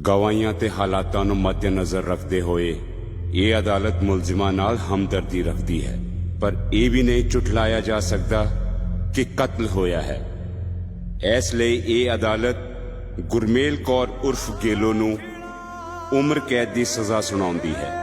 ਗਵਾਹੀਆਂ ਤੇ ਹਾਲਾਤਾਂ ਨੂੰ ਮੱਦੇਨਜ਼ਰ ਰੱਖਦੇ ਹੋਏ ਇਹ ਅਦਾਲਤ ਮੁਲਜ਼ਮਾਂ ਨਾਲ ਹਮਦਰਦੀ ਰੱਖਦੀ ਹੈ, ਪਰ ਇਹ ਵੀ ਨਹੀਂ ਝੁਠਲਾਇਆ ਜਾ ਸਕਦਾ ਕਿ ਕਤਲ ਹੋਇਆ ਹੈ। ਇਸ ਲਈ ਇਹ ਅਦਾਲਤ ਗੁਰਮੇਲ ਕੌਰ ਉਰਫ ਗੇਲੋ ਨੂੰ ਉਮਰ ਕੈਦ ਦੀ ਸਜ਼ਾ ਸੁਣਾਉਂਦੀ ਹੈ।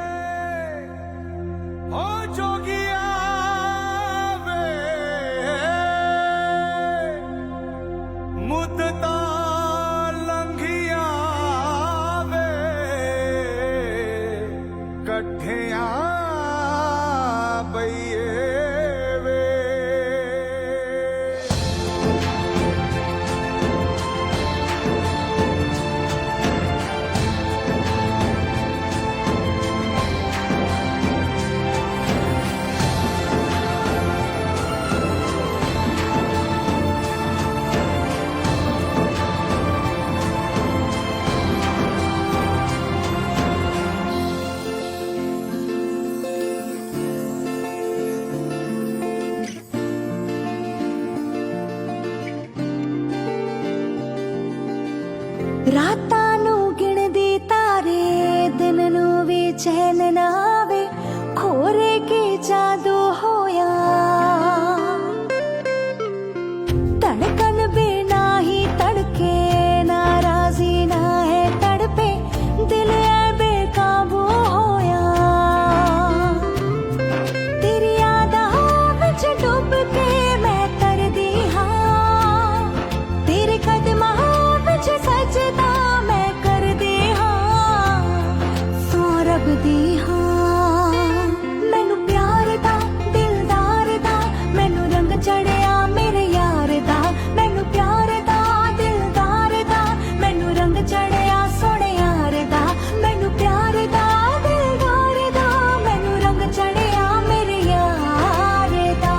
ਰਾਤਾਂ ਨੂੰ ਗਿਣਦੀ ਤਾਰੇ, ਦਿਨ ਨੂੰ ਵੀ ਚੈਨ ਨਾ ਆਵੇ, ਖੋਰੇ ਕੀ ਜਾਦੂ ਹੋਇਆ। ਧੜਕਨ ਬਿਨਾ ਹੀ ਧੜਕੇ, ਨਾਰਾਜ਼ੀ ਨਾ ਹੈ ਤੜਪੇ, ਦਿਲ ਐ ਬੇਕਾਬੂ ਹੋਇਆ। ਤੇਰੀ ਯਾਦਾਂ ਵਿੱਚ ਡੁੱਬ ਕੇ ਮੈਂ ਤਰਦੀ ਹਾਂ, ਤੇਰੇ ਕਦਮਾਂ ਵਿੱਚ ਸਜਦਾ ਮੈਂ ਕਰਦੀ ਹਾਂ, ਸੋ ਰੱਬਦੀ ਹਾਂ। ਮੈਨੂੰ ਪਿਆਰ ਦਾ ਦਿਲਦਾਰ ਦਾ, ਮੈਨੂੰ ਰੰਗ ਚੜਿਆ ਮੇਰੇ ਯਾਰ ਦਾ। ਮੈਨੂੰ ਪਿਆਰ ਦਾ ਦਿਲਦਾਰ ਦਾ, ਮੈਨੂੰ ਰੰਗ ਚੜਿਆ ਸੋਹਣੇ ਯਾਰ ਦਾ। ਮੈਨੂੰ ਪਿਆਰ ਦਾ ਦਿਲਦਾਰ ਦਾ, ਮੈਨੂੰ ਰੰਗ ਚੜਿਆ ਮੇਰੇ ਯਾਰ ਦਾ।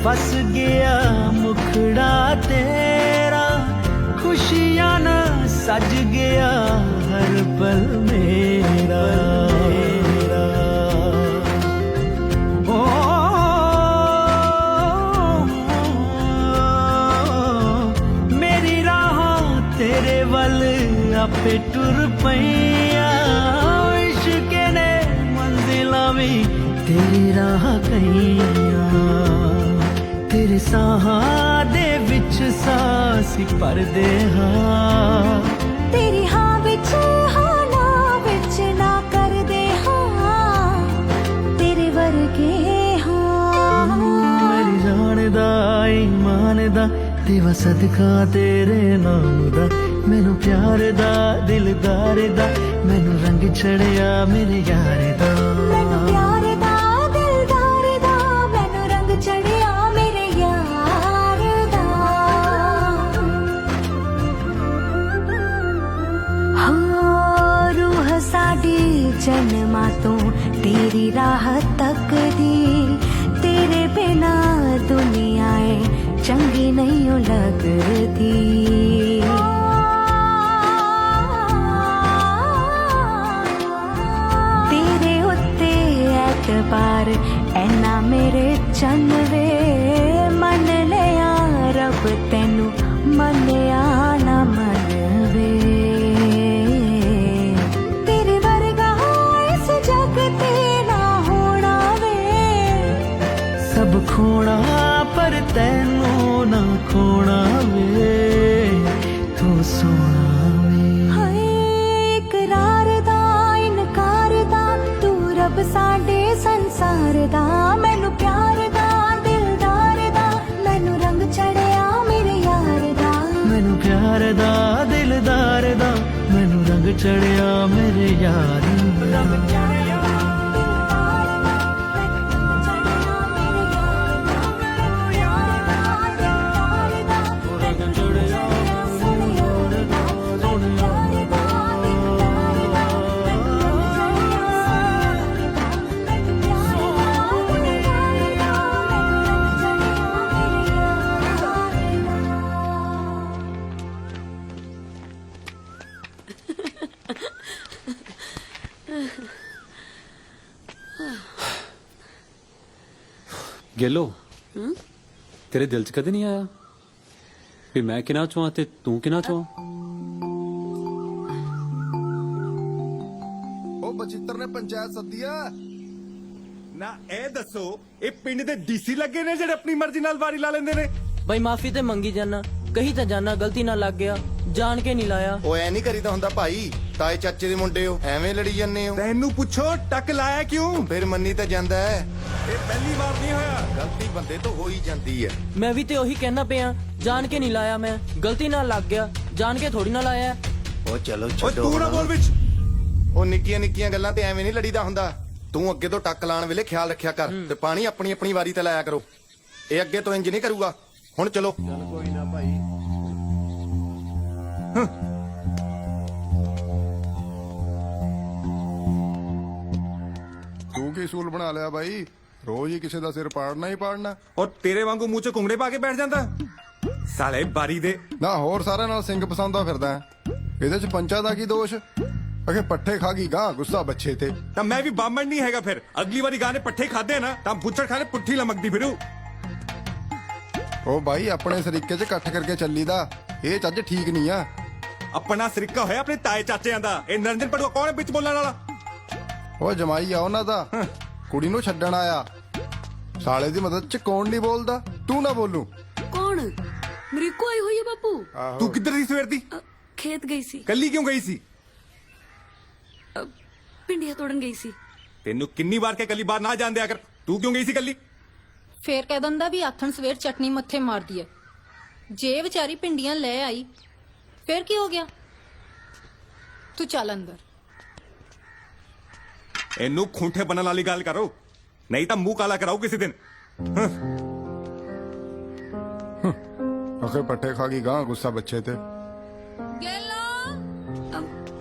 ਵਸ ਗਿਆ ਮੁਖੜਾ ਤੇਰਾ, ਖੁਸ਼ੀਆਂ ਨਾਲ ਸਜ ਗਿਆ ਹਰ ਪਲ ਮੇਰਾ। ਮੇਰੀ ਰਾਹਾਂ ਤੇਰੇ ਵੱਲ ਆਪੇ ਟੁਰ ਪਈਆਂ, ਇਸ਼ਕ ਨੇ ਮੰਜ਼ਿਲਾਂ ਵੀ ਤੇਰੀ ਰਾਹ ਕਈਆਂ। ਤੇਰੇ ਸਾਹਾਂ ਦੇ ਵਿੱਚ ਸਾਹ ਭਰਦੇ ਹਾਂ, ਤੇਰੀ ਹਾਂ ਵਿੱਚ ਹਾਂ ਨਾ ਵਿੱਚ ਨਾ ਕਰਦੇ ਹਾਂ, ਤੇਰੇ ਵਰਗੇ ਹਾਂ। ਮੇਰੀ ਜਾਨ ਦਾ ਈਮਾਨ ਦਾ ਦੇਵਾ ਸਦਕਾ ਤੇਰੇ ਨਾਮ ਦਾ। ਮੈਨੂੰ ਪਿਆਰ ਦਾ ਦਿਲਦਾਰ ਦਾ, ਮੈਨੂੰ ਰੰਗ ਚੜਿਆ ਮੇਰੇ ਯਾਰ ਦਾ। ਮੈਨੂੰ ਪਿਆਰ ਦਾ ਦਿਲਦਾਰ ਦਾ, ਮੈਨੂੰ ਰੰਗ ਚੜਿਆ ਮੇਰੇ ਯਾਰ ਦਾ। ਹਾਂ ਰੂਹ ਸਾਡੀ ਜਨਮਾਂ ਤੋਂ ਤੇਰੀ ਰਾਹ ਤੱਕਦੀ, ਤੇਰੇ ਬਿਨਾ ਦੁਨੀਆ ਏ ਚੰਗੀ ਨਹੀਂ ਓ ਲੱਗਦੀ। ਤੇਰੇ ਉੱਤੇ ਐਤਬਾਰ ਐਨਾ ਮੇਰੇ ਚੰਨ ਵੇ, ਮੰਨ ਲਿਆ ਰੱਬ ਤੈਨੂੰ ਮੰਨਿਆ ਨਾ ਮੰਨਵੇ। ਤੇਰੇ ਵਰਗਾ ਇਸ ਜਗ ਤੇ ਨਾ ਹੋਣਾ ਵੇ, ਸਭ ਖੋਣਾ ਪਰ ਤੈਨੂੰ ਨਾ ਖੋਣਾ ਵੇ, ਤੂੰ ਸੋਹਣਾ ਵੇ। ਹਾਏ ਇਕਰਾਰ ਦਾ ਇਨਕਾਰ ਦਾ, ਤੂੰ ਰੱਬ ਸਾਡੇ ਸੰਸਾਰ ਦਾ। ਮੈਨੂੰ ਪਿਆਰ ਦਾ ਦਿਲਦਾਰ ਦਾ, ਮੈਨੂੰ ਰੰਗ ਚੜਿਆ ਮੇਰੇ ਯਾਰ ਦਾ। ਮੈਨੂੰ ਪਿਆਰ ਦਾ ਦਿਲਦਾਰ ਦਾ, ਮੈਨੂੰ ਰੰਗ ਚੜਿਆ ਮੇਰੇ ਯਾਰ ਦਾ। ਗੇਲੋ ਤੇਰੇ ਦਿਲ 'ਚ ਕਦੇ ਨਹੀਂ ਆਇਆ ਵੀ ਮੈਂ ਕਿਹਨਾਂ ਚਾਹਾਂ ਤੇ ਤੂੰ ਕਿਹਨਾਂ ਚਾਹਾਂ? ਉਹ ਬਚਿੱਤਰ ਨੇ ਪੰਚਾਇਤ ਸੱਦੀ ਆ। ਨਾ ਇਹ ਦੱਸੋ ਇਹ ਪਿੰਡ ਦੇ ਡੀਸੀ ਲੱਗੇ ਨੇ ਜਿਹੜੇ ਆਪਣੀ ਮਰਜ਼ੀ ਨਾਲ ਵਾਰੀ ਲਾ ਲੈਂਦੇ ਨੇ? ਬਈ ਮਾਫੀ ਤੇ ਮੰਗੀ ਜਾਨਾ, ਕਹੀ ਤਾਂ ਜਾਨਾ ਗਲਤੀ ਨਾਲ ਲੱਗ ਗਿਆ, ਜਾਣ ਕੇ ਨਹੀਂ ਲਾਇਆ। ਉਹ ਐ ਨਹੀਂ ਕਰੀਦਾ ਹੁੰਦਾ ਭਾਈ, ਤਾਏ ਚਾਚੇ ਦੇ ਮੁੰਡੇ ਹੋ, ਐਵੇਂ ਲੜੀ ਜੰਨੇ ਹੋ। ਤੈਨੂੰ ਪੁੱਛੋ ਟੱਕ ਲਾਇਆ ਕਿਉਂ? ਫਿਰ ਮੰਨੀ ਤਾਂ ਜਾਂਦਾ ਹੈ, ਇਹ ਪਹਿਲੀ ਵਾਰ ਨਹੀਂ ਹੋਇਆ। ਗਲਤੀ ਬੰਦੇ ਤੋਂ ਹੋ ਹੀ ਜਾਂਦੀ ਹੈ। ਮੈਂ ਵੀ ਤੇ ਉਹੀ ਕਹਿਣਾ ਪਿਆ, ਜਾਣ ਕੇ ਨਹੀਂ ਲਾਇਆ, ਮੈਂ ਗਲਤੀ ਨਾਲ ਲੱਗ ਗਿਆ, ਜਾਣ ਕੇ ਥੋੜੀ ਨਾ ਲਾਇਆ। ਉਹ ਚਲੋ ਓਏ ਛੱਡੋ ਤੂੰ ਨਾ ਹੁਣ। ਬੋਲ ਵਿੱਚ। ਉਹ ਨਿੱਕੀਆਂ ਨਿੱਕੀਆਂ ਗੱਲਾਂ ਤੇ ਐਵੇਂ ਨਹੀਂ ਲੜੀਦਾ ਹੁੰਦਾ। ਤੂੰ ਅੱਗੇ ਤੋਂ ਟੱਕ ਲਾਣ ਵੇਲੇ ਖਿਆਲ ਰੱਖਿਆ ਕਰ ਤੇ ਪਾਣੀ ਆਪਣੀ ਆਪਣੀ ਵਾਰੀ ਤੇ ਲਾਇਆ ਕਰੋ। ਇਹ ਅੱਗੇ ਤੋਂ ਇੰਜ ਨਹੀਂ ਕਰੂਗਾ। ਹੁਣ ਚਲੋ। ਕੋਈ ਨਾ ਭਾਈ। ਤੂੰ ਕੀ ਸੂਲ ਬਣਾ ਲਿਆ ਬਾਈ? ਰੋਜ਼ ਹੀ ਕਿਸੇ ਦਾ ਸਿਰ ਪਾੜਨਾ ਹੀ ਪਾੜਨਾ। ਔਰ ਤੇਰੇ ਵਾਂਗੂ ਮੂੰਹ 'ਚ ਘੁੰਗੜੇ ਪਾ ਕੇ ਬੈਠ ਜਾਂਦਾ ਸਾਲੇ ਬਾਰੀ ਦੇ। ਨਾ ਹੋਰ ਸਾਰਿਆਂ ਨਾਲ ਸਿੰਘ ਪਸੰਦਾ ਫਿਰਦਾ ਹੈ। ਇਹਦੇ ਚ ਪੰਚਾਂ ਦਾ ਕੀ ਦੋਸ਼? ਅਗੇ ਪੱਠੇ ਖਾ ਗਈ ਗਾਂ ਗੁੱਸਾ ਬੱਚੇ ਤੇ। ਤਾਂ ਮੈਂ ਵੀ ਬਾਮਣ ਨਹੀਂ ਹੈਗਾ ਫਿਰ। ਅਗਲੀ ਵਾਰੀ ਗਾਣੇ ਪੱਠੇ ਖਾਦੇ ਨਾ ਤਾਂ ਬੁੱਚੜ ਖਾਣੇ ਪੁੱਠੀ ਲਮਕਦੀ ਫਿਰੂ। ਉਹ ਬਾਈ ਆਪਣੇ ਸਰੀਕੇ ਚ ਇਕੱਠ ਕਰਕੇ ਚੱਲੀਦਾ, ਇਹ ਚੱਜ ਠੀਕ ਨਹੀਂ ਆ। ਆਪਣਾ ਸਰੀਕਾ ਹੋਇਆ ਆਪਣੇ ਤਾਏ ਚਾਚਿਆਂ ਦਾ। ਇਹ ਨਰਿੰਦਰ ਪੜੂਆ ਕੌਣ ਹੈ ਵਿੱਚ ਬੋਲਣ ਵਾਲਾ? ਉਹ ਜਮਾਈ ਆ ਉਹਨਾਂ ਦਾ, ਕੁੜੀ ਨੂੰ ਛੱਡਣ ਆਇਆ। ਸਾਲੇ ਦੀ ਮਦਦ ਚ ਕੌਣ ਨਹੀਂ ਬੋਲਦਾ? ਤੂੰ ਨਾ ਬੋਲੂ। ਕੌਣ? ਮਰੀਕੋ ਆਈ ਹੋਈ ਹੈ ਬਾਪੂ। ਤੂੰ ਕਿੱਧਰ ਦੀ ਸਵੇਰ ਦੀ? ਖੇਤ ਗਈ ਸੀ, ਕੱਲੀ ਕਿਉਂ ਗਈ ਸੀ? ਪਿੰਡੀਆਂ ਤੋੜਨ ਗਈ ਸੀ। ਤੈਨੂੰ ਕਿੰਨੀ ਵਾਰ ਕਿਹਾ ਕੱਲੀ ਬਾਹਰ ਨਾ ਜਾਣ ਦਿਆ ਕਰ। ਤੂੰ ਕਿਉਂ ਗਈ ਸੀ ਕੱਲੀ? ਫੇਰ ਕਹਿ ਦਿੰਦਾ ਵੀ ਆਥਣ ਸਵੇਰ ਚਟਨੀ ਮੱਥੇ ਮਾਰਦੀ ਐ। ਜੇ ਵਿਚਾਰੀ ਪਿੰਡੀਆਂ ਲੈ ਆਈ ਫੇਰ ਕੀ ਹੋ ਗਿਆ? ਤੂੰ ਚੱਲ ਅੰਦਰ। ਇਹਨੂੰ ਖੂੰਠੇ ਬਣਨ ਵਾਲੀ ਗੱਲ ਕਰੋ, ਨਹੀਂ ਤਾਂ ਮੂੰਹ ਕਾਲਾ ਕਰਾਓ ਕਿਸੇ ਦਿਨ। ਅਖੇ ਪੱਠੇ ਖਾ ਗਈ ਗਾਂ ਗੁੱਸਾ ਬੱਚੇ ਤੇ।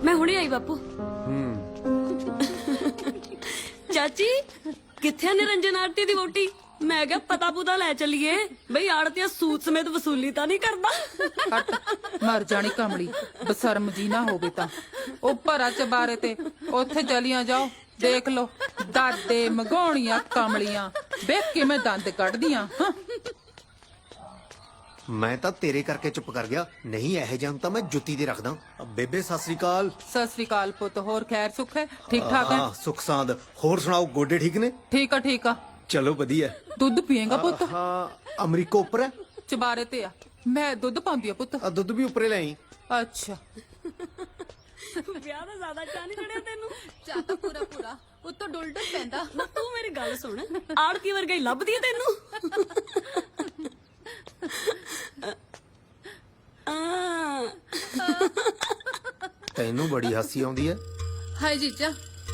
ਮੈਂ ਹੁਣੇ ਆਈ ਬਾਪੂ। ਚਾਚੀ ਕਿੱਥੇ ਆ ਨਿਰੰਜਨ ਆਰਤੀ ਦੀ ਵੋਟੀ? ਮੈਂ ਕਿਹਾ ਪਤਾ ਪੁਤਾ ਲੈ ਚੱਲੀਏ ਬਈ ਆੜਤੀਆਂ ਸੂਤ ਸਮੇਤ ਵਸੂਲੀ ਤਾਂ ਨਹੀਂ ਕਰਦਾ। ਹਟ ਮਰ ਜਾਣੀ ਕਮਲੀ, ਬਸਰਮ ਜੀ ਨਾ ਹੋਵੇ ਤਾਂ। ਉਹ ਭਰਾ ਚਬਾਰੇ ਤੇ ਉੱਥੇ ਚਲੀਆਂ ਜਾਓ, ਦੇਖ ਲੋ ਦਾਦੇ ਮਗਾਉਣੀਆਂ ਕਮਲੀਆਂ ਵੇਖ ਕਿਵੇਂ ਦੰਦ ਕੱਢਦੀਆਂ। ਮੈਂ ਤਾਂ ਤੇਰੇ ਕਰਕੇ ਚੁੱਪ ਕਰ ਗਿਆ, ਨਹੀਂ ਇਹ ਜਾਂ ਤਾਂ ਮੈਂ ਜੁੱਤੀ ਦੇ ਰੱਖਦਾ। ਬੇਬੇ ਸਤਿ ਸ੍ਰੀ ਅਕਾਲ। ਸਤਿ ਸ੍ਰੀ ਅਕਾਲ ਪੁੱਤ, ਹੋਰ ਖੈਰ ਸੁੱਖ ਹੈ? ਠੀਕ ਠਾਕ ਹੈ? ਹਾਂ ਸੁਖ ਸਾਂਦ। ਹੋਰ ਸੁਣਾਓ, ਗੋਡੇ ਠੀਕ ਨੇ? ਠੀਕ ਆ ਠੀਕ ਆ। ਚਲੋ ਵਧੀਆ। ਦੁੱਧ ਪੀਏਗਾ ਪੁੱਤ? ਹਾਂ ਅਮਰੀਕੋ ਉੱਪਰ ਹੈ, ਚਬਾਰੇ ਤੇ ਆ। ਮੈਂ ਦੁੱਧ ਪਾਉਂਦੀ ਆ ਪੁੱਤ। ਦੁੱਧ ਵੀ ਉੱਪਰੇ ਲੈ ਆਈ। ਅੱਛਾ ਵਿਆਹ ਦਾ ਜ਼ਿਆਦਾ ਚਾਹ ਨਹੀਂ ਚੜਿਆ ਤੈਨੂੰ? ਚਾਹ ਤਾਂ ਪੂਰਾ ਪੂਰਾ ਉੱਤੋਂ ਡੁੱਲ ਡੁੱਲ ਪੈਂਦਾ। ਨਾ ਤੂੰ ਮੇਰੀ ਗੱਲ ਸੁਣ, ਆੜਤੀ ਵਰਗਾ ਹੀ ਲੱਭਦੀ ਹੈ ਤੈਨੂੰ। ਤੈਨੂੰ ਬੜੀ ਹਾਸੀ ਆਉਂਦੀ ਹੈ। ਹਾਏ ਜੀਜਾ।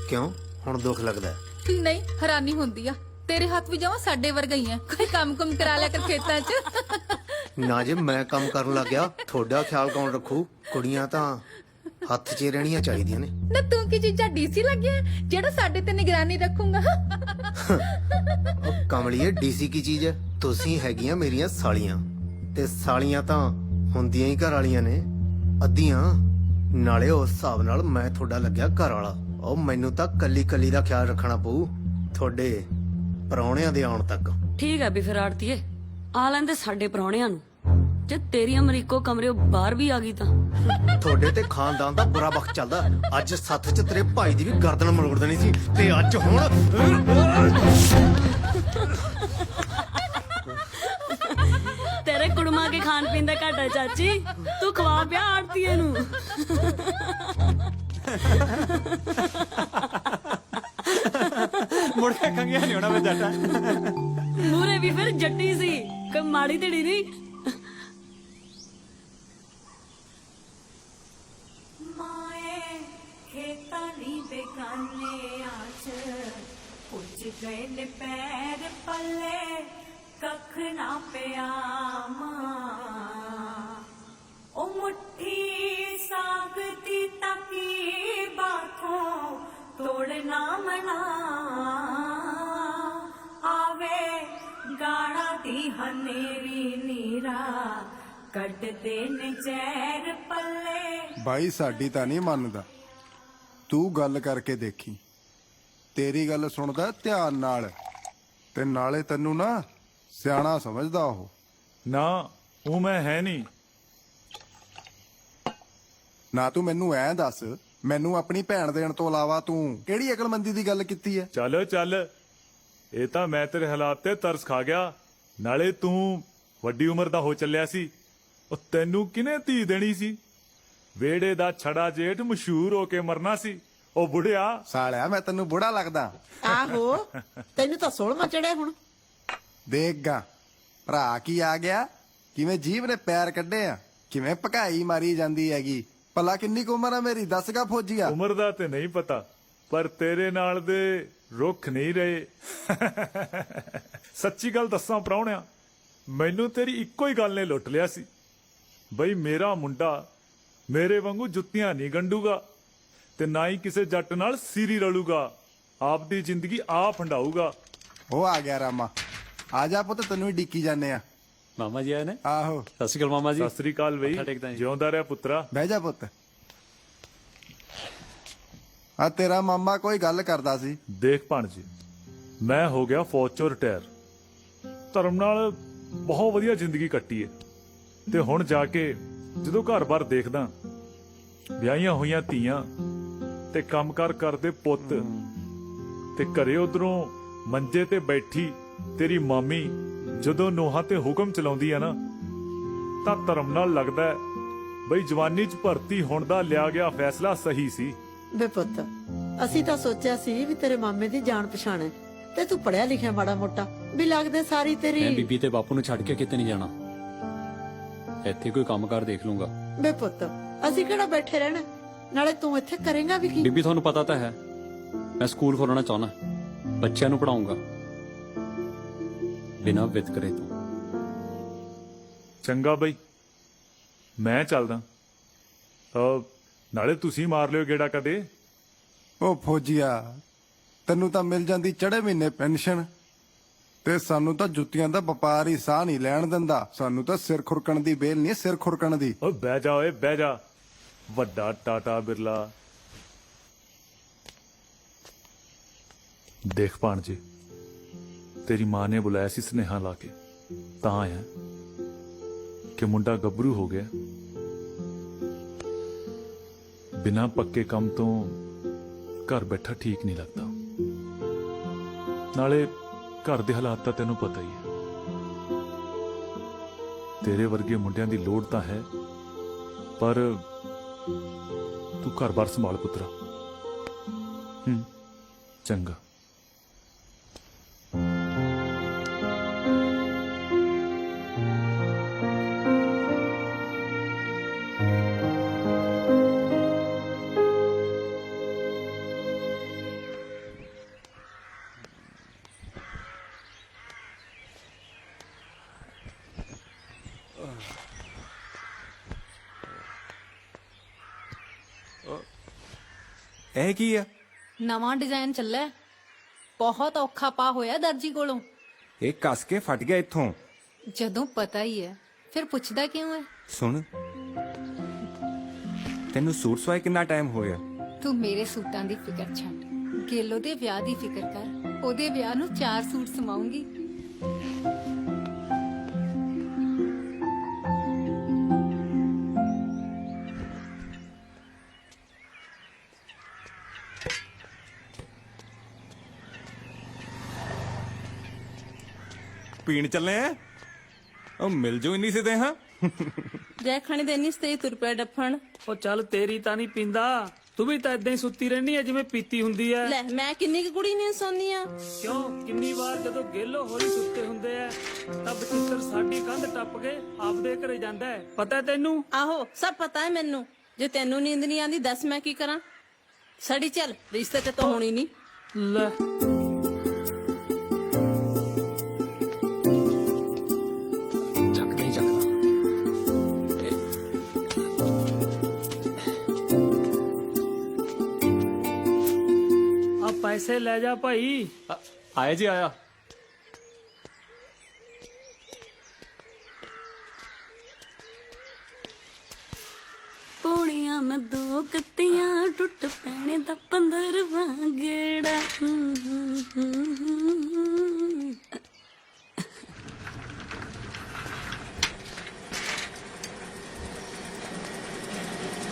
ਕਿਉਂ ਹੁਣ ਦੁੱਖ ਲੱਗਦਾ ਹੈ? ਨਹੀਂ ਹੈਰਾਨੀ ਹੁੰਦੀ ਆ, ਤੇਰੇ ਹੱਥ ਵੀ ਜਾਵਾਂ ਸਾਡੇ ਵਰਗਾ ਹੀ ਆ। ਕੋਈ ਕੰਮ ਕੁਮ ਕਰਾ ਲਿਆ ਕਰ ਖੇਤਾਂ 'ਚ। ਨਾ ਜੇ ਮੈਂ ਕੰਮ ਕਰਨ ਲੱਗ ਗਿਆ ਤੁਹਾਡਾ ਖਿਆਲ ਕੌਣ ਰੱਖੂ? ਕੁੜੀਆਂ ਤਾਂ ਹੱਥ 'ਚ ਹੀ ਰਹਿਣੀਆਂ ਚਾਹੀਦੀਆਂ ਨੇ। ਨਾ ਤੂੰ ਕੀ ਜੀਜਾ ਡੀਸੀ ਲੱਗਿਆ ਜਿਹੜਾ ਸਾਡੇ ਤੇ ਨਿਗਰਾਨੀ ਰੱਖੂਗਾ? ਉਹ ਕਮਲੀਏ, ਡੀਸੀ ਕੀ ਚੀਜ਼ ਹੈ? ਤੁਸੀਂ ਹੈਗੀਆਂ ਮੇਰੀਆਂ ਸਾਲੀਆਂ, ਤੇ ਸਾਲੀਆਂ ਤਾਂ ਹੁੰਦੀਆਂ ਹੀ ਘਰ ਵਾਲੀਆਂ ਨੇ ਅੱਧੀਆਂ। ਨਾਲੇ ਉਸ ਹਿਸਾਬ ਨਾਲ ਮੈਂ ਤੁਹਾਡਾ ਲੱਗਿਆ ਘਰ ਵਾਲਾ। ਉਹ ਮੈਨੂੰ ਤਾਂ ਕੱਲੀ ਕੱਲੀ ਦਾ ਖਿਆਲ ਰੱਖਣਾ ਪਊ ਤੁਹਾਡੇ ਪ੍ਰਾਹੁਣਿਆਂ ਦੇ ਆਉਣ ਤੱਕ। ਠੀਕ ਹੈ ਵੀ ਫਿਰ ਆੜਤੀਏ ਆ ਲੈਂਦੇ ਸਾਡੇ ਪ੍ਰਾਹੁਣਿਆਂ ਨੂੰ। ਜੇ ਤੇਰੀ ਅਮਰੀਕੋ ਕਮਰੇ ਬਾਹਰ ਵੀ ਆ ਗਈ ਤਾਂ ਤੁਹਾਡੇ ਤੇ ਖਾਨਦਾਨ ਦਾ ਬੁਰਾ ਵਕਤ ਚੱਲਦਾ। ਅੱਜ ਸੱਥ 'ਚ ਤੇਰੇ ਭਾਈ ਦੀ ਵੀ ਗਰਦਨ ਮਰੋੜ ਦੇਣੀ ਸੀ, ਤੇ ਅੱਜ ਹੁਣ ਤੇਰੇ ਕੁੜਮਾ ਕੇ ਖਾਣ ਪੀਣ ਦਾ ਘਾਟਾ ਚਾਚੀ। ਤੂੰ ਖਵਾ ਪਿਆ ਆੜਤੀਏ ਨੂੰ। ਮੁੜ ਕੇ ਖੰਗਿਆ ਨਹੀਂ ਹੋਣਾ ਮੈਂ ਜੱਟਾ। ਮੂਰੇ ਵੀ ਫਿਰ ਜੱਟੀ ਸੀ, ਕੋਈ ਮਾੜੀ ਢੜੀ ਨਹੀਂ। ਮਾਏ ਖੇਤਾਂ ਦੀ ਬੇਗਾਨੇ ਆਚ ਪੁੱਜ ਗਏ ਨੇ ਪੈਰ ਪੱਲੇ ਕੱਖ ਨਾ ਪਿਆ ਮਾਂ। ਉਹ ਮੁੱਠੀ ਸਾਗਤੀ ਤਕੀ ਬਾਥੋਂ ਤੋੜਨਾ ਮਨਾ ਆਵੇ ਗਾਣਾ ਦੀ ਹਨੇਰੀ ਨੀਰਾ ਕੱਢਦੇ ਨੇ ਜ਼ਹਿਰ ਪੱਲੇ। ਬਾਈ ਸਾਡੀ ਤਾਂ ਨਹੀਂ ਮੰਨਦਾ, ਤੂੰ ਗੱਲ ਕਰਕੇ ਦੇਖੀ, ਤੇਰੀ ਗੱਲ ਸੁਣਦਾ ਧਿਆਨ ਨਾਲ, ਤੇ ਨਾਲੇ ਤੈਨੂੰ ਨਾ ਸਿਆਣਾ ਸਮਝਦਾ ਉਹ। ਨਾ ਉਹ ਮੈਂ ਹੈ ਨਹੀਂ। ਨਾ ਤੂੰ ਮੈਨੂੰ ਐਂ ਦੱਸ, ਮੈਨੂੰ ਆਪਣੀ ਭੈਣ ਦੇਣ ਤੋਂ ਇਲਾਵਾ ਤੂੰ ਕਿਹੜੀ ਅਕਲਮੰਦੀ ਦੀ ਗੱਲ ਕੀਤੀ ਹੈ? ਚੱਲ ਚੱਲ, ਇਹ ਤਾਂ ਮੈਂ ਤੇਰੇ ਹਾਲਾਤ ਤੇ ਤਰਸ ਖਾ ਗਿਆ। ਨਾਲੇ ਤੂੰ ਵੱਡੀ ਉਮਰ ਦਾ ਹੋ ਚੱਲਿਆ ਸੀ, ਉਹ ਤੈਨੂੰ ਕਿਨੇ ਧੀ ਦੇਣੀ ਸੀ? ਵੇੜੇ ਦਾ ਛੜਾ ਜੇਠ ਮਸ਼ਹੂਰ ਹੋ ਕੇ ਮਰਨਾ ਸੀ। ਉਹ ਬੁੜਿਆ ਸਾਲਿਆ, ਮੈਂ ਤੈਨੂੰ ਬੁੜਾ ਲੱਗਦਾ? ਆਹੋ, ਤੈਨੂੰ ਤਾਂ ਸੋਲਮਾ ਚੜਿਆ ਹੁਣ। ਦੇਖਗਾ ਭਰਾ ਕੀ ਆ ਗਿਆ, ਕਿਵੇਂ ਜੀਭ ਨੇ ਪੈਰ ਕੱਢੇ ਆ, ਕਿਵੇਂ ਭਕਾਈ ਮਾਰੀ ਜਾਂਦੀ ਹੈਗੀ। ਭਲਾ ਕਿੰਨੀ ਕੁ ਉਮਰ ਆ ਮੇਰੀ, ਦੱਸਗਾ ਫੌਜੀਆ? ਉਮਰ ਦਾ ਤੇ ਨਹੀਂ ਪਤਾ, ਪਰ ਤੇਰੇ ਨਾਲ ਦੇ ਰੁੱਖ ਨਹੀਂ ਰਹੇ। ਸੱਚੀ ਗੱਲ ਦੱਸਾਂ ਪ੍ਰਾਹੁਣਿਆ, ਮੈਨੂੰ ਤੇਰੀ ਇੱਕੋ ਹੀ ਗੱਲ ਨੇ ਲੁੱਟ ਲਿਆ ਸੀ, ਬਈ ਮੇਰਾ ਮੁੰਡਾ ਮੇਰੇ ਵਾਂਗੂ ਜੁੱਤੀਆਂ ਨਹੀਂ ਗੰਢੂਗਾ ਤੇ ਨਾ ਹੀ ਕਿਸੇ ਜੱਟ ਨਾਲ ਸੀਰੀ ਰਲੂਗਾ, ਆਪਦੀ ਜ਼ਿੰਦਗੀ ਆਪ ਹੰਡਾਊਗਾ। ਉਹ ਆ ਗਿਆ ਰਾਮਾ, ਆ ਜਾ ਪੁੱਤ, ਤੈਨੂੰ ਹੀ ਡੀਕੀ ਜਾਂਦੇ ਆ। ਮਾਮਾ ਜੀ ਆਏ ਨੇ? ਆਹੋ, ਸਤਿ ਸ਼੍ਰੀ ਅਕਾਲ ਮਾਮਾ ਜੀ। ਸਤਿ ਸ੍ਰੀ ਅਕਾਲ ਬਈ, ਮੱਥਾ ਟੇਕਦਾ ਜੀ। ਜਿਉਂਦਾ ਰਿਹਾ ਪੁੱਤਰਾ। ਬਹਿ ਜਾ ਪੁੱਤ। ਆ ਤੇਰਾ ਮਾਮਾ ਕੋਈ ਗੱਲ ਕਰਦਾ ਸੀ। ਦੇਖ ਭਾਣਜੀ, ਮੈਂ ਹੋ ਗਿਆ ਫੌਜ ਚੋਂ ਰਿਟਾਇਰ, ਧਰਮ ਨਾਲ ਬਹੁਤ ਵਧੀਆ ਜ਼ਿੰਦਗੀ ਕੱਟੀ ਏ, ਤੇ ਹੁਣ ਜਾ ਕੇ ਜਦੋਂ ਘਰ-ਬਾਰ ਦੇਖਦਾ, ਵਿਆਹੀਆਂ ਹੋਈਆਂ ਧੀਆਂ ਤੇ ਕੰਮਕਾਰ ਕਰਦੇ ਪੁੱਤ, ਤੇ ਘਰੇ ਉਧਰੋਂ ਮੰਜੇ ਤੇ ਬੈਠੀ ਤੇਰੀ ਮਾਮੀ ਜਦੋਂ ਨੋਹਾਂ ਤੇ ਹੁਕਮ ਚਲਾਉਂਦੀ ਆ ਨਾ, ਤਾਂ ਧਰਮ ਨਾਲ ਲੱਗਦਾ ਹੈ ਬਈ ਜਵਾਨੀ 'ਚ ਭਰਤੀ ਹੋਣ ਦਾ ਲਿਆ ਗਿਆ ਫੈਸਲਾ ਸਹੀ ਸੀ। ਬੇ ਪੁੱਤ, ਅਸੀਂ ਤਾਂ ਸੋਚਿਆ ਸੀ ਵੀ ਤੇਰੇ ਮਾਮੇ ਦੀ ਜਾਣ ਪਛਾਣ ਹੈ, ਤੇ ਤੂੰ ਪੜਿਆ ਲਿਖਿਆ ਮਾੜਾ ਮੋਟਾ ਵੀ, ਲੱਗਦੇ ਸਾਰੀ ਮੈਂ ਤੇਰੀ। ਬੀਬੀ ਤੇ ਬਾਪੂ ਨੂੰ ਛੱਡ ਕੇ ਕਿਤੇ ਨਹੀਂ ਜਾਣਾ, ਇੱਥੇ ਕੋਈ ਕੰਮਕਾਰ ਦੇਖ ਲੂੰਗਾ। ਬੇ ਪੁੱਤ, ਅਸੀਂ ਕਿਹੜਾ ਬੈਠੇ ਰਹਿਣਾ, ਨਾਲੇ ਤੂੰ ਇੱਥੇ ਕਰੇਂਗਾ ਵੀ ਕੀ? ਬੀਬੀ ਤੁਹਾਨੂੰ ਪਤਾ ਤਾਂ ਹੈ, ਮੈਂ ਸਕੂਲ ਖੋਲਣਾ ਚਾਹੁੰਦਾ, ਬੱਚਿਆਂ ਨੂੰ ਪੜਾਉਂਗਾ ਬਿਨਾਂ ਵਿਤਕਰੇ ਤੋਂ। ਚੰਗਾ ਬਈ, ਮੈਂ ਚੱਲਦਾ। ਨਾਲੇ ਤੁਸੀਂ ਮਾਰ ਲਿਓ ਗੇੜਾ ਕਦੇ। ਉਹ ਫੌਜੀਆ, ਤੈਨੂੰ ਤਾਂ ਮਿਲ ਜਾਂਦੀ ਚੜ੍ਹੇ ਮਹੀਨੇ ਪੈਨਸ਼ਨ, ਤੇ ਸਾਨੂੰ ਤਾਂ ਜੁੱਤੀਆਂ ਦਾ ਵਪਾਰ ਹੀ ਸਾਹ ਨਹੀਂ ਲੈਣ ਦਿੰਦਾ। ਸਾਨੂੰ ਤਾਂ ਸਿਰ ਖੁਰਕਣ ਦੀ ਬੇਲ ਨਹੀਂ, ਸਿਰ ਖੁਰਕਣ ਦੀ। ਓਏ ਬਹਿ ਜਾ, ਓਏ ਬਹਿ ਜਾ, ਵੱਡਾ ਟਾਟਾ ਬਿਰਲਾ। ਦੇਖ ਭਾਣਜੀ, ਤੇਰੀ ਮਾਂ ਨੇ ਬੁਲਾਇਆ ਸੀ ਸੁਨੇਹਾ ਲਾ ਕੇ, ਤਾਂ ਆਇਆ ਕਿ ਮੁੰਡਾ ਗੱਭਰੂ ਹੋ ਗਿਆ। ਬਿਨਾਂ ਪੱਕੇ ਕੰਮ ਤੋਂ ਘਰ ਬੈਠਾ ਠੀਕ ਨਹੀਂ ਲੱਗਦਾ, ਨਾਲੇ ਘਰ ਦੇ ਹਾਲਾਤ ਤਾਂ ਤੈਨੂੰ ਪਤਾ ਹੀ ਹੈ। ਤੇਰੇ ਵਰਗੇ ਮੁੰਡਿਆਂ ਦੀ ਲੋੜ ਤਾਂ ਹੈ, ਪਰ ਤੂੰ ਘਰ-ਬਾਰ ਸੰਭਾਲ ਪੁੱਤਰਾ। ਚੰਗਾ। ਇਹ ਕੀ ਆ? ਨਵਾਂ ਡਿਜ਼ਾਈਨ ਚੱਲਿਆ, ਬਹੁਤ ਔਖਾ ਪਾ ਹੋਇਆ ਦਰਜੀ ਕੋਲੋਂ। ਇਹ ਕੱਸ ਕੇ ਫਟ ਗਿਆ ਇੱਥੋਂ। ਜਦੋਂ ਪਤਾ ਹੀ ਹੈ, ਫਿਰ ਪੁੱਛਦਾ ਕਿਉਂ ਹੈ? ਸੁਣ, ਤੈਨੂੰ ਸੂਟ ਸਵਾਏ ਕਿੰਨਾ ਟਾਈਮ ਹੋਇਆ? ਤੂੰ ਮੇਰੇ ਸੂਟਾਂ ਦੀ ਫਿਕਰ ਛੱਡ, ਗੇਲੋ ਦੇ ਵਿਆਹ ਦੀ ਫਿਕਰ ਕਰ। ਉਹਦੇ ਵਿਆਹ ਨੂੰ 4 ਸੂਟ ਸਮਾਉਂਗੀ। ਪੀਣ ਚੱਲੇ ਆ? ਉਹ ਮਿਲ ਜੋ ਇੰਨੀ ਸਿੱਧੇ ਹਾਂ। ਜੈ ਖਾਣੀ ਦੇ ਇੰਨੀ ਸਤੇ ਤੁਰ ਪਿਆ ਡੱਫਣ। ਉਹ ਚੱਲ ਤੇਰੀ ਤਾਂ ਨਹੀਂ ਪੀਂਦਾ, ਤੂੰ ਵੀ ਤਾਂ ਇਦਾਂ ਹੀ ਸੁੱਤੀ ਰਹਿਣੀ ਹੈ ਜਿਵੇਂ ਪੀਤੀ ਹੁੰਦੀ ਹੈ। ਲੈ, ਮੈਂ ਕਿੰਨੀ ਕੁ ਕੁੜੀ ਨੇ ਸੌਂਦੀ ਆ। ਕਿਉਂ, ਕਿੰਨੀ ਵਾਰ ਜਦੋਂ ਗੇਲੋ ਹੋਰੀ ਸੁੱਤੇ ਹੁੰਦੇ ਆ ਤਾਂ ਬਚਿੱਤਰ ਸਾਡੀ ਕੰਧ ਟੱਪ ਕੇ ਆਪਦੇ ਘਰੇ ਜਾਂਦਾ ਹੈ, ਪਤਾ ਹੈ ਤੈਨੂੰ? ਆਹੋ, ਸਭ ਪਤਾ ਹੈ ਮੈਨੂੰ। ਜੇ ਤੈਨੂੰ ਨੀਂਦ ਨਹੀਂ ਆਂਦੀ, ਦੱਸ ਮੈਂ ਕੀ ਕਰਾਂ? ਸੜੀ ਚੱਲ, ਰਿਸ਼ਤੇ ਤੇ ਤਾਂ ਹੋਣੀ ਨਹੀਂ। ਲੈ पैसे ले जा भाई। आया जी आया। ਪੌੜੀਆਂ ਦੀਆਂ ਮੈਂ ਦੋ ਕੱਤੀਆਂ ਟੁੱਟ ਪੈਣੇ ਦਾ 15ਵਾਂ ਗੇੜਾ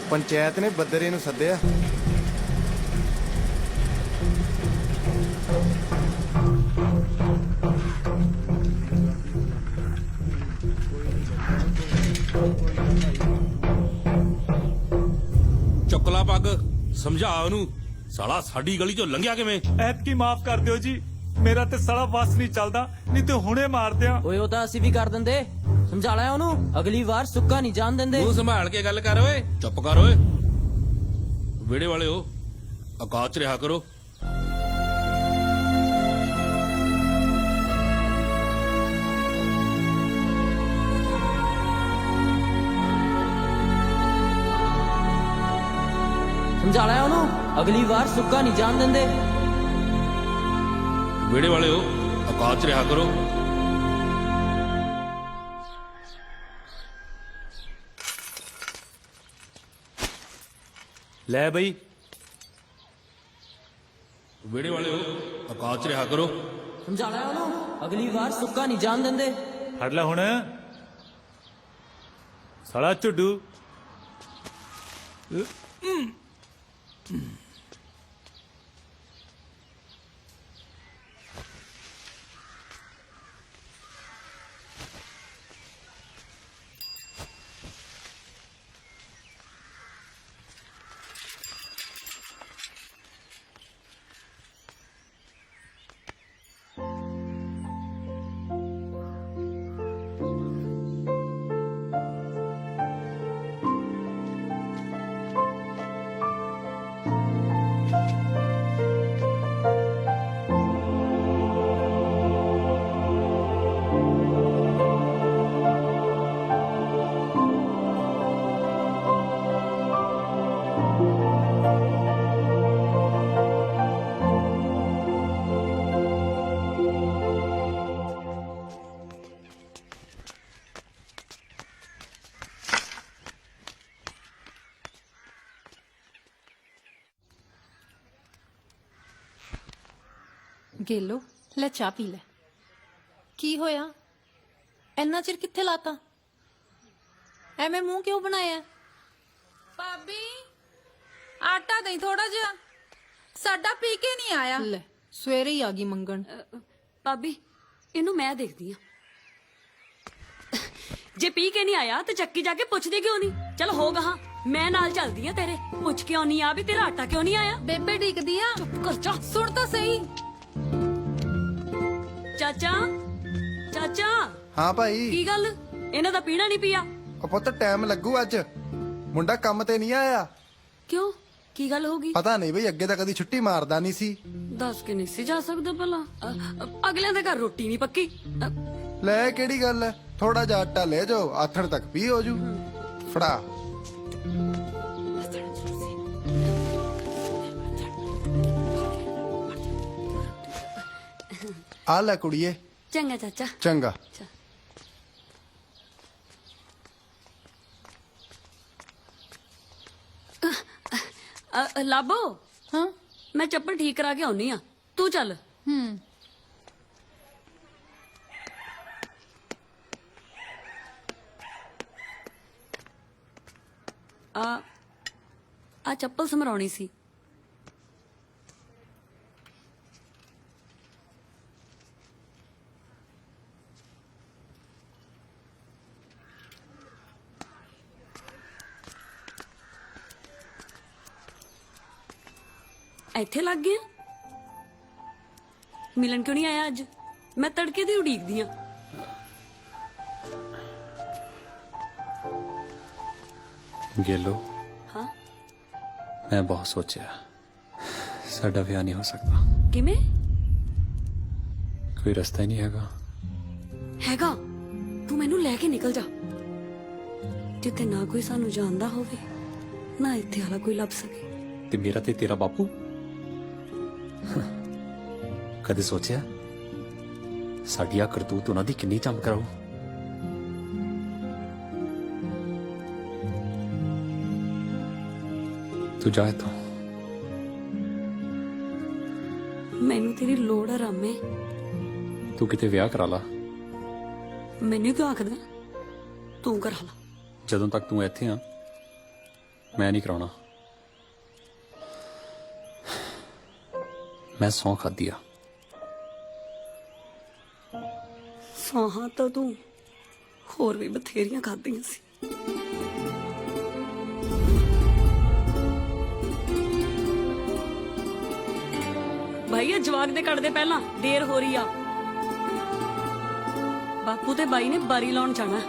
ਪੰਚਾਇਤ ਨੇ ਬੱਦਰੇ ਨੂੰ ਸੱਦਿਆ। ਚੁੱਕਲਾ ਪੱਗ ਸਮਝਾ ਉਹਨੂੰ ਸਾਲਾ ਸਾਡੀ ਗਲੀ ਚੋਂ ਲੰਘਿਆ ਕਿਵੇਂ। ਐਤਕੀ ਮਾਫ ਕਰ ਦਿਓ ਜੀ, ਮੇਰਾ ਤੇ ਸਾਲਾ ਵਸ ਨਹੀਂ ਚੱਲਦਾ, ਨਹੀਂ ਤੇ ਹੁਣੇ ਮਾਰ ਦਿਆਂ। ਓਏ ਉਹ ਤਾਂ ਅਸੀਂ ਵੀ ਕਰ ਦਿੰਦੇ, ਸਮਝਾ ਲਿਆ ਉਹਨੂੰ, ਅਗਲੀ ਵਾਰ ਸੁੱਕਾ ਨਹੀਂ ਜਾਣ ਦਿੰਦੇ। ਤੂੰ ਸੰਭਾਲ ਕੇ ਗੱਲ ਕਰ ਓਏ, ਚੁੱਪ ਕਰ ਓਏ। ਵਿਹੜੇ ਵਾਲਿਓ ਔਕਾਤ 'ਚ ਰਿਹਾ ਕਰੋ। ਸਮਝਾ ਲਿਆ ਉਹਨੂੰ, ਅਗਲੀ ਵਾਰ ਸੁੱਕਾ ਨਹੀਂ ਜਾਣ ਦਿੰਦੇ। ਵਿਹੜੇ ਵਾਲਿਓ ਔਕਾਤ 'ਚ ਰਿਹਾ ਕਰੋ। ਲੈ ਬਈ, ਵਿਹੜੇ ਵਾਲਿਓ ਔਕਾਤ 'ਚ ਰਿਹਾ ਕਰੋ। ਸਮਝਾ ਲਿਆ ਉਹਨੂੰ, ਅਗਲੀ ਵਾਰ ਸੁੱਕਾ ਨਹੀਂ ਜਾਣ ਦਿੰਦੇ। ਫੜ ਲੈ ਹੁਣ ਸਾਲਾ ਝੁੱਡੂ। ਗੇਲੋ ਲੈ ਚਾਹ ਪੀ ਲੈ। ਕੀ ਹੋਇਆ, ਇੰਨਾ ਚਿਰ ਕਿੱਥੇ ਲਾਤਾ? ਐਵੇਂ ਮੂੰਹ ਕਿਉਂ ਬਣਾਇਆ? ਭਾਬੀ ਆਟਾ ਦੇ ਥੋੜਾ ਜਿਹਾ, ਸਾਡਾ ਪੀ ਕੇ ਨਹੀਂ ਆਇਆ। ਲੈ ਸਵੇਰੇ ਹੀ ਆ ਗਈ ਮੰਗਣ। ਭਾਬੀ ਇਹਨੂੰ ਮੈਂ ਦੇਖਦੀ ਆ, ਜੇ ਪੀ ਕੇ ਨਹੀਂ ਆਇਆ ਤੇ ਚੱਕੀ ਜਾ ਕੇ ਪੁੱਛਦੇ ਕਿਉਂ ਨਹੀਂ? ਚਲ ਹੋ ਗਾਹਾਂ, ਮੈਂ ਨਾਲ ਚੱਲਦੀ ਆ ਤੇਰੇ, ਪੁੱਛ ਕੇ ਆਉਣੀ ਆ ਵੀ ਤੇਰਾ ਆਟਾ ਕਿਉਂ ਨਹੀਂ ਆਇਆ। ਬੇਬੇ ਡਿੱਗਦੀ ਆ, ਚੁੱਪ ਕਰ ਜਾ। ਸੁਣ ਤਾਂ ਸਹੀ। ਚਾਚਾ ਚਾਚਾ, ਹਾਂ ਭਾਈ। ਕੀ ਗੱਲ ਇਹਨਾਂ ਦਾ ਪੀਣਾ ਨਹੀਂ ਪੀਆ? ਉਹ ਪੁੱਤ ਟਾਈਮ ਲੱਗੂ ਅੱਜ, ਮੁੰਡਾ ਕੰਮ ਤੇ ਨਹੀਂ ਆਇਆ। ਕਿਉਂ, ਕੀ ਗੱਲ ਹੋ ਗਈ? ਪਤਾ ਨਹੀਂ ਬਈ, ਅੱਗੇ ਤਾਂ ਕਦੀ ਛੁੱਟੀ ਮਾਰਦਾ ਨਹੀਂ ਸੀ। ਦੱਸ ਕੇ ਨਹੀਂ ਸੀ ਜਾ ਸਕਦਾ ਭਲਾ? ਅਗਲਿਆਂ ਦੇ ਘਰ ਰੋਟੀ ਨਹੀਂ ਪੱਕੀ। ਲੈ ਕਿਹੜੀ ਗੱਲ ਹੈ, ਥੋੜਾ ਜਿਹਾ ਆਟਾ ਲੈ ਜਾਓ, ਆਥਣ ਤੱਕ ਪੀ ਹੋ ਜੂ। ਫੜਾ। ਆ ਲੈ ਕੁੜੀਏ। ਚੰਗਾ ਚਾਚਾ। ਚੰਗਾ। ਲਾਬੋ, ਹਾਂ ਮੈਂ ਚੱਪਲ ਠੀਕ ਕਰਾ ਕੇ ਆਉਣੀ ਆ, ਤੂੰ ਚੱਲ। ਆ ਚੱਪਲ ਸਮਰਾਉਣੀ ਸੀ। ਇੱਥੇ ਲੱਗ ਗਿਆ, ਮਿਲਣ ਕਿਉਂ ਨਹੀਂ ਆਇਆ ਅੱਜ? ਮੈਂ ਤੜਕੇ ਦੀ ਉਡੀਕਦੀ ਆ। ਗੇਲੋ, ਹਾਂ ਮੈਂ ਬਹੁਤ ਸੋਚਿਆ, ਸਾਡਾ ਵਿਆਹ ਨਹੀਂ ਹੋ ਸਕਦਾ। ਕਿਵੇਂ? ਕੋਈ ਰਸਤਾ ਹੀ ਨਹੀਂ ਹੈਗਾ। ਹੈਗਾ, ਤੂੰ ਮੈਨੂੰ ਲੈ ਕੇ ਨਿਕਲ ਜਾ, ਜਿੱਥੇ ਨਾ ਕੋਈ ਸਾਨੂੰ ਜਾਣਦਾ ਹੋਵੇ, ਨਾ ਇੱਥੇ ਵਾਲਾ ਕੋਈ ਲੱਭ ਸਕੇ। ਤੇ ਮੇਰਾ ਤੇ ਤੇਰਾ ਬਾਪੂ, ਕਦੇ ਸੋਚਿਆ ਸਾਡੀ ਆ ਕਰਤੂਤ ਉਹਨਾਂ ਦੀ ਕਿੰਨੀ ਚਮਕ ਕਰਾਊ? ਤੂੰ ਜਾ ਇੱਥੋਂ। ਮੈਨੂੰ ਤੇਰੀ ਲੋੜ ਆ ਰਾਮੇ। ਤੂੰ ਕਿਤੇ ਵਿਆਹ ਕਰਾ ਲਾ। ਮੈਨੂੰ ਕਿਉਂ ਆਖਦਾ? ਤੂੰ ਕਰਾ ਲਾ। ਜਦੋਂ ਤੱਕ ਤੂੰ ਇੱਥੇ ਆ ਮੈਂ ਨਹੀਂ ਕਰਾਉਣਾ। ਮੈਂ ਸਹੁੰ ਖਾਧੀ ਆ। ਸੌਹਾਂ ਤਾਂ ਤੂੰ ਹੋਰ ਵੀ ਬਥੇਰੀਆਂ ਖਾਧੀਆਂ ਸੀ। ਭਾਈ ਇਹ ਜਵਾਕ ਦੇ ਕੱਢਦੇ ਪਹਿਲਾਂ, ਦੇਰ ਹੋ ਰਹੀ ਆ। ਬਾਪੂ ਤੇ ਬਾਈ ਨੇ ਬਾਰੀ ਲਾਉਣ ਜਾਣਾ।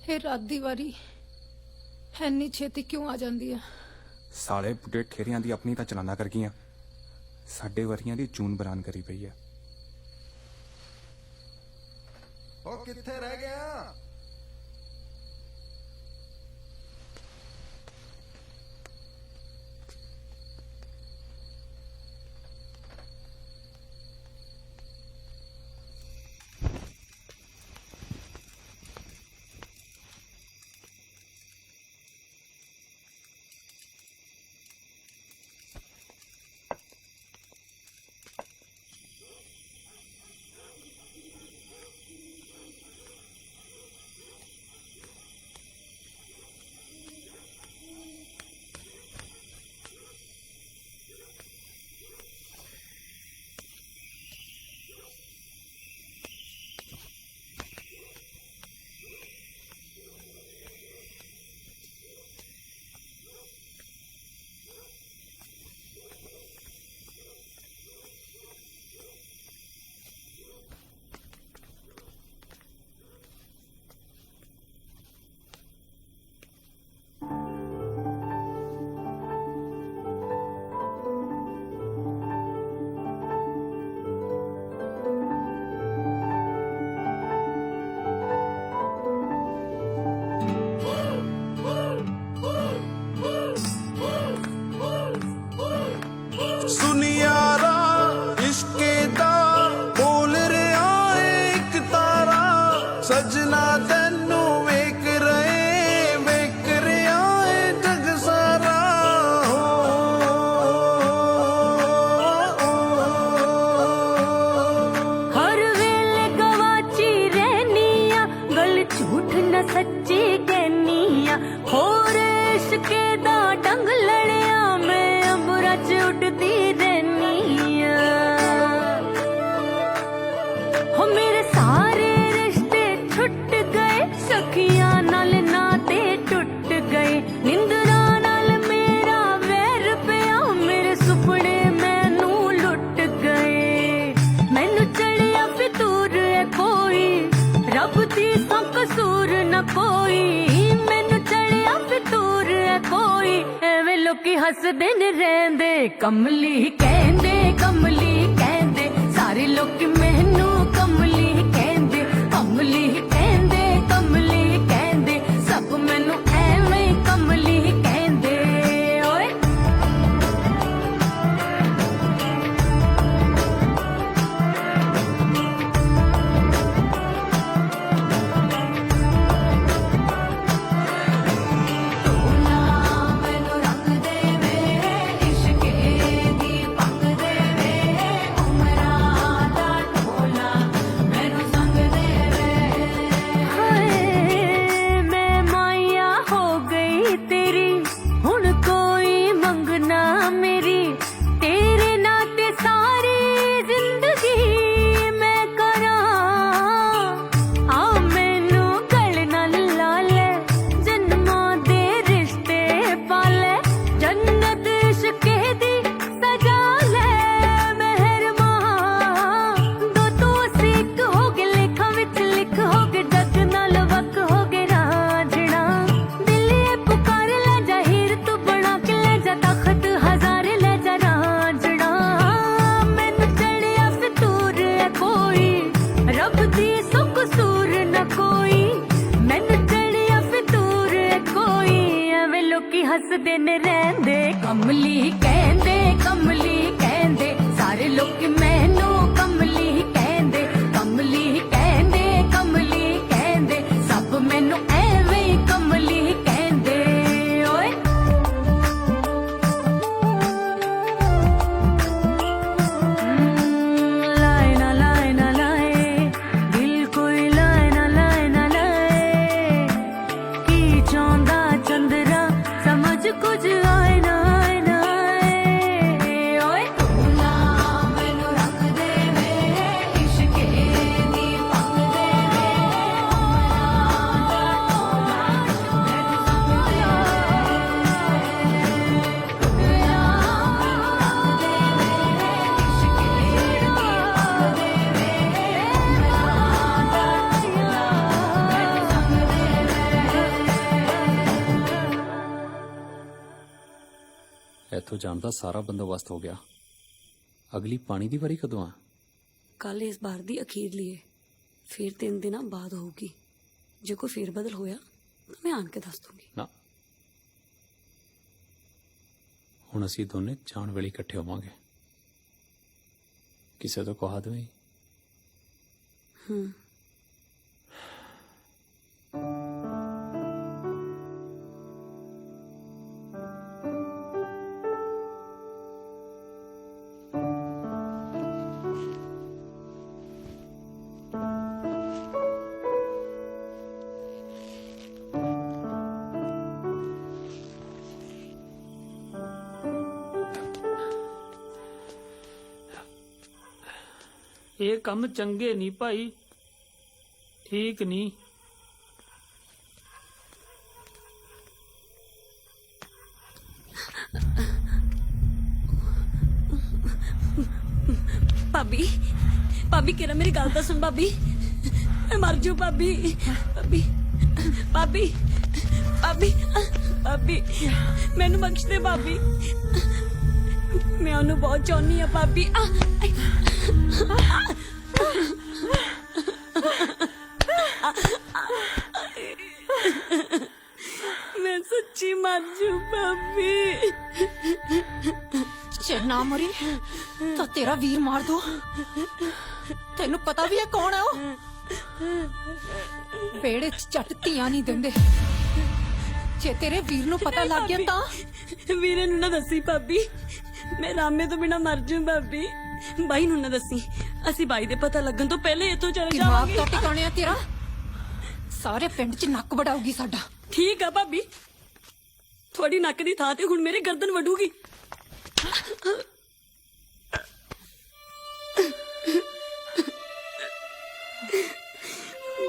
ਇਹ ਰਾਤ ਦੀ ਵਾਰੀ ਐਨੀ ਛੇਤੀ ਕਿਉਂ ਆ ਜਾਂਦੀ ਹੈ? ਸਾਲੇ ਬੁੱਢੇ ਠੇਰਿਆਂ ਦੀ ਆਪਣੀ ਤਾਂ ਚਲਾਨਾ ਕਰ ਗਈਆਂ, ਸਾਡੇ ਵਰੀਆਂ ਦੀ ਚੂਨ ਬਰਾਨ ਕਰੀ ਪਈ ਹੈ। ਉਹ ਕਿੱਥੇ ਰਹਿ ਗਿਆ? ਸਜਣਾ ਤੈਨੂੰ ਵੇਖ ਰਿਹਾ ਏ ਜਗ ਸਾਰਾ ਹਰ ਵੇਲੇ ਗਵਾਚੀ ਰਹਿਨੀ ਆ ਗੱਲ ਝੂਠ ਨਾ ਸੱਚੀ ਕਹਿਨੀ ਆ ਹੋਰ ਇਸ਼ਕੇ ਦਾ ਡੰਗ ਲੜਿਆ ਮੈਂ ਅੰਬਰਾਂ 'ਚ ਉੱਡਦੀ ਰਹਿਨੀ ਆ ਹੋ ਮੇਰੇ ਸਾਰੇ टूट गए सखियां नाल नाते टूट गए निंदरा नाल मेरा वैर पिया मेरे सुपने मैनू लुट गए मैनू चढ़िया फितूर है कोई रब दी सा कसूर न कोई मैनू चढ़िया फितूर है कोई एवें लोकी हसदे न रहंदे कमली कहंदे सारे लोकी मैनू कमली कहंदे कमली कहंदे सब मैनू एवें कमली कहंदे ओए तू ना मैनू रंग दे वे इश्के दी पंग दे वे उमरां दा हसदे ने रहंदे कमली कहंदे सारे लोग मैनू कमली कहंदे सब मैनू एवें ही कमली कहंदे ओए लाए ना लाए दिल कोई लाए ना लाए की चांदा चंदरा समझ कुछ आए ना ओए तू ना मैनू रख दे मेरे इश्के दी पंग दे ਇੱਥੋਂ ਜਾਣ ਦਾ ਸਾਰਾ ਬੰਦੋਬਸਤ ਹੋ ਗਿਆ। ਅਗਲੀ ਪਾਣੀ ਦੀ ਵਾਰੀ ਕਦੋਂ ਆ? ਕੱਲ ਇਸ ਬਾਰ ਦੀ ਅਖੀਰਲੀ ਏ, ਫਿਰ 3 ਦਿਨਾਂ ਬਾਅਦ ਹੋਊਗੀ। ਜੇ ਕੋਈ ਫੇਰ ਬਦਲ ਹੋਇਆ ਤਾਂ ਮੈਂ ਆਣ ਕੇ ਦੱਸ ਦੂੰਗੀ। ਨਾ, ਹੁਣ ਅਸੀਂ ਦੋਨੇ ਜਾਣ ਵੇਲੇ ਇਕੱਠੇ ਹੋਵਾਂਗੇ। ਕਿਸੇ ਤੋਂ ਕਹਾ ਦਵੇਂ। ਇਹ ਕੰਮ ਚੰਗੇ ਨਹੀਂ ਭਾਈ, ਠੀਕ ਨਹੀਂ। ਭਾਬੀ ਕਿਹੜਾ ਮੇਰੀ ਗੱਲ ਤਾਂ ਸੁਣ ਭਾਬੀ, ਮੈਂ ਮਰ ਜੂ ਭਾਬੀ ਮੈਨੂੰ ਬਖਸ਼ ਦੇ ਭਾਬੀ, ਮੈਂ ਉਹਨੂੰ ਬਹੁਤ ਚਾਹੁੰਦੀ ਆ ਭਾਬੀ। ਮੈਂ ਸੱਚੀ ਮਰ ਜੂ ਭਾਬੀ। ਜੇ ਨਾ ਮਰੀ ਤਾਂ ਤੇਰਾ ਵੀਰ ਮਾਰ ਦੋ। ਤੈਨੂੰ ਪਤਾ ਵੀ ਹੈ ਕੌਣ ਹੈ ਉਹ? ਬੇੜੇ 'ਚ ਝੱਟ ਧੀਆਂ ਨਹੀਂ ਦਿੰਦੇ। ਜੇ ਤੇਰੇ ਵੀਰ ਨੂੰ ਪਤਾ ਲੱਗ ਗਿਆ ਤਾਂ? ਵੀਰੇ ਨੂੰ ਨਾ ਦੱਸੀ ਭਾਬੀ, ਮੈਂ ਰਾਮੇ ਤੋਂ ਬਿਨਾ ਮਰ ਜੂ ਭਾਬੀ। ਬਾਈ ਨੂੰ ਨਾ ਦੱਸੀ, ਅਸੀਂ ਬਾਈ ਦੇ ਪਤਾ ਲੱਗਣ ਤੋਂ ਪਹਿਲੇ ਇੱਥੋਂ ਚਲੇ ਜਾਵਾਂਗੇ। ਦਿਮਾਗ ਤਾਂ ਟਿਕਾਣਿਆ ਤੇਰਾ, ਸਾਰੇ ਪਿੰਡ 'ਚ ਨੱਕ ਵਡਾਊਗੀ ਸਾਡਾ। ਠੀਕ ਆ ਭਾਬੀ, ਤੁਹਾਡੀ ਨੱਕ ਦੀ ਥਾਂ ਤੇ ਹੁਣ ਮੇਰੇ ਗਰਦਨ ਵਡੂਗੀ।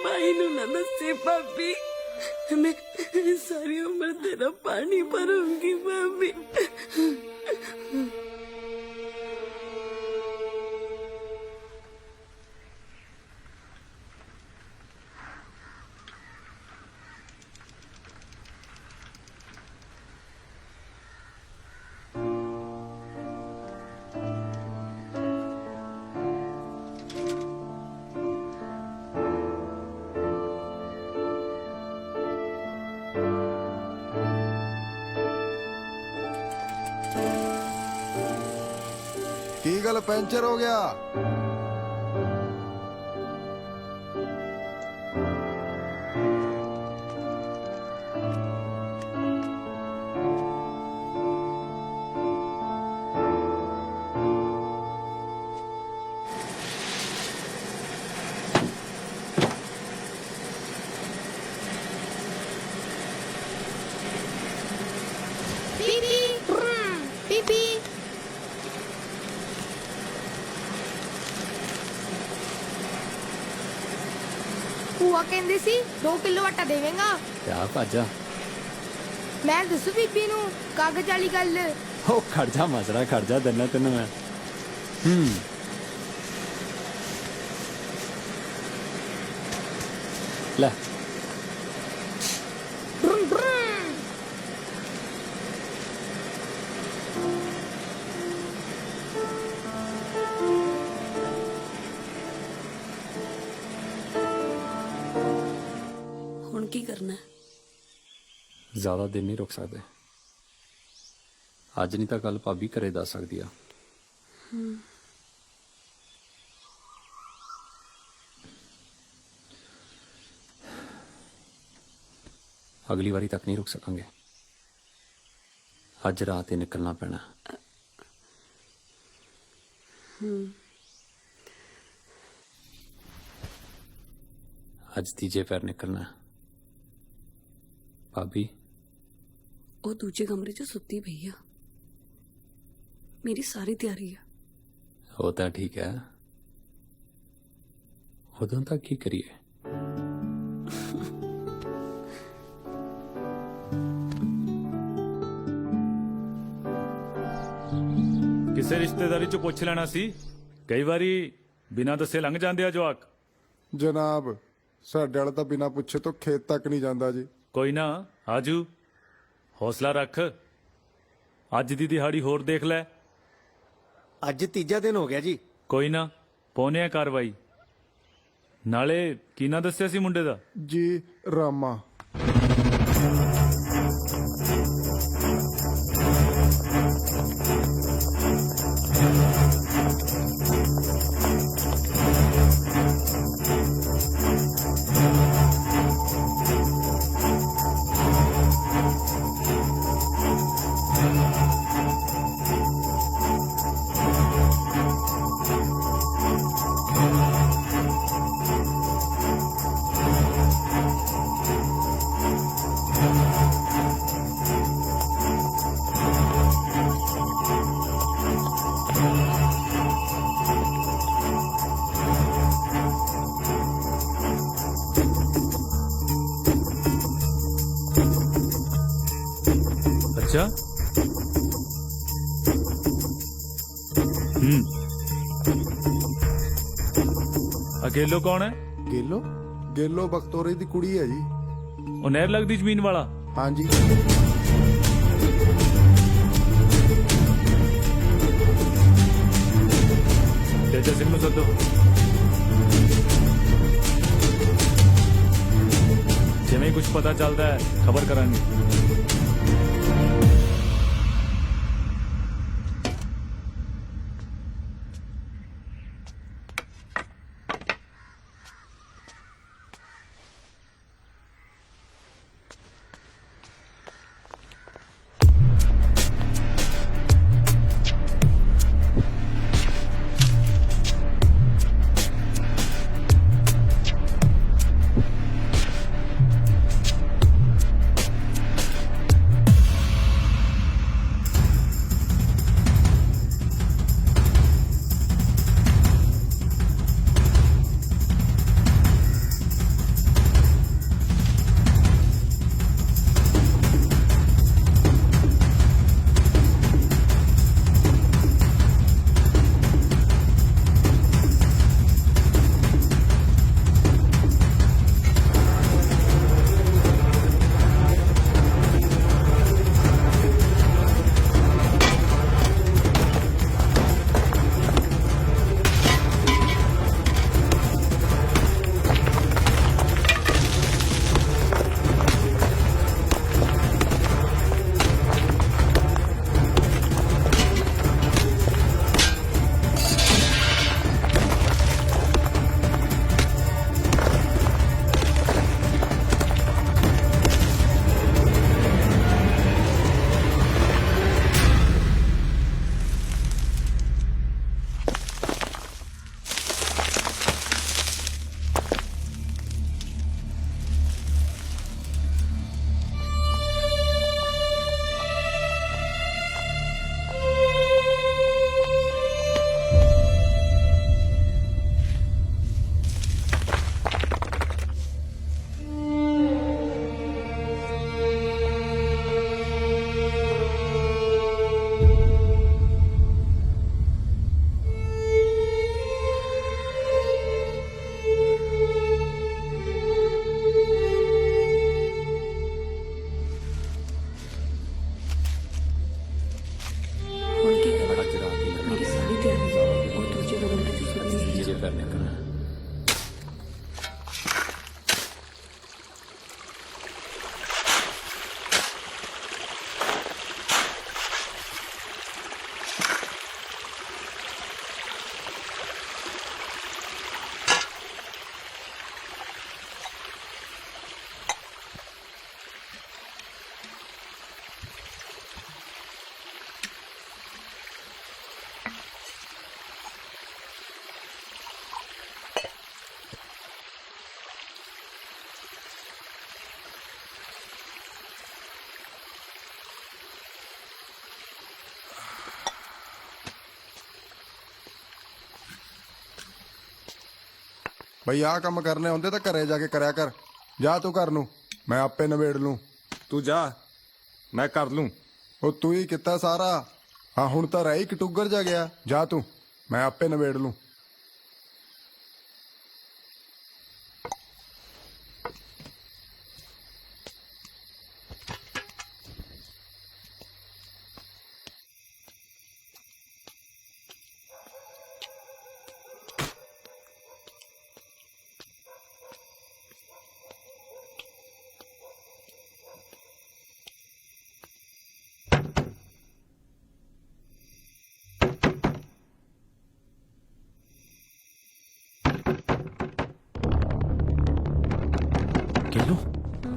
ਬਾਈ ਨੂੰ ਨਾ ਦੱਸੀ ਭਾਬੀ, मैं सारी उम्र तेरा पानी भरूंगी भाभी। ਕੀ ਗੱਲ ਪੈਂਚਰ ਹੋ ਗਿਆ? ਭੂਆ ਕਹਿੰਦੀ ਸੀ 2 ਕਿਲੋ ਆਟਾ ਦੇਵੇਂਗਾ। ਕਿਆ ਭਾਜਾ, ਮੈਂ ਦੱਸੂ ਬੀਬੀ ਨੂੰ ਕਾਗਜ਼ ਵਾਲੀ ਗੱਲ। ਉਹ ਖੜ ਜਾ ਮਸਰਾ, ਖੜ ਜਾ ਦੰਨਾ ਤੈਨੂੰ ਮੈਂ। ਲੈ ਹੁਣ ਕੀ ਕਰਨਾ? ਜ਼ਿਆਦਾ ਦਿਨ ਨਹੀਂ ਰੁਕ ਸਕਦੇ। ਅੱਜ ਨਹੀਂ ਤਾਂ ਕੱਲ ਭਾਬੀ ਘਰੇ ਦੱਸ ਸਕਦੀ ਆ। ਅਗਲੀ ਵਾਰੀ ਤੱਕ ਨਹੀਂ ਰੁਕ ਸਕਾਂਗੇ। ਅੱਜ ਰਾਤ ਹੀ ਨਿਕਲਣਾ ਪੈਣਾ। ਅੱਜ ਤੀਜੇ ਪੈਰ ਨਿਕਲਣਾ। ਭਾਬੀ ਉਹ ਦੂਜੇ ਕਮਰੇ 'ਚ ਸੁੱਤੀ ਪਈ ਆ। ਮੇਰੀ ਸਾਰੀ ਤਿਆਰੀ ਆ। ਉਹ ਤਾਂ ਠੀਕ ਹੈ, ਉਦੋਂ ਤੱਕ ਕੀ ਕਰੀਏ? ਕਿਸੇ ਰਿਸ਼ਤੇਦਾਰੀ ਚ ਪੁੱਛ ਲੈਣਾ ਸੀ। ਕਈ ਵਾਰੀ ਬਿਨਾਂ ਦੱਸੇ ਲੰਘ ਜਾਂਦੇ ਆ ਜਵਾਕ। ਜਨਾਬ ਸਾਡੇ ਵਾਲਾ ਤਾਂ ਬਿਨਾਂ ਪੁੱਛੇ ਤੋਂ ਖੇਤ ਤੱਕ ਨਹੀਂ ਜਾਂਦਾ ਜੀ। ਕੋਈ ਨਾ, ਆਜੂ, ਹੌਸਲਾ ਰੱਖ। ਅੱਜ ਦੀ ਦਿਹਾੜੀ ਹੋਰ ਦੇਖ ਲੈ। ਅੱਜ ਤੀਜਾ ਦਿਨ ਹੋ ਗਿਆ ਜੀ। ਕੋਈ ਨਾ, ਪਾਉਨੇ ਆ ਕਾਰਵਾਈ। ਨਾਲੇ ਕੀ ਨਾ ਦੱਸਿਆ ਸੀ ਮੁੰਡੇ ਦਾ? ਜੀ ਰਾਮਾ। अच्छा अकेलो कौन है? ਗੇਲੋ ਗੇਲੋ ਬਖਤੌਰੇ ਦੀ ਕੁੜੀ ਹੈ ਜੀ। ਉਹ ਨਹਿਰ ਲੱਗਦੀ ਜ਼ਮੀਨ ਵਾਲਾ? ਹਾਂਜੀ। ਤੇਜਾ ਸਿੰਘ ਨੂੰ ਸੱਦੋ। ਜਿਵੇਂ ਕੁਝ ਪਤਾ ਚੱਲਦਾ ਹੈ ਖਬਰ ਕਰਾਂਗੇ। ਬਈ ਆਹ ਕੰਮ ਕਰਨੇ ਹੁੰਦੇ ਤਾਂ ਘਰੇ ਜਾ ਕੇ ਕਰਿਆ ਕਰ। ਜਾ ਤੂੰ ਘਰ ਨੂੰ, ਮੈਂ ਆਪੇ ਨਿਬੇੜ ਲੂੰ। ਤੂੰ ਜਾ, ਮੈਂ ਕਰ ਲੂੰ। ਉਹ ਤੂੰ ਹੀ ਕੀਤਾ ਸਾਰਾ। ਹਾਂ ਹੁਣ ਤਾਂ ਰਹਿ ਹੀ ਕਟੂਗਰ ਜਾ ਗਿਆ। ਜਾ ਤੂੰ, ਮੈਂ ਆਪੇ ਨਿਬੇੜ ਲੂੰ।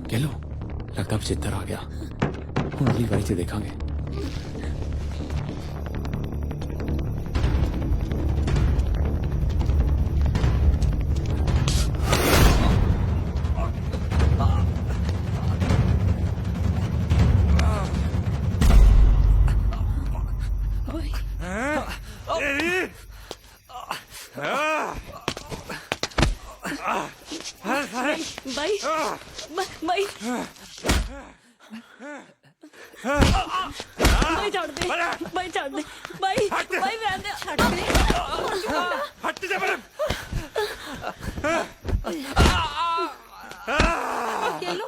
ਕਹਿ ਲੋ ਲੱਗਦਾ ਬਚਿੱਤਰ ਆ ਗਿਆ। ਹੁਣ ਅਗਲੀ ਵਾਰੀ 'ਚ ਦੇਖਾਂਗੇ। ਬਾਈ ਬਾਈ ਬਾਈ ਛੱਡ ਦੇ, ਬਾਈ ਛੱਡ ਦੇ, ਬਾਈ ਬਾਈ ਰਹਿਣ ਦੇ, ਛੱਡ ਦੇ, ਹੱਟ ਜਾ ਬਰੇ। केलो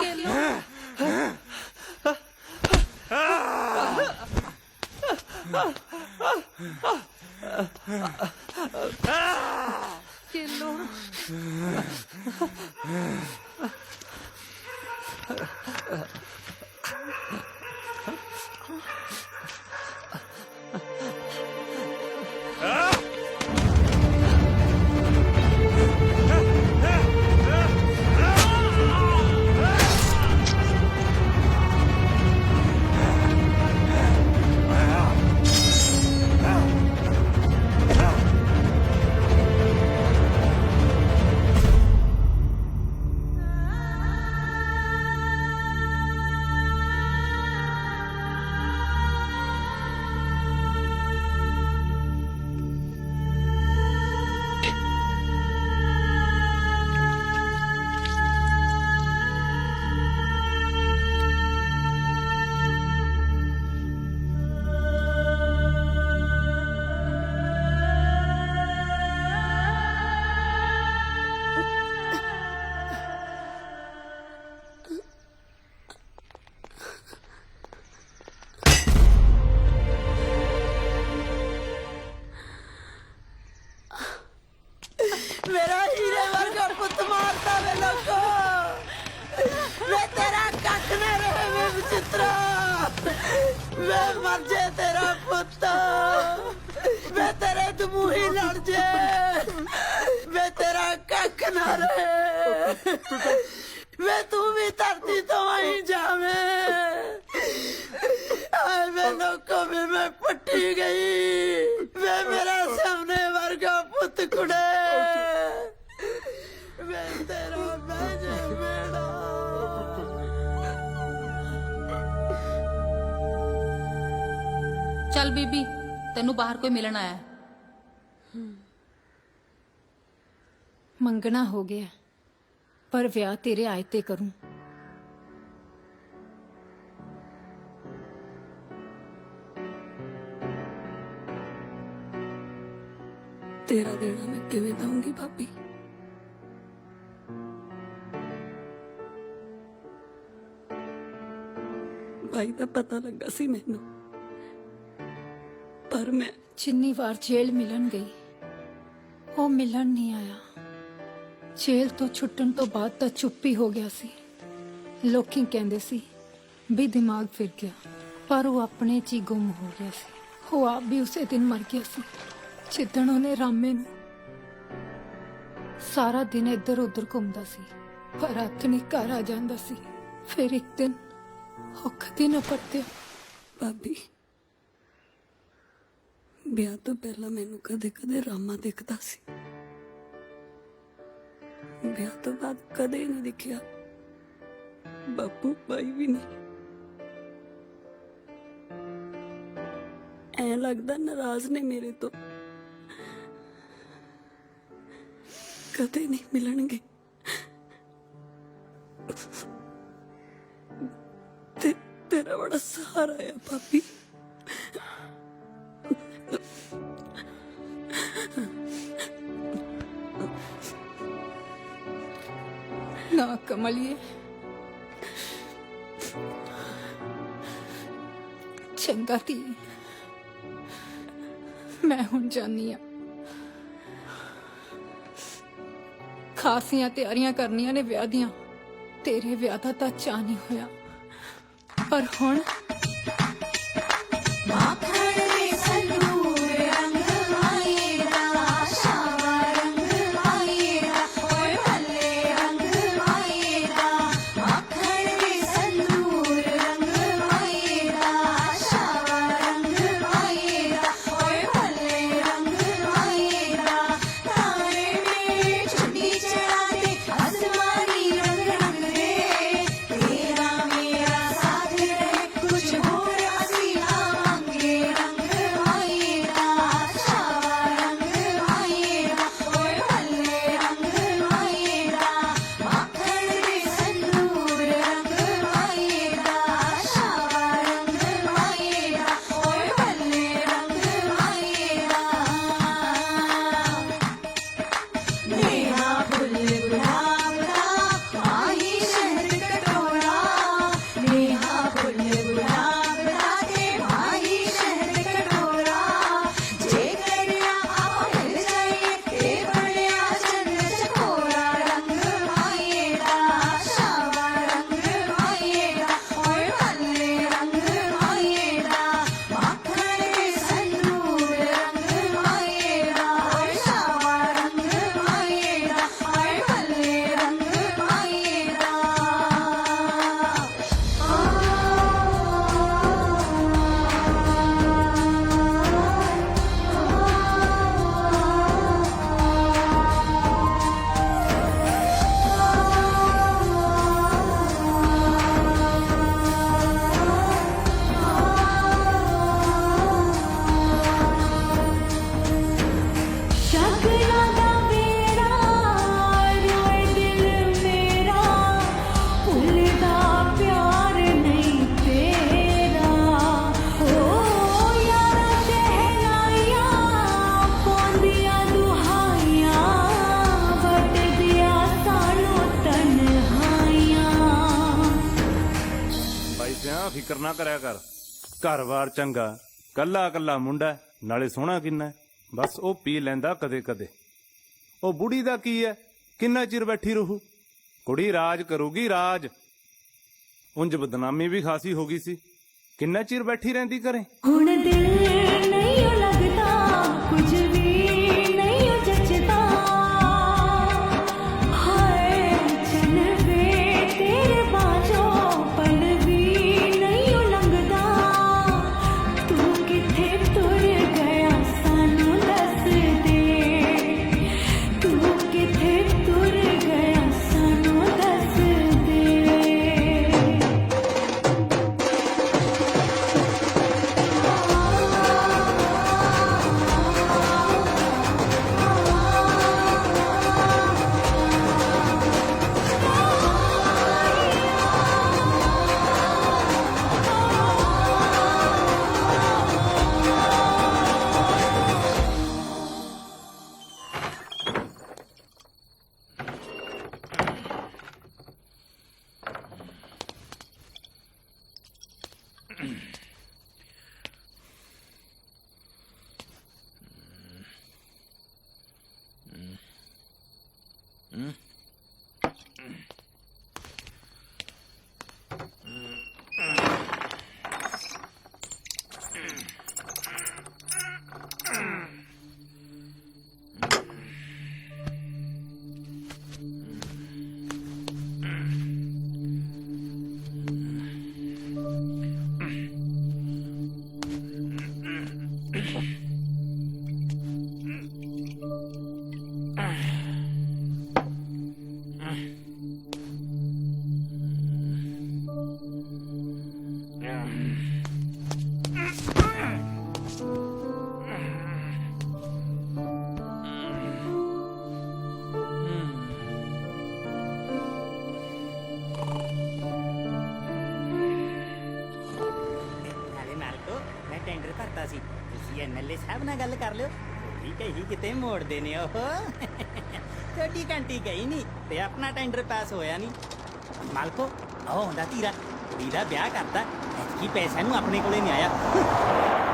केलो केलो मेरा हीरे वर्गा पुत मारता वे लोगो। वे तेरा कख न रहे वे विचित्रा। वे मर जे तेरा पुत। वे तेरे दमूही लड़ जे। वे तेरा कख न रहे। वे तू भी धरती तो वहीं जावे। आए वे लोगों में मैं पट्टी गई। वे मेरा सामने वर्गा पुत कुड़े। वे तेरा बैजे बेड़ा। ਚੱਲ ਬੀਬੀ ਤੈਨੂੰ ਬਾਹਰ ਕੋਈ ਮਿਲਣ ਆਇਆ। ਮੰਗਣਾ ਹੋ ਗਿਆ ਪਰ ਵਿਆਹ ਤੇਰੇ ਆਏ ਤੇ ਕਰੂੰ। ਤੇਰਾ ਦੇਣਾ ਮੈਂ ਕਿਵੇਂ ਦਊਂਗੀ ਭਾਬੀ? ਭਾਈ ਦਾ ਪਤਾ ਲੱਗਾ ਸੀ ਮੈਨੂੰ, ਪਰ ਮੈਂ ਜਿੰਨੀ ਵਾਰ ਜੇਲ੍ਹ ਮਿਲਣ ਗਈ ਉਹ ਮਿਲਣ ਨਹੀਂ ਆਇਆ। ਜੇਲ੍ਹ ਤੋਂ ਛੁੱਟਣ ਤੋਂ ਬਾਅਦ ਤਾਂ ਚੁੱਪੀ ਹੋ ਗਿਆ ਸੀ। ਲੋਕੀ ਕਹਿੰਦੇ ਸੀ ਵੀ ਦਿਮਾਗ ਫਿਰ ਗਿਆ, ਪਰ ਉਹ ਆਪਣੇ 'ਚ ਹੀ ਗੁੰਮ ਹੋ ਗਿਆ ਸੀ। ਉਹ ਆਪ ਵੀ ਉਸੇ ਦਿਨ ਮਰ ਗਿਆ ਸੀ ਜਿੱਦਣ ਉਹਨੇ ਰਾਮੇ ਨੂੰ। ਸਾਰਾ ਦਿਨ ਇੱਧਰ ਉੱਧਰ ਘੁੰਮਦਾ ਸੀ ਪਰ ਰਾਤ ਨੂੰ ਘਰ ਆ ਜਾਂਦਾ ਸੀ। ਫਿਰ ਇੱਕ ਦਿਨ ਉਹ ਕਦੇ ਨਾ ਪਰਤਿਆ। ਭਾਬੀ ਵਿਆਹ ਤੋਂ ਪਹਿਲਾਂ ਮੈਨੂੰ ਕਦੇ ਕਦੇ ਰਾਮਾ ਦਿਖਦਾ ਸੀ। ਵਿਆਹ ਤੋਂ ਬਾਅਦ ਕਦੇ ਨਹੀਂ ਦਿਖਿਆ। ਬਾਪੂ ਭਾਈ ਵੀ ਨਹੀਂ। ਐ ਲੱਗਦਾ ਨਾਰਾਜ਼ ਨੇ ਮੇਰੇ ਤੋਂ। ਕਦੇ ਨਹੀਂ ਮਿਲਣਗੇ ਤੇ ਤੇਰਾ ਬੜਾ ਸਹਾਰਾ ਆ ਭਾਬੀ। ਨਾ ਕਮਲੀਏ, ਚੰਗਾ ਧੀ, ਮੈਂ ਹੁਣ ਜਾਨੀ ਆ। ਖਾਸੀਆਂ ਤਿਆਰੀਆਂ ਕਰਨੀਆਂ ਨੇ ਵਿਆਹ ਦੀਆਂ। ਤੇਰੇ ਵਿਆਹ ਦਾ ਤਾਂ ਚਾਅ ਨਹੀਂ ਹੋਇਆ, ਪਰ ਹੁਣ ਮਾਖਣ ਦੇ ਸੰਦੂਰ ਰੰਗ ਆਏਗਾ, ਸ਼ਾਵਾ ਰੰਗ ਆਏਗਾ, ਓਏ ਭੱਲੇ ਰੰਗ ਆਏਗਾ। ਮਾਖਣ ਦੇ ਸੰਦੂਰ ਰੰਗ ਆਏਗਾ, ਸ਼ਾਵਾ ਰੰਗ ਆਏਗਾ, ਓਏ ਭੱਲੇ ਰੰਗ ਆਏਗਾ। ਤਾਰੇ ਮੇਰੇ ਚੁੰਨੀ ਚੜਾ ਦੇ ਅਸਮਾਨੀ ਰੰਗ ਰੰਗ ਦੇ, ਤੇਰਾ ਮੇਰਾ ਸਾਥ ਰਹੇ ਕੁਛ ਹੋਰ ਅਸੀਂ ਆਵਾਂਗੇ। ਰੰਗ ਆਏਗਾ, ਸ਼ਾਵਾ ਰੰਗ ਆਏਗਾ, ਓਏ ਭੱਲੇ ਰੰਗ ਆਏਗਾ। ਮਾਖਣ ਦੇ ਸੰਦੂਰ ਰੰਗ ਆਏਗਾ, ਸ਼ਾਵਾ ਰੰਗ ਆਏਗਾ, ਓਏ ਭੱਲੇ ਰੰਗ ਆਏਗਾ। नेहा फुल गुलाब का माही शहद कटोरा, नेहा फुल गुलाब का ते माही शहद कटोरा। जे करिया आप मिल जाइए ते बढ़िया चंद चकोरा। रंग आएगा, शावा रंग आएगा, ओए भल्ले रंग आएगा। माखण दे संदूर रंग आएगा, ओए शावा रंग आएगा, ओए भल्ले रंग आएगा। शगना दा बेड़ा रोए दिल मेरा, भुलदा प्यार नहीं तेरा। ओ यारा शहनाइया पौंदियां दुहाइयां, वट दिया सानू तन्हाइयां। ਬਾਈ ਸਿਆ ਫਿਕਰ ਨਾ ਕਰਿਆ ਕਰ, ਘਰ-ਬਾਰ ਚੰਗਾ, ਕੱਲਾ ਕੱਲਾ ਮੁੰਡਾ, ਨਾਲੇ ਸੋਹਣਾ ਕਿੰਨਾ ਹੈ। ਬਸ ਉਹ ਪੀ ਲੈਂਦਾ ਕਦੇ ਕਦੇ। ਉਹ ਬੁੜੀ ਦਾ ਕੀ ਹੈ, ਕਿੰਨਾ ਚਿਰ ਬੈਠੀ ਰਹੂ। ਕੁੜੀ ਰਾਜ ਕਰੂਗੀ, ਰਾਜ। ਉਂਝ ਬਦਨਾਮੀ ਵੀ ਖਾਸੀ ਹੋ ਗਈ ਸੀ, ਕਿੰਨਾ ਚਿਰ ਬੈਠੀ ਰਹਿੰਦੀ ਘਰੇ। ਹੁਣ ਦਿਲ ਨਹੀਂ ਓ ਲੱਗਦਾ, ਕੁਝ ਵੀ ਨਹੀਂ ਓ ਜੱਚਦਾ। ਹਾਏ ਚਨ ਵੇ ਤੇਰੇ ਬਾਝੋਂ ਪਲ ਵੀ ਨਹੀਂ ਓ ਲੰਘਦਾ। ਤੂੰ ਕਿੱਥੇ ਤੁਰ ਗਿਆ ਸਾਨੂੰ ਦੱਸ ਦੇ, ਤੂੰ ਕਿੱਥੇ ਤੁਰ ਗਿਆ ਸਾਨੂੰ ਦੱਸ ਦੇ। ਪਤਾ ਸੀ ਤੁਸੀਂ ਐਮਐਲਏ ਸਾਹਿਬ ਨਾਲ ਗੱਲ ਕਰ ਲਿਓ ਠੀਕ ਹੈ ਹੀ ਕਿਤੇ ਮੋੜਦੇ ਨੇ ਉਹ ਤੁਹਾਡੀ ਘੰਟੀ ਗਈ ਨਹੀਂ ਤੇ ਆਪਣਾ ਟੈਂਡਰ ਪਾਸ ਹੋਇਆ ਨਹੀਂ ਮਾਲਕੋ ਉਹ ਹੁੰਦਾ ਧੀਰਾ ਕੁੜੀ ਦਾ ਵਿਆਹ ਕਰਤਾ ਕੀ ਪੈਸਿਆਂ ਨੂੰ ਆਪਣੇ ਕੋਲੇ ਨਹੀਂ ਆਇਆ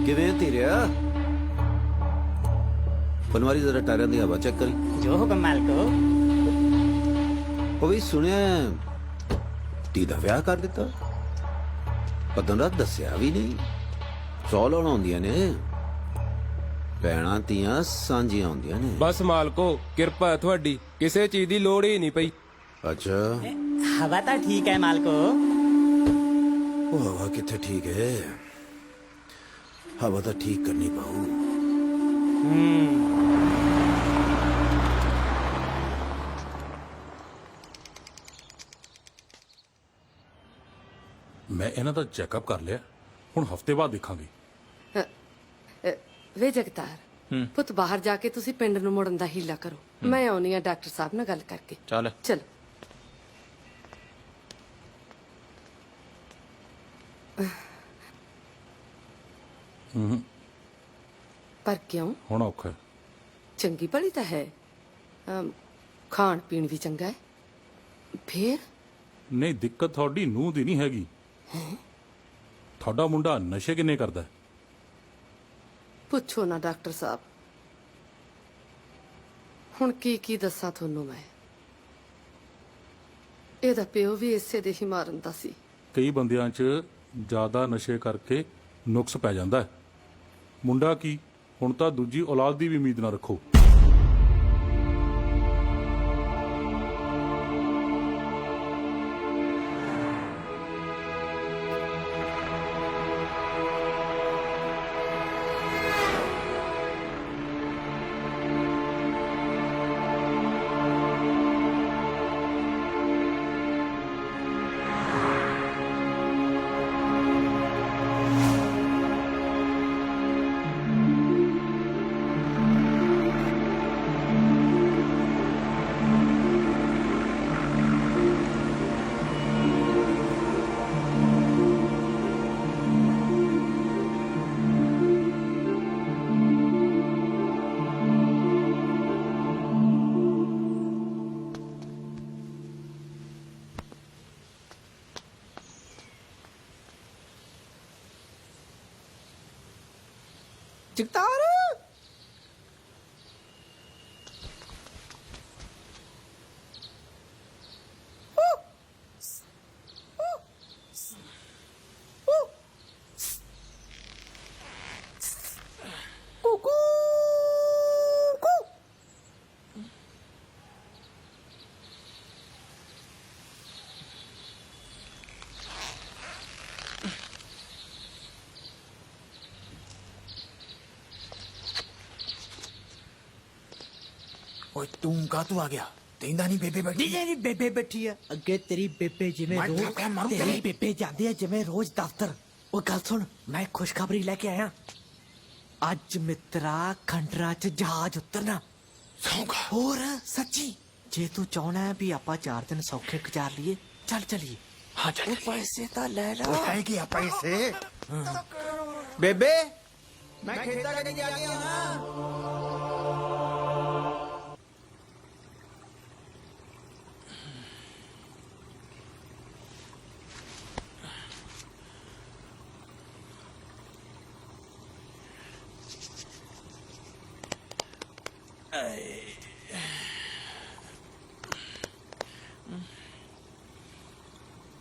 ਕਿਵੇਂ ਧੀਰਿਆ ਪਨਵਾਰੀ ਜ਼ਰਾ ਟਾਇਰਾਂ ਦੀ ਹਵਾ ਚੈੱਕ ਕਰੀ ਜੋ ਹੁਕਮ ਮਾਲਕੋ ਉਹ ਵੀ ਸੁਣਿਆ ਧੀ ਦਾ ਵਿਆਹ ਕਰ ਦਿੱਤਾ ਪਤਾ ਨਾ ਦੱਸਿਆ ਵੀ ਨਹੀਂ ਸੌ ਲਾਉਣ ਆਉਂਦੀਆਂ ਨੇ ਭੈਣਾਂ ਧੀਆਂ ਸਾਂਝੀਆਂ ਹੁੰਦੀਆਂ ਨੇ ਬਸ ਮਾਲਕੋ ਕਿਰਪਾ ਹੈ ਤੁਹਾਡੀ ਕਿਸੇ ਚੀਜ਼ ਦੀ ਲੋੜ ਹੀ ਨਹੀਂ ਪਈ ਅੱਛਾ ਹਵਾ ਤਾਂ ਠੀਕ ਹੈ ਮਾਲਕੋ ਉਹ ਹਵਾ ਕਿੱਥੇ ਠੀਕ ਹੈ ਹਵਾ ਤਾਂ ਠੀਕ ਕਰਨੀ ਪਾਉ ਮੈਂ ਇਹਨਾਂ ਦਾ ਚੈੱਕਅਪ ਕਰ ਲਿਆ ਹੁਣ ਹਫਤੇ ਬਾਅਦ ਦੇਖਾਂਗੇ ਵੇ ਜਗਤਾਰ ਪੁੱਤ ਬਾਹਰ ਜਾ ਕੇ ਤੁਸੀਂ ਪਿੰਡ ਨੂੰ ਮੁੜਨ ਦਾ ਹੀਲਾ ਕਰੋ ਮੈਂ ਆਉਣੀ ਆ ਡਾਕਟਰ ਸਾਹਿਬ ਨਾਲ ਗੱਲ ਕਰਕੇ ਚੱਲ ਚਲੋ ਪਰ ਕਿਉਂ ਹੁਣ ਔਖਾ ਹੈ। ਚੰਗੀ ਭਲੀ ਤਾਂ ਹੈ ਖਾਣ ਪੀਣ ਵੀ ਚੰਗਾ ਹੈ ਫੇਰ ਨਹੀਂ ਦਿੱਕਤ ਤੁਹਾਡੀ ਨੂੰਹ ਦੀ ਨਹੀਂ ਹੈਗੀ ਤੁਹਾਡਾ ਮੁੰਡਾ ਨਸ਼ੇ ਕਿੰਨੇ ਕਰਦਾ ਹੈ? ਪੁੱਛੋ ਨਾ ਡਾਕਟਰ ਸਾਹਿਬ ਹੁਣ ਕੀ ਦੱਸਾਂ ਤੁਹਾਨੂੰ ਮੈਂ ਇਹਦਾ ਪਿਓ ਵੀ ਇਸੇ ਦੇ ਹੀ ਮਾਰਨ ਦਾ ਸੀ ਕਈ ਬੰਦਿਆਂ 'ਚ ਜ਼ਿਆਦਾ ਨਸ਼ੇ ਕਰਕੇ ਨੁਕਸ ਪੈ ਜਾਂਦਾ ਹੈ ਮੁੰਡਾ ਕੀ ਹੁਣ ਤਾਂ ਦੂਜੀ ਔਲਾਦ ਦੀ ਵੀ ਉਮੀਦ ਨਾ ਰੱਖੋ ਜਗਤਾਰ ਓਏ ਤੂੰ ਕਾ ਤੂੰ ਆ ਗਿਆ ਤੈਨੂੰ ਨਹੀਂ ਬੇਬੇ ਬੈਠੀ ਨਹੀਂ ਬੇਬੇ ਬੈਠੀ ਆ ਅੱਗੇ ਤੇਰੀ ਬੇਬੇ ਜਿਵੇਂ ਮੈਂ ਰੋਜ਼ ਠਾਕਿਆ ਮਾਰੂ ਤੇਰੀ ਤੇਰੇ। ਬੇਬੇ ਜਾਂਦੀ ਹੈ ਜਿਵੇਂ ਰੋਜ਼ ਦਫ਼ਤਰ ਉਹ ਗੱਲ ਸੁਣ ਮੈਂ ਖੁਸ਼ਖਬਰੀ ਲੈ ਕੇ ਆਇਆ ਅੱਜ ਮਿੱਤਰਾ ਖੰਡਰਾ ਚ ਜਹਾਜ਼ ਉਤਰਨਾ ਸੌਂਗਾ ਹੋਰ ਸੱਚੀ ਜੇ ਤੂੰ ਚਾਹਣਾ ਹੈ ਵੀ ਆਪਾਂ 4 ਦਿਨ ਸੌਖੇ ਗੁਜ਼ਾਰ ਲਈਏ ਚੱਲ ਚਲੀਏ ਹਾਂ ਚੱਲ ਉਹ ਪੈਸੇ ਤਾਂ ਲੈ ਲਓ ਉਹ ਹੈ ਕੀ ਆ ਪੈਸੇ ਬੇਬੇ ਮੈਂ ਖੇਤਾਂ ਕਦੇ ਜਾ ਕੇ ਆਉਣਾ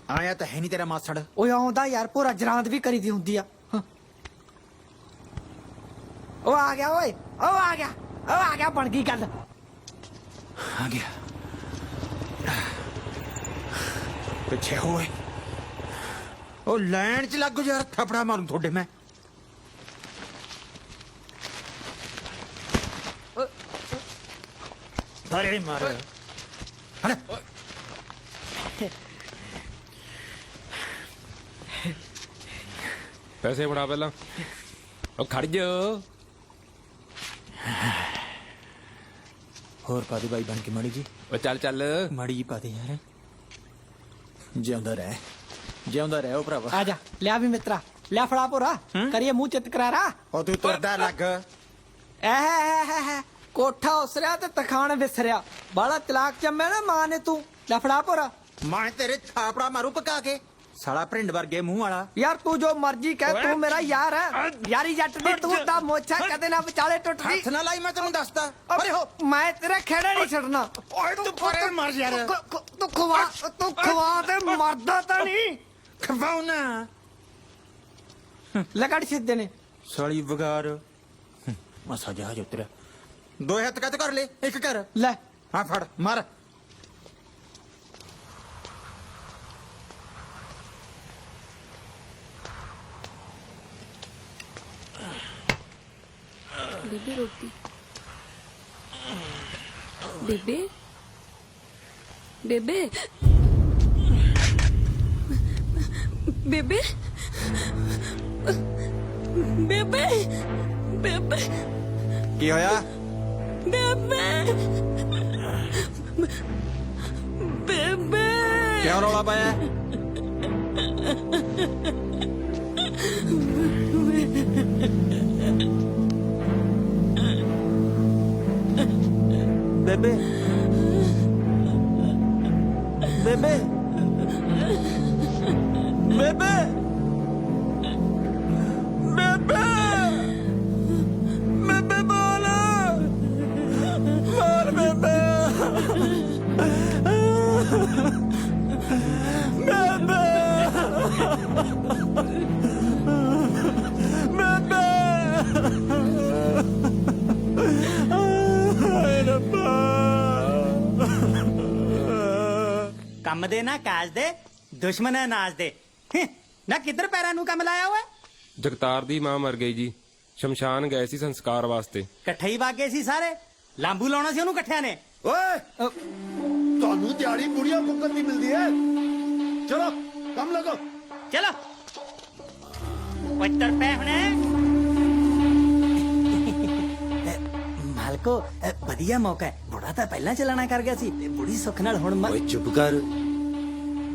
ਆਇਆ ਤਾਂ ਹੈ ਨਹੀਂ ਤੇਰਾ ਮਾਸੜ ਓਏ ਆਉਂਦਾ ਯਾਰ ਪੂਰਾ ਜਰਾਂਦ ਵੀ ਕਰੀਦੀ ਹੁੰਦੀ ਆ ਉਹ ਆ ਗਿਆ ਓਏ ਉਹ ਆ ਗਿਆ ਬਣ ਗਈ ਗੱਲ ਆ ਗਿਆ ਪਿੱਛੇ ਹੋਏ ਉਹ ਲਾਈਨ ਚ ਲੱਗੋ ਯਾਰ ਥਪੜਾ ਮਾਰੂ ਤੁਹਾਡੇ ਮੈਂ ਅਰੇ ਮਾਰ ਹਣ ਪੈਸੇ ਬਣਾ ਪਹਿਲਾਂ ਉਹ ਖੜ ਜਾ ਹੋਰ ਪਾਦੀ ਬਾਈ ਬਣ ਕੇ ਮੜੀ ਜੀ ਉਹ ਚੱਲ ਚੱਲ ਮੜੀ ਪਾ ਦੇ ਯਾਰ ਜਿਉਂਦਾ ਰਹਿ ਜਿਉਂਦਾ ਰਹਿ ਉਹ ਭਰਾਵਾ ਆ ਜਾ ਲਿਆ ਵੀ ਮਿੱਤਰਾ ਲਿਆ ਫੜਾ ਭੋਰਾ ਕਰੀਏ ਮੂੰਹ ਚਿੱਤ ਕਰਾਰਾ ਉਹ ਤੂੰ ਤੁਰਦਾ ਲੱਗ ਐ ਕੋਠਾ ਉਸਰਿਆ ਤੇ ਤਖਾਣ ਵਿਸਰਿਆ ਬਾਲਾ ਤਲਾਕ ਚੰਮੇ ਨਾ ਮਾਂ ਨੇ ਤੂੰ ਲੈ ਫੜਾ ਭੋਰਾ ਮੈਂ ਤੇਰੇ ਥਾਪੜਾ ਮਾਰੂ ਪਕਾ ਕੇ ਸਾਲਾ ਭਰਿੰਡ ਵਰਗੇ ਮੂੰਹ ਵਾਲਾ ਯਾਰ ਤੂੰ ਜੋ ਮਰਜ਼ੀ ਕਹਿ ਤੂੰ ਮੇਰਾ ਯਾਰ ਹੈ ਯਾਰੀ ਜੱਟ ਦੀ ਤੂੰ ਤਾਂ ਮੋਛਾ ਕਦੇ ਨਾ ਵਿਚਾਲੇ ਟੁੱਟਦੀ ਹੱਥ ਨਾ ਲਾਈ ਮੈਂ ਤੈਨੂੰ ਦੱਸਦਾ ਅਰੇ ਹੋ ਮੈਂ ਤੇਰਾ ਖੇੜਾ ਨਹੀਂ ਛੱਡਣਾ ਓਏ ਤੂੰ ਪਰੇ ਮਰ ਯਾਰ ਤੂੰ ਖਵਾ ਤੇ ਮਰਦਾ ਤਾਂ ਨਹੀਂ ਖਵਾਉਣਾ ਲਗੜ ਸਿੱਧੇ ਨੇ ਸਾਲੀ ਵਗਾਰ ਮਸਾ ਜਹਾਜ ਉਤਰਿਆ ਦੋ ਹੱਥ ਕੱਟ ਕਰ ਲੈ ਇੱਕ ਕਰ ਲੈ ਹਾਂ ਫੜ ਮਾਰ ਬੇਬੇ ਰੋਟੀ ਬੇਬੇ ਬੇਬੇ ਬੇਬੇ ਬੇਬੇ ਬੇਬੇ ਕੀ ਹੋਇਆ ਬੇਬੇ ਬੇਬੇ ਕਿਉਂ ਰੌਲਾ ਪਾਇਆ ਬੇਬੇ ਬੇਬੇ ਬੇਬੇ ਬੇਬੇ ਬੇਬੇ ਬੋਲ ਬੋਲ ਬੇਬੇ ਕੰਮ ਦੇ ਨਾ ਕਾਜ ਦੇ ਦੁਸ਼ਮਣ ਹੈ ਨਾਜ ਦੇ ਨਾ ਕਿੱਧਰ ਪੈਰਾਂ ਨੂੰ ਕੰਮ ਲਾਇਆ ਹੋਇਆ ਜਗਤਾਰ ਦੀ ਮਾਂ ਮਰ ਗਈ ਜੀ ਸ਼ਮਸ਼ਾਨ ਗਏ ਸੀ ਸੰਸਕਾਰ ਵਾਸਤੇ ਇਕੱਠੇ ਹੀ ਵਾਗੇ ਸੀ ਸਾਰੇ ਲਾਂਬੂ ਲਾਉਣਾ ਸੀ ਉਹਨੂੰ ਇਕੱਠਿਆਂ ਨੇ ਓਏ ਤੁਹਾਨੂੰ ਦਿਹਾੜੀ ਬੁੜੀਆਂ ਮੁੱਕਣ ਦੀ ਮਿਲਦੀ ਹੈ ਚਲੋ ਕੰਮ ਲੱਗੋ ਚਲੋ ਪੱਤਰ ਪੈ ਹੁਣੇ ਮਾਲਕੋ ਵਧੀਆ ਮੌਕਾ ਹੈ ਬੁੜਾ ਤਾਂ ਪਹਿਲਾਂ ਚਲਾਣਾ ਕਰ ਗਿਆ ਸੀ ਤੇ ਬੁੜੀ ਸੁੱਖ ਨਾਲ ਹੁਣ ਓਏ ਚੁੱਪ ਕਰ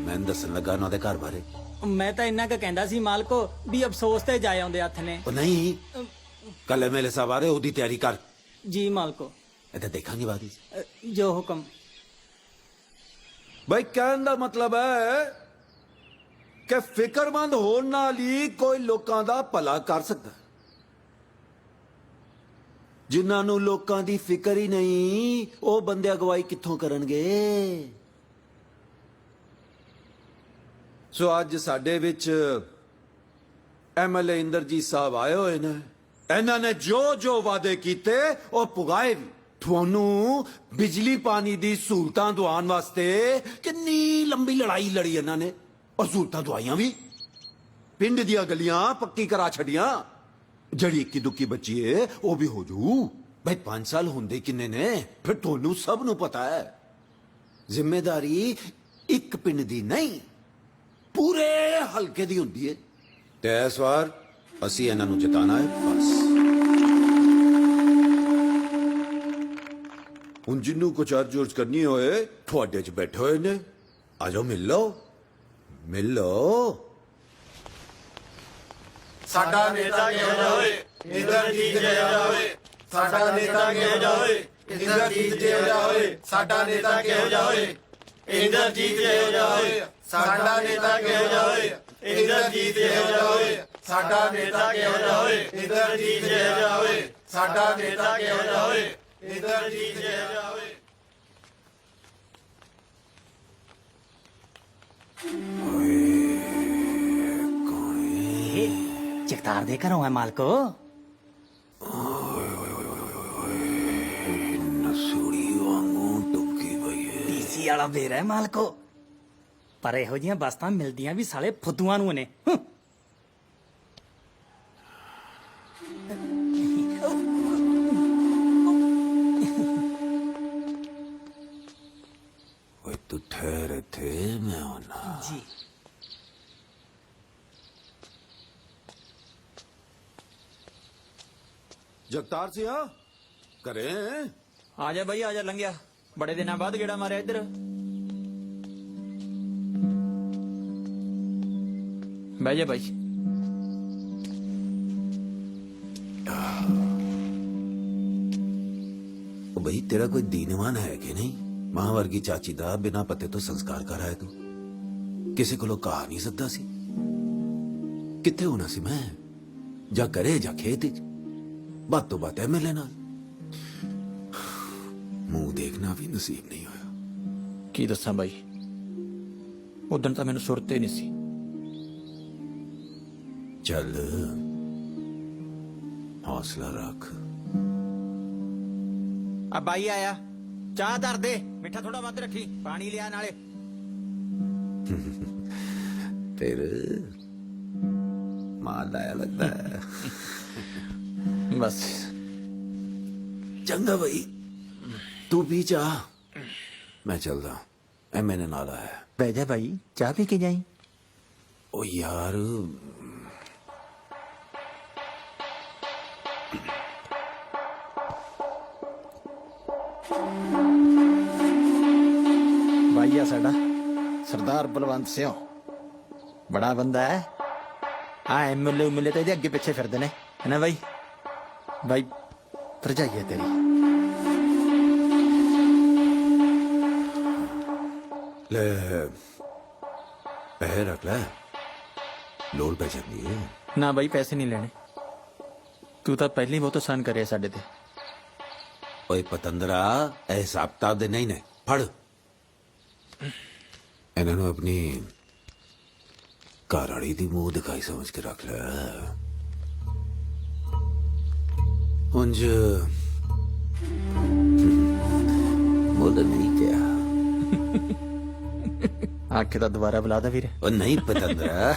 ਮੈਂ ਦੱਸਣ ਲੱਗਾ ਉਹਨਾਂ ਦੇ ਘਰ ਬਾਰੇ ਮੈਂ ਤਾਂ ਇੰਨਾ ਕੁ ਕਹਿੰਦਾ ਸੀ ਮਾਲਕੋ ਵੀ ਅਫਸੋਸ ਤੇ ਜਾ ਆਉਂਦੇ ਹੱਥ ਨੇ ਉਹ ਨਹੀਂ ਕੱਲ ਮੇਲੇ ਸਾਹਿਬ ਆ ਰਹੇ ਉਹਦੀ ਤਿਆਰੀ ਕਰ ਜੀ ਮਾਲਕੋ ਇਹ ਤਾਂ ਦੇਖਾਂਗੇ ਬਾਅਦ ਵਿੱਚ ਜੋ ਹੁਕਮ ਬਈ ਕਹਿਣ ਦਾ ਮਤਲਬ ਹੈ ਕਿ ਫਿਕਰਮੰਦ ਹੋਣ ਨਾਲ ਹੀ ਕੋਈ ਲੋਕਾਂ ਦਾ ਭਲਾ ਕਰ ਸਕਦਾ ਜਿਨ੍ਹਾਂ ਨੂੰ ਲੋਕਾਂ ਦੀ ਫਿਕਰ ਹੀ ਨਹੀਂ ਉਹ ਬੰਦੇ ਅਗਵਾਈ ਕਿੱਥੋਂ ਕਰਨਗੇ ਸੋ ਅੱਜ ਸਾਡੇ ਵਿੱਚ ਐਮਐਲਏ ਇੰਦਰਜੀਤ ਸਾਹਿਬ ਆਏ ਹੋਏ ਨੇ ਇਹਨਾਂ ਨੇ ਜੋ ਵਾਅਦੇ ਕੀਤੇ ਉਹ ਪੁਗਾਏ ਵੀ ਤੁਹਾਨੂੰ ਬਿਜਲੀ ਪਾਣੀ ਦੀ ਸਹੂਲਤਾਂ ਦਵਾਉਣ ਵਾਸਤੇ ਕਿੰਨੀ ਲੰਬੀ ਲੜਾਈ ਲੜੀ ਇਹਨਾਂ ਨੇ ਔਰ ਸਹੂਲਤਾਂ ਦਵਾਈਆਂ ਵੀ ਪਿੰਡ ਦੀਆਂ ਗਲੀਆਂ ਪੱਕੀ ਕਰਾ ਛੱਡੀਆਂ ਜਿਹੜੀ ਇੱਕੀ ਦੁੱਕੀ ਬੱਚੀ ਏ ਉਹ ਵੀ ਹੋ ਜੂ ਭਾਈ 5 ਸਾਲ ਹੁੰਦੇ ਕਿੰਨੇ ਨੇ ਫਿਰ ਤੁਹਾਨੂੰ ਸਭ ਨੂੰ ਪਤਾ ਹੈ ਜ਼ਿੰਮੇਵਾਰੀ ਇੱਕ ਪਿੰਡ ਦੀ ਨਹੀਂ ਪੂਰੇ ਹਲਕੇ ਦੀ ਹੁੰਦੀ ਹੈ ਤੇ ਇਸ ਵਾਰ ਅਸੀਂ ਇਹਨਾਂ ਨੂੰ ਜਿਤਾਣਾ ਹੈ ਬਸ ਹੁਣ ਜਿੰਨੂੰ ਕੁਝ ਅਰਜ਼ੂਰਜ ਕਰਨੀ ਹੋਏ ਤੁਹਾਡੇ 'ਚ ਬੈਠੇ ਹੋਏ ਨੇ ਆ ਜਾਓ ਮਿਲ ਲਓ ਸਾਡਾ ਨੇਤਾ ਕਿਹੋ ਜਿਹਾ ਹੋਏ ਇੰਦਰਜੀਤ ਜਿਹਾ ਹੋਏ ਸਾਡਾ ਨੇਤਾ ਕਿਹੋ ਜਿਹਾ ਹੋਏ ਇੰਦਰਜੀਤ ਜਿਹਾ ਹੋਏ ਸਾਡਾ ਨੇਤਾ ਕਿਹੋ ਜਿਹਾ ਹੋਏ ਇੰਦਰਜੀਤ ਜਿਹਾ ਹੋਏ ਸਾਡਾ ਨੇਤਾ ਕਿਹੋ ਜਿਹਾ ਹੋਏ ਇੰਦਰਜੀਤ ਜਿਹਾ ਹੋਏ ਸਾਡਾ ਨੇਤਾ ਕਿਹੋ ਜਿਹਾ ਹੋਏ ਇੰਦਰਜੀਤ ਜਿਹਾ ਹੋਏ ਸਾਡਾ ਨੇਤਾ ਕਿਹੋ ਜਿਹਾ ਹੋਏ ਇੰਦਰਜੀਤ ਜਿਹਾ ਹੋਏ ਜਗਤਾਰ ਦੇ ਘਰੋਂ ਹੈ ਮਾਲਕੋ ਨਸੂੜੀ ਵਾਂਗੂ ਟੁੱਕੀ ਪਈ ਏ ਡੀਸੀ ਵਾਲਾ ਬੇਰ ਹੈ ਮਾਲਕੋ ਪਰ ਇਹੋ ਜੀਆਂ ਬਸਤਾਂ ਮਿਲਦੀਆਂ ਵੀ ਸਾਲੇ ਫੁੱਦੂਆਂ ਨੂੰ ਨੇ ਓਏ ਤੂੰ ਠਹਿਰ ਥੇ ਮੈਂ ਆਉਣਾ ਜੀ ਜਗਤਾਰ ਸਿਆ ਕਰੇ ਆ ਜਾ ਬਈ ਆ ਜਾ ਲੰਘਿਆ ਬੜੇ ਦਿਨਾਂ ਬਾਅਦ ਗੇੜਾ ਮਾਰਿਆ ਇੱਧਰ ਬਹਿ ਜਾ ਬਾਈ। ਉਹ ਬਈ ਤੇਰਾ ਕੋਈ ਦੀਨਵਾਨ ਹੈ ਕਿ ਨਹੀਂ? ਮਾਂ ਵਰਗੀ ਚਾਚੀ ਦਾ ਬਿਨਾਂ ਪਤੇ ਤੋਂ ਸੰਸਕਾਰ ਕਰ ਆਇਆ ਤੂੰ। ਕਿਸੇ ਕੋਲੋਂ ਕਹਾ ਨਹੀਂ ਸਕਦਾ ਸੀ? ਕਿੱਥੇ ਹੋਣਾ ਸੀ ਮੈਂ? ਜਾਂ ਘਰੇ ਜਾਂ ਖੇਤ ਚ, ਬਾਤ ਤੋਂ ਬਾਤ ਐਮਐਲਏ ਨਾਲ ਮੂੰਹ ਦੇਖਣਾ ਵੀ ਨਸੀਬ ਨਹੀਂ ਹੋਇਆ। ਕੀ ਦੱਸਾਂ ਬਾਈ, ਉਦੋਂ ਤਾਂ ਮੈਨੂੰ ਸੁਰਤ ਹੀ ਨਹੀਂ ਸੀ। ਚੱਲ ਹੌਸਲਾ ਰੱਖ। ਆ ਬਾਈ ਆਇਆ, ਚਾਹ ਧਰ ਦੇ, ਮਿੱਠਾ ਥੋੜਾ ਵੱਧ ਰੱਖੀ, ਪਾਣੀ ਲਿਆ ਨਾਲੇ। ਫਿਰ ਮਾਲ ਲਾਇਆ ਲੱਗਦਾ ਹੈ। ਬਸ ਚੰਗਾ ਬਈ, ਤੂੰ ਪੀ ਚਾਹ, ਮੈਂ ਚੱਲਦਾ। ਐ ਮੈਨੇ ਨਾਲ ਆਇਆ। ਬਹਿ ਜਾ ਬਾਈ, ਚਾਹ ਪੀ ਕੇ ਜਾਈ। ਉਹ ਯਾਰ ਬਾਈ ਆ ਸਾਡਾ ਸਰਦਾਰ ਬਲਵੰਤ ਸਿੰਘ, ਬੜਾ ਬੰਦਾ ਹੈ। ਆ ਐਮਐਲਏ ਤਾਂ ਇਹਦੇ ਅੱਗੇ ਪਿੱਛੇ ਫਿਰਦੇ ਨੇ, ਹੈ ਨਾ ਬਾਈ? ਬਾਈ ਭਰਜਾਈ ਹੈ ਤੇਰੀ। ਲੈ ਪੈਸੇ ਰੱਖ ਲੈ, ਲੋੜ ਪੈ ਜਾਂਦੀ ਹੈ। ਨਾ ਬਾਈ ਪੈਸੇ ਨਹੀਂ ਲੈਣੇ, ਤੂੰ ਤਾਂ ਪਹਿਲਾਂ ਹੀ ਬਹੁਤ ਆਸਾਨ ਕਰਿਆ ਸਾਡੇ ਤੇ। ਓਏ ਪਤੰਦਰਾ, ਇਹ ਹਿਸਾਬ ਕਿਤਾਬ ਦੇ ਨਹੀਂ ਨੇ, ਫੜ ਇਹਨਾਂ ਨੂੰ ਆਪਣੀ ਘਰ ਵਾਲੀ ਦੀ ਮੂੰਹ ਦਿਖਾਈ ਸਮਝ ਕੇ ਰੱਖ ਲੈ। ਉਂਝ ਮੁੱਲ ਨਹੀਂ ਕਿਹਾ। ਆਖੇ ਤਾਂ ਦੁਬਾਰਾ ਬੁਲਾ ਦਾ ਵੀਰੇ। ਉਹ ਨਹੀਂ ਪਤੰਦਰਾ,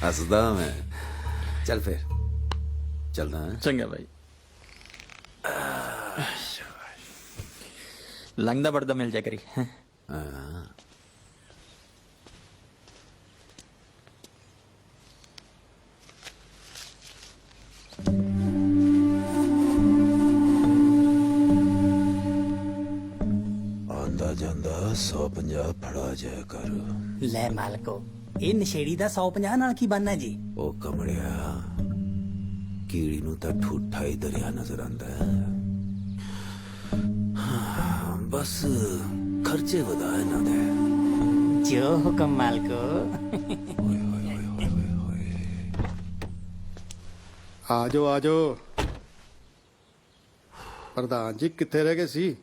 ਹੱਸਦਾ ਮੈਂ। ਚੱਲ ਫਿਰ ਚੱਲਦਾ। ਚੰਗਾ ਬਾਈ। ਲੰਘਦਾ ਵੜਦਾ ਮਿਲ ਜਾ ਕਰੀ। ਹਾਂ ਆਂਦਾ ਜਾਂਦਾ 150 ਫੜਾ ਜਾਇਆ ਕਰ। ਲੈ ਮਾਲਕੋ, ਇਹ ਨਸ਼ੇੜੀ ਦਾ 150 ਨਾਲ ਕੀ ਬਣਨਾ ਜੀ? ਉਹ ਕਮੜਿਆ, ਕੀੜੀ ਨੂੰ ਤਾਂ ਠੂਠਾ ਹੀ ਦਰਿਆ ਨਜ਼ਰ ਆਂਦਾ ਹੈ। ਹਾਂ, ਬਸ ਖਰਚੇ ਵਧਾ ਇਹਨਾਂ ਦੇ। ਜੋ ਹੁਕਮ ਮਾਲਕੋ। ਆਜੋ ਆਜੋ। ਪ੍ਰਧਾਨ ਜੀ ਕਿੱਥੇ ਰਹਿ ਗਏ ਸੀ?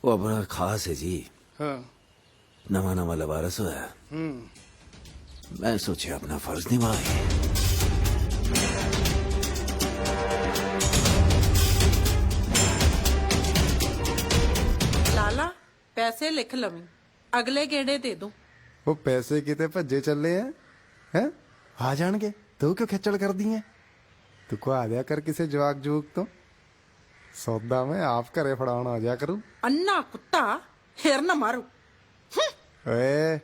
ਉਹ ਆਪਣਾ ਖਾਸ ਹੈ ਜੀ, ਹਾਂ। ਨਵਾਂ ਨਵਾਂ ਲਵਾਰਸ ਹੋਇਆ। मैं सोचे अपना फर्ज निभाए। ਲਾਲਾ ਪੈਸੇ ਲਿਖ ਲਵੀਂ, ਅਗਲੇ ਗੇੜੇ ਦੇ ਦੂੰ। ਉਹ ਪੈਸੇ ਕਿਤੇ ਭੱਜੇ ਚੱਲੇ ਆ ਹੈ? ਆ ਜਾਣਗੇ, ਤੂੰ ਕਿਉਂ ਖੇਚਲ ਕਰਦੀ ਐ? ਤੂੰ ਕੋ ਆ ਦਿਆ ਕਰ ਕਿਸੇ ਜਵਾਕ ਜੂਕ ਤੋਂ, ਸੌਦਾ ਮੈਂ ਆਪ ਘਰੇ ਫੜਾਉਣ ਆ ਜਾ ਕਰੂ। ਅੰਨਾ ਕੁੱਤਾ ਹਿਰ ਨਾ ਮਾਰੂ। ਓਏ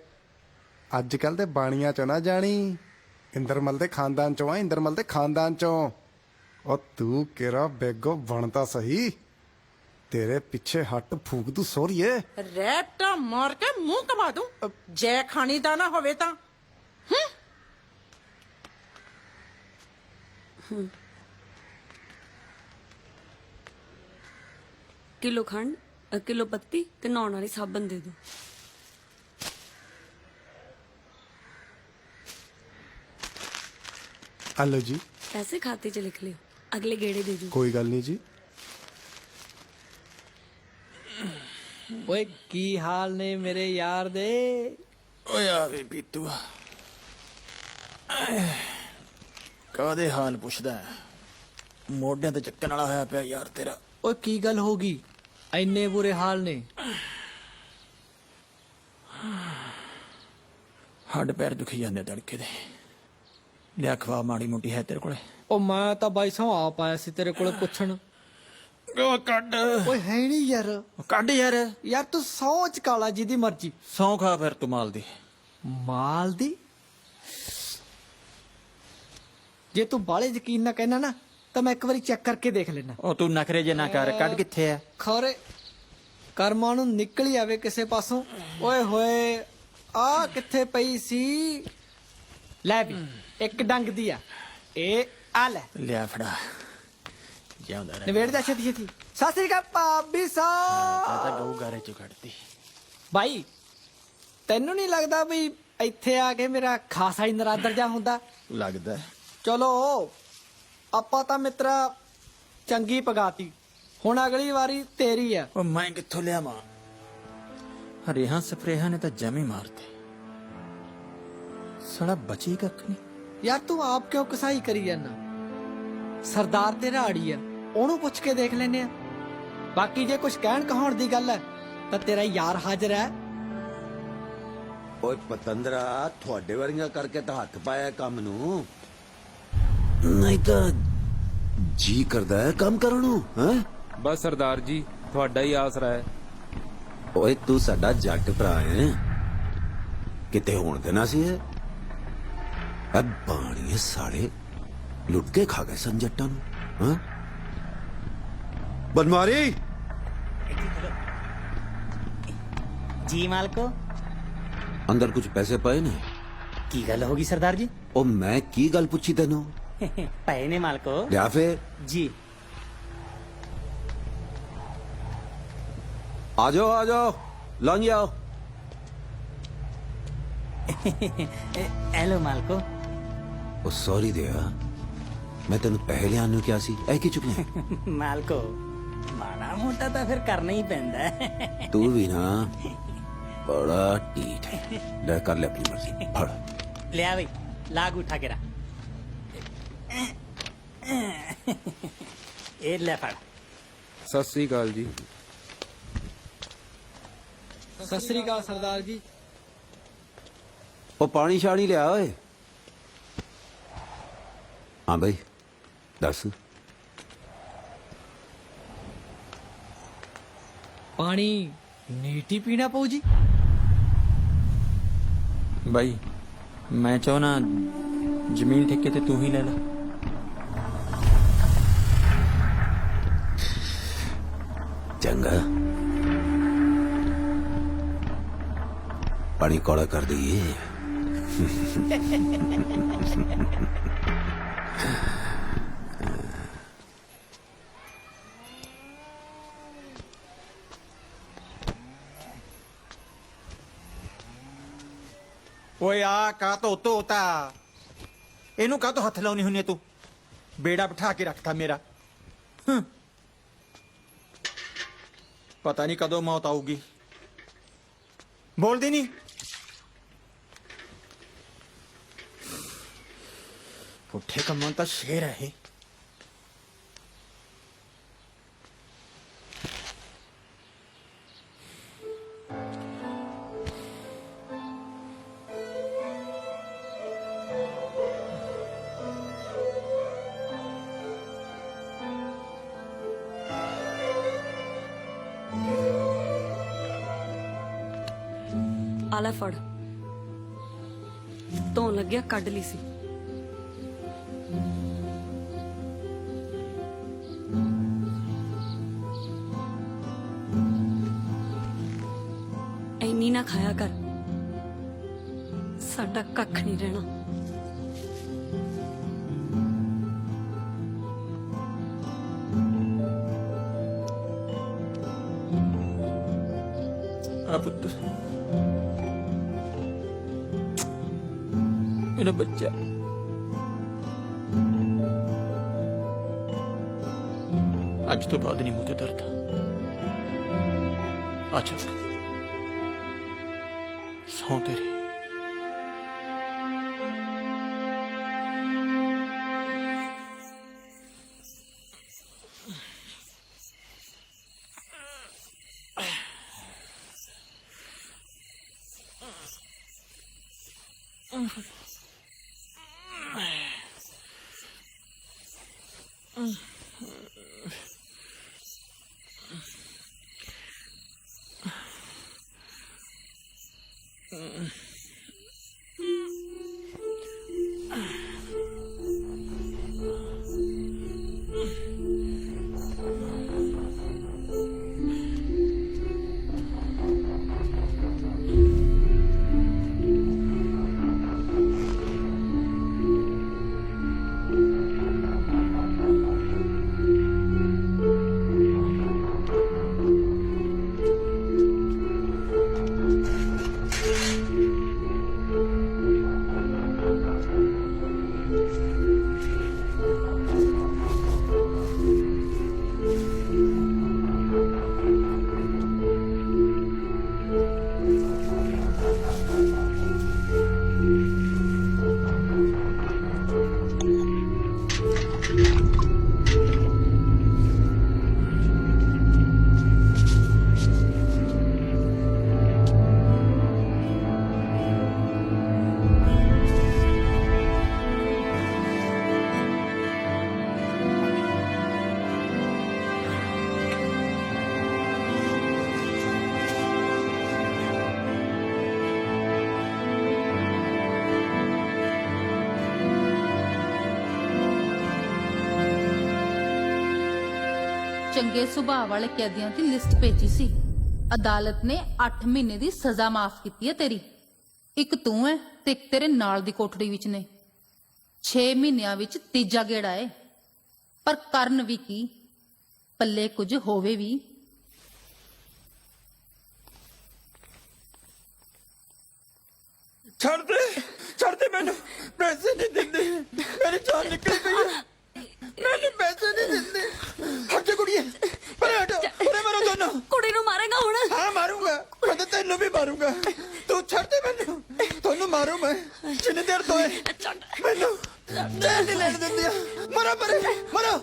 ਅੱਜ ਕੱਲ ਤੇ ਬਾਣੀਆਂ ਚੋਂ ਨਾ ਜਾਣੀ, ਇੰਦਰਮਲ ਦੇ ਖਾਨਦਾਨ ਚੋਂ ਆ, ਇੰਦਰਮਲ ਦੇ ਖਾਨਦਾਨ ਚੋਂ। ਉਹ ਤੂੰ ਕਿਹੜਾ ਬੇਗੋ ਬਣਦਾ ਸਹੀ, ਤੇਰੇ ਪਿੱਛੇ ਹੱਟ ਫੂਕ ਦੂ ਸੋਰੀਏ। ਰੈਪਟਾ ਮਾਰ ਕੇ ਮੂੰਹ ਕਮਾ ਦੂੰ, ਜੈ ਖਾਣੀ ਦਾ ਨਾ ਹੋਵੇ ਤਾਂ। ਕਿਲੋ ਖੰਡ, ਕਿਲੋ ਪੱਤੀ ਤੇ ਨਹਾਉਣ ਵਾਲੀ ਸਾਬਣ ਦੇ ਦੋ। ਹਲੋ ਜੀ, ਪੈਸੇ ਖਾਤੇ 'ਚ ਲਿਖ ਲਿਓ, ਅਗਲੇ ਗੇੜੇ ਦੇ ਦੂ। ਕੋਈ ਗੱਲ ਨਹੀਂ ਜੀ। ਓਏ ਕੀ ਹਾਲ ਨੇ ਮੇਰੇ ਯਾਰ ਦੇ? ਓਏ ਆ ਵੇ ਪੀਤੂ, ਕਾਹਦੇ ਹਾਲ ਪੁੱਛਦਾ? ਮੋਢਿਆਂ ਤੇ ਚੱਕਣ ਵਾਲਾ ਹੋਇਆ ਪਿਆ ਯਾਰ ਤੇਰਾ। ਓਏ ਕੀ ਗੱਲ ਹੋ ਗਈ, ਇੰਨੇ ਬੁਰੇ ਹਾਲ ਨੇ? ਹੱਡ ਪੈਰ ਦੁਖੀ ਜਾਂਦੇ ਤੜਕੇ ਦੇ। ਲਿਆ ਖਵਾ ਮਾੜੀ ਮੋਟੀ ਹੈ ਤੇਰੇ ਕੋਲੇ? ਉਹ ਮੈਂ ਤਾਂ ਬਾਈ ਸੌ ਆਪ ਆਇਆ ਸੀ ਤੇਰੇ ਕੋਲੇ ਪੁੱਛਣ। ਉਹ ਕੱਢ। ਓਏ ਹੈ ਨਹੀਂ ਯਾਰ। ਕੱਢ ਯਾਰ। ਯਾਰ ਤੂੰ ਸੌ ਚ ਕਾਲਾ ਜਿਹਦੀ ਮਰਜ਼ੀ। ਸੌ ਖਾ ਫਿਰ ਤੂੰ ਮਾਲ ਦੀ। ਮਾਲ ਦੀ? ਜੇ ਤੂੰ ਬਾਲੇ ਯਕੀਨ ਨਾ ਕਹਿਣਾ ਨਾ ਤਾਂ ਮੈਂ ਇੱਕ ਵਾਰੀ ਚੈੱਕ ਕਰਕੇ ਦੇਖ ਲੈਣਾ। ਉਹ ਤੂੰ ਨਖਰੇ ਜੇ ਨਾ ਕਰ, ਕੱਢ ਕਿੱਥੇ ਆ? ਖੋਰੇ ਕਰਮਾਂ ਨੂੰ ਨਿਕਲ ਹੀ ਆਵੇ ਕਿਸੇ ਪਾਸੋਂ। ਓਏ ਹੋਏ ਆ ਕਿੱਥੇ ਪਈ ਸੀ? ਲੈ ਵੀ ਇੱਕ ਡੰਗ ਦੀ ਆ, ਇਹ ਆ ਲੈ ਲਿਆ ਫੜਾ ਜਿਉਂਦਾ ਰਹਿ। ਨਵੇੜ ਦਾ ਛੇਤੀ ਛੇਤੀ। ਸਤਿ ਸ੍ਰੀ ਅਕਾਲ ਭਾਬੀ ਸਾਹਿਬ। ਤਾਂ ਗਊ ਗਾਰੇ ਚੋਂ ਕੱਢਤੀ। ਬਾਈ ਤੈਨੂੰ ਨਹੀਂ ਲੱਗਦਾ ਵੀ ਇੱਥੇ ਆ ਕੇ ਮੇਰਾ ਖਾਸਾ ਹੀ ਨਰਾਦਰ ਜਾ ਹੁੰਦਾ? ਲੱਗਦਾ ਚਲੋ ਆਪਾਂ ਤਾਂ ਮਿੱਤਰਾ ਚੰਗੀ ਪਗਾਤੀ, ਹੁਣ ਅਗਲੀ ਵਾਰੀ ਤੇਰੀ ਆ। ਉਹ ਮੈਂ ਕਿੱਥੋਂ ਲਿਆਵਾਂ? ਰੇਹਾਂ ਸਪਰੇਹਾਂ ਨੇ ਤਾਂ ਜਮੀ ਮਾਰਤੇ। ਸੜਾ ਬਚੀ ਕੱਖ ਨਹੀਂ। ਯਾਰ ਤੂੰ ਆਪ ਕਿਉਂ ਕਸਾਈ ਕਰੀ ਜਾਂਦਾ? ਸਰਦਾਰ ਤੇ ਰਾੜੀ ਆ, ਉਹਨੂੰ ਪੁੱਛ ਕੇ ਦੇਖ ਲੈਨੇ ਆ। ਬਾਕੀ ਜੇ ਕੁਝ ਕਹਿਣ ਕਹਾਉਣ ਦੀ ਗੱਲ ਹੈ ਤਾਂ ਤੇਰਾ ਯਾਰ ਹਾਜ਼ਰ ਹੈ। ਓਏ ਪਤੰਦਰਾ, ਤੁਹਾਡੇ ਵਰਗੀਆਂ ਕਰਕੇ ਤਾਂ ਹੱਥ ਪਾਇਆ ਕੰਮ ਨੂੰ, ਨਹੀਂ ਤਾਂ ਜੀ ਕਰਦਾ ਹੈ ਕੰਮ ਕਰਨ ਨੂੰ। ਹੈ ਬਸ ਸਰਦਾਰ ਜੀ ਤੁਹਾਡਾ ਹੀ ਆਸਰਾ ਹੈ। ਓਏ ਤੂੰ ਸਾਡਾ ਜੱਟ ਭਰਾ ਹੈ, ਕਿਤੇ ਹੋਣ ਦੇਣਾ ਸੀ ਇਹ। ਬਾਣੀਏ ਸਾਲੇ ਲੁੱਟ ਕੇ ਖਾ ਗਏ ਸਨ ਜੱਟਾਂ ਨੂੰ। ਹਾਂ ਬਨਮਾਰੀ ਜੀ ਮਾਲਕੋ। ਅੰਦਰ ਕੁਝ ਪੈਸੇ ਪਏ ਨੇ? ਕੀ ਗੱਲ ਹੋ ਗਈ ਸਰਦਾਰ ਜੀ? ਉਹ ਮੈਂ ਕੀ ਗੱਲ ਪੁੱਛੀ ਤੈਨੂੰ? ਪਏ ਨੇ ਮਾਲਕੋ। ਲਿਆ ਫੇਰ ਜੀ ਆ ਜਾਓ ਲੰਘ ਜਾਓ। ਹੈਲੋ ਮਾਲਕੋ। ਉਹ ਸੌਰੀ ਦਿਆ, ਮੈਂ ਤੈਨੂੰ ਪੈਸੇ ਲਿਆਉਣ ਨੂੰ ਕਿਹਾ ਸੀ, ਇਹ ਕੀ ਚੁੱਕਣਾ? ਮਾਲਕੋ ਮਾੜਾ ਮੋਟਾ ਤਾਂ ਫਿਰ ਕਰਨਾ ਹੀ ਪੈਂਦਾ ਹੈ। ਤੂੰ ਵੀ ਨਾ ਬੜਾ ਢੀਠ ਹੈ। ਲੈ ਕਰ ਲੈ ਆਪਣੀ ਮਰਜ਼ੀ, ਫੜ ਲਿਆ ਬਈ ਲਾਗ ਉਠਾ ਕੇ ਰਾ। ਇਹ ਲੈ ਫੜ। ਸਤਿ ਸ੍ਰੀ ਅਕਾਲ ਜੀ। ਸਤਿ ਸ੍ਰੀ ਅਕਾਲ ਸਰਦਾਰ ਜੀ। ਉਹ ਪਾਣੀ ਸ਼ਾਣੀ ਲਿਆ ਓਏ। ਹਾਂ ਬਈ ਦੱਸ। ਪਾਣੀ ਨੀਟੀ ਪੀਣਾ ਪਊ ਜੀ? ਬਾਈ ਮੈਂ ਚਾਹਣਾ ਜ਼ਮੀਨ ਠੇਕੇ ਤੇ ਤੂੰ ਹੀ ਲੈ ਲੈ। ਚੰਗਾ ਪਾਣੀ ਕੋਲਾ ਕਰ ਦਈਏ। ਓਏ ਆ ਕਾ ਤੋਤਾ ਇਹਨੂੰ ਕਾ ਹੱਥ ਲਾਉਣੀ ਹੁੰਨੀ ਤੂੰ? ਬੇੜਾ ਬਿਠਾ ਕੇ ਰੱਖਤਾ ਮੇਰਾ। ਪਤਾ ਨਹੀਂ ਕਦੋਂ ਮੌਤ ਆਊਗੀ। ਬੋਲਦੀ ਨਹੀਂ। ਪੁੱਠੇ ਕੰਮਾਂ ਤਾਂ ਸ਼ੇਰ ਹੈ ਇਹ। ਆਲਾ ਫੜ, ਧੋਣ ਲੱਗਿਆ ਕੱਢ ਲਈ ਸੀ। ਐਨੀ ਨਾ ਖਾਇਆ ਕਰ, ਸਾਡਾ ਕੱਖ ਨਹੀਂ ਰਹਿਣਾ। ਆ ਪੁੱਤ ਮੇਰਾ ਬੱਚਾ। ਅੱਜ ਤੋਂ ਬਾਅਦ ਨਹੀਂ ਮੁझे दर्द। अच्छा सौ तेरी। ਚੰਗੇ ਸੁਭਾਅ ਵਾਲੇ ਕੈਦੀਆਂ ਦੀ ਲਿਸਟ ਭੇਜੀ ਸੀ। ਅਦਾਲਤ ਨੇ 8 ਮਹੀਨੇ ਦੀ ਸਜ਼ਾ ਮਾਫ ਕੀਤੀ ਹੈ ਤੇਰੀ। ਇੱਕ ਤੂੰ ਹੈ ਤੇ ਇੱਕ ਤੇਰੇ ਨਾਲ ਦੀ ਕੋਠੜੀ ਵਿੱਚ ਨੇ। 6 ਮਹੀਨਿਆਂ ਵਿੱਚ ਤੀਜਾ ਗੇੜਾ ਹੈ। ਪਰ ਕਰਨ ਵੀ ਕੀ, ਪੱਲੇ ਕੁਝ ਹੋਵੇ ਵੀ। ਛੱਡ ਦੇ ਮੈਨੂੰ, ਪੈਸੇ ਨਹੀਂ ਦਿੰਦੇ, ਮੇਰੀ ਜਾਨ ਨਿਕਲ ਪਈ ਹੈ, ਮੈਨੂੰ ਪੈਸੇ ਨਹੀਂ ਦਿੰਦੇ। ਹਟ ਜਾ ਕੁੜੀਏ, ਪਰੇ ਹਟ, ਪਰੇ ਮਾਰੋ ਦੋਨੋਂ। ਕੁੜੀ ਨੂੰ ਮਾਰੇਗਾ ਹੁਣ? ਹਾਂ ਮਾਰੂੰਗਾ, ਮੈਂ ਤਾਂ ਤੈਨੂੰ ਵੀ ਮਾਰੂੰਗਾ। ਤੂੰ ਛੱਡ ਦੇ ਮੈਨੂੰ, ਤੁਹਾਨੂੰ ਮਾਰੂ ਮੈਂ ਜਿੰਨੀ ਦੇਰ ਤੋਂ ਹੈ। ਮੈਨੂੰ ਜੈਲ ਨਹੀਂ ਲੈਣ ਦਿੰਦੀ ਆ। ਮਰੋ ਪਰੇ, ਮਰੋ।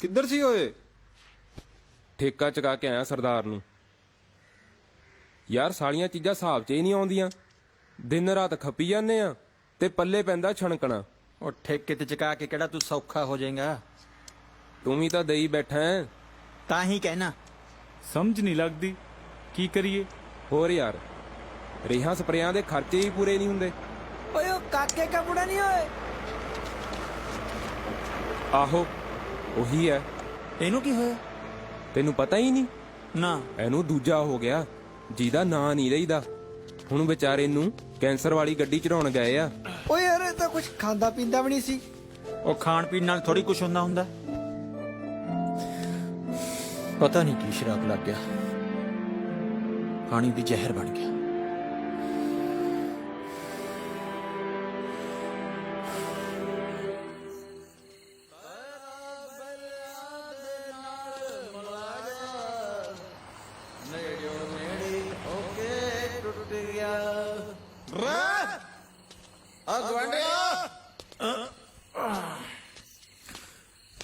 ਕਿੱਧਰ ਸੀ ਓਏ? ਠੇਕਾ ਚੁਕਾ ਕੇ ਆਇਆ ਸਰਦਾਰ ਨੂੰ। ਯਾਰ ਸਾਲੀਆਂ ਚੀਜ਼ਾਂ ਹਿਸਾਬ 'ਚ ਹੀ ਨਹੀਂ ਆਉਂਦੀਆਂ। ਦਿਨ ਰਾਤ ਖੱਪੀ ਜਾਂਦੇ ਆ ਤੇ ਪੱਲੇ ਪੈਂਦਾ ਛਣਕਣਾ। ਉਹ ਠੇਕੇ ਤੇ ਚੁਕਾ ਕੇ ਕਿਹੜਾ ਤੂੰ ਸੌਖਾ ਹੋ ਜਾਏਗਾ? ਤੂੰ ਵੀ ਤਾਂ ਦਈ ਬੈਠਾ ਹੈ। ਤਾਂ ਹੀ ਕਹਿਣਾ। ਸਮਝ ਨਹੀਂ ਲੱਗਦੀ, ਕੀ ਕਰੀਏ? ਹੋਰ ਯਾਰ, ਰੇਹਾਂ ਸਪਰੇਆਂ ਦੇ ਖਰਚੇ ਹੀ ਪੂਰੇ ਨਹੀਂ ਹੁੰਦੇ। ਓਏ ਉਹ ਕਾਕੇ ਕਾ ਬੁੜਾ ਨਹੀਂ ਓਏ? ਆਹੋ ਉਹੀ ਹੈ। ਇਹਨੂੰ ਕੀ ਹੋਇਆ? ਤੈਨੂੰ ਪਤਾ ਹੀ ਨਹੀਂ? ਨਾ। ਇਹਨੂੰ ਦੂਜਾ ਹੋ ਗਿਆ ਜਿਹਦਾ ਨਾਂ ਨਹੀਂ ਰਹੀਦਾ। ਹੁਣ ਵਿਚਾਰੇ ਨੂੰ ਕੈਂਸਰ ਵਾਲੀ ਗੱਡੀ ਚੜਾਉਣ ਗਏ ਆ। ਓਏ ਯਾਰ ਇਹ ਤਾਂ ਕੁਝ ਖਾਂਦਾ ਪੀਂਦਾ ਵੀ ਨਹੀਂ ਸੀ। ਉਹ ਖਾਣ ਪੀਣ ਨਾਲ ਥੋੜੀ ਕੁਝ ਹੁੰਦਾ। ਪਤਾ ਨਹੀਂ ਕੀ ਸ਼ਰਾਬ ਲੱਗ ਗਿਆ, ਪਾਣੀ ਵੀ ਜ਼ਹਿਰ ਬਣ ਗਿਆ।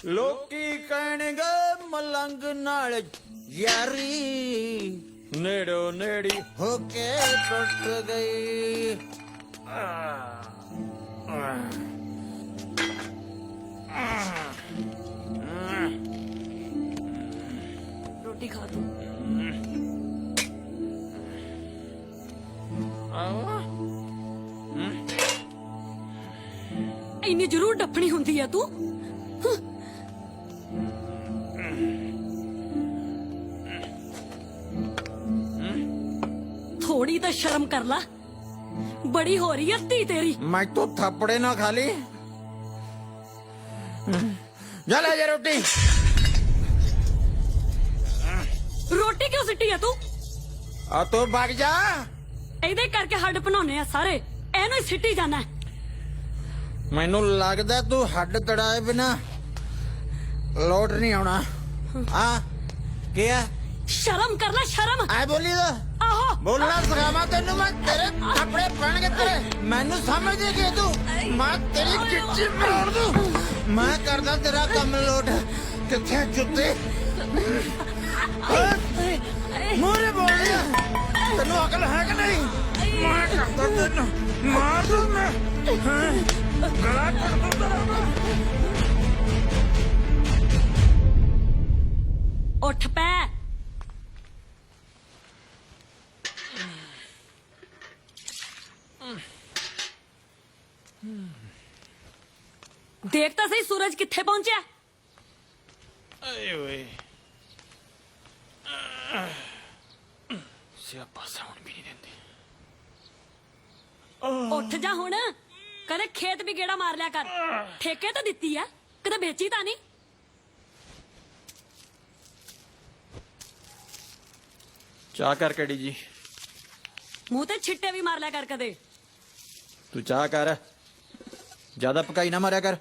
ਲੋਕੀ ਕਹਿਣਗੇ ਮਲੰਗ ਨਾਲ ਯਾਰੀ, ਨੇੜੋ ਨੇੜੀ ਹੋ ਕੇ ਟੁੱਟ ਗਈ। ਰੋਟੀ ਖਾ ਤੂੰ। ਇੰਨੀ ਜ਼ਰੂਰ ਡੱਫਣੀ ਹੁੰਦੀ ਆ ਤੂੰ? ਥੋੜੀ ਤਾਂ ਸ਼ਰਮ ਕਰ ਲਾ, ਬੜੀ ਹੋ ਰਹੀ ਹੈ ਧੀ ਤੇਰੀ। ਮੈਂ ਤੋ ਥੱਪੜੇ ਨਾ ਖਾ ਲਈ। ਜਾ ਲੈ ਜਾ ਰੋਟੀ। ਰੋਟੀ ਕਿਉਂ ਸਿੱਟੀ ਆ ਤੂੰ? ਆ ਤੂੰ ਭੱਗ ਜਾ। ਇਹਦੇ ਕਰਕੇ ਹੱਡ ਬਣਾਉਣੇ ਆ ਸਾਰੇ, ਇਹਨੂੰ ਹੀ ਸਿੱਟੀ ਜਾਣਾ। ਮੈਨੂੰ ਲੱਗਦਾ ਤੂੰ ਹੱਡ ਤੜਾਏ ਬਿਨਾ ਲੋਟ ਨਹੀਂ ਆਉਣਾ। ਆ ਕੀ ਆ? ਸ਼ਰਮ ਕਰ ਲੈ, ਸ਼ਰਮ। ਆ ਬੋਲੀ ਦਾ ਆਹੋ ਬੋਲਣਾ ਸਿਖਾਵਾਂ ਤੈਨੂੰ ਮੈਂ। ਤੇਰੇ ਕੱਪੜੇ ਪੈਣਗੇ ਤੇਰੇ, ਮੈਨੂੰ ਸਮਝਦੇ ਕਿ ਤੂੰ। ਮੈਂ ਤੇਰੀ ਚਿੱਚੀ ਮਾਰ ਦੂੰ। ਮੈਂ ਕਰਦਾ ਤੇਰਾ ਕੰਮ ਲੋਟ। ਕਿੱਥੇ ਜੁੱਤੇ ਮੋਰੇ ਬੋਲਿਆ? ਤੈਨੂੰ ਅਕਲ ਹੈ ਕਿ ਨਹੀਂ? ਮੈਂ ਕਰਦਾ ਤੈਨੂੰ ਮਾਰ ਦੂੰ ਮੈਂ। ਗਲਾ ਕੱਟ ਦੂੰ ਤੇਰਾ। ਉੱਠ ਪੈ। ਦੇਖ ਤਾਂ ਸਹੀ ਸੂਰਜ ਕਿੱਥੇ ਪਹੁੰਚਿਆ। ਆਏ ਓਏ ਸਿਆਪਾ ਸਾਉਣ ਵੀ ਨਹੀਂ ਦਿੰਦੀ। ਉੱਠ ਜਾ ਹੁਣ, ਕਦੇ ਖੇਤ ਵੀ ਗੇੜਾ ਮਾਰ ਲਿਆ ਕਰ। ਠੇਕੇ ਤਾਂ ਦਿੱਤੀ ਆ, ਕਦੇ ਵੇਚੀ ਤਾਂ ਨਹੀਂ। ਚਾਹ ਕਰ ਕੜੀ ਜੀ। ਮੂੰਹ ਤੇ ਛਿੱਟੇ ਵੀ ਮਾਰ ਲਿਆ ਕਰ ਕਦੇ। ਤੂੰ ਚਾਹ ਕਰ, ਜ਼ਿਆਦਾ ਪਕਾਈ ਨਾ ਮਾਰਿਆ ਕਰ।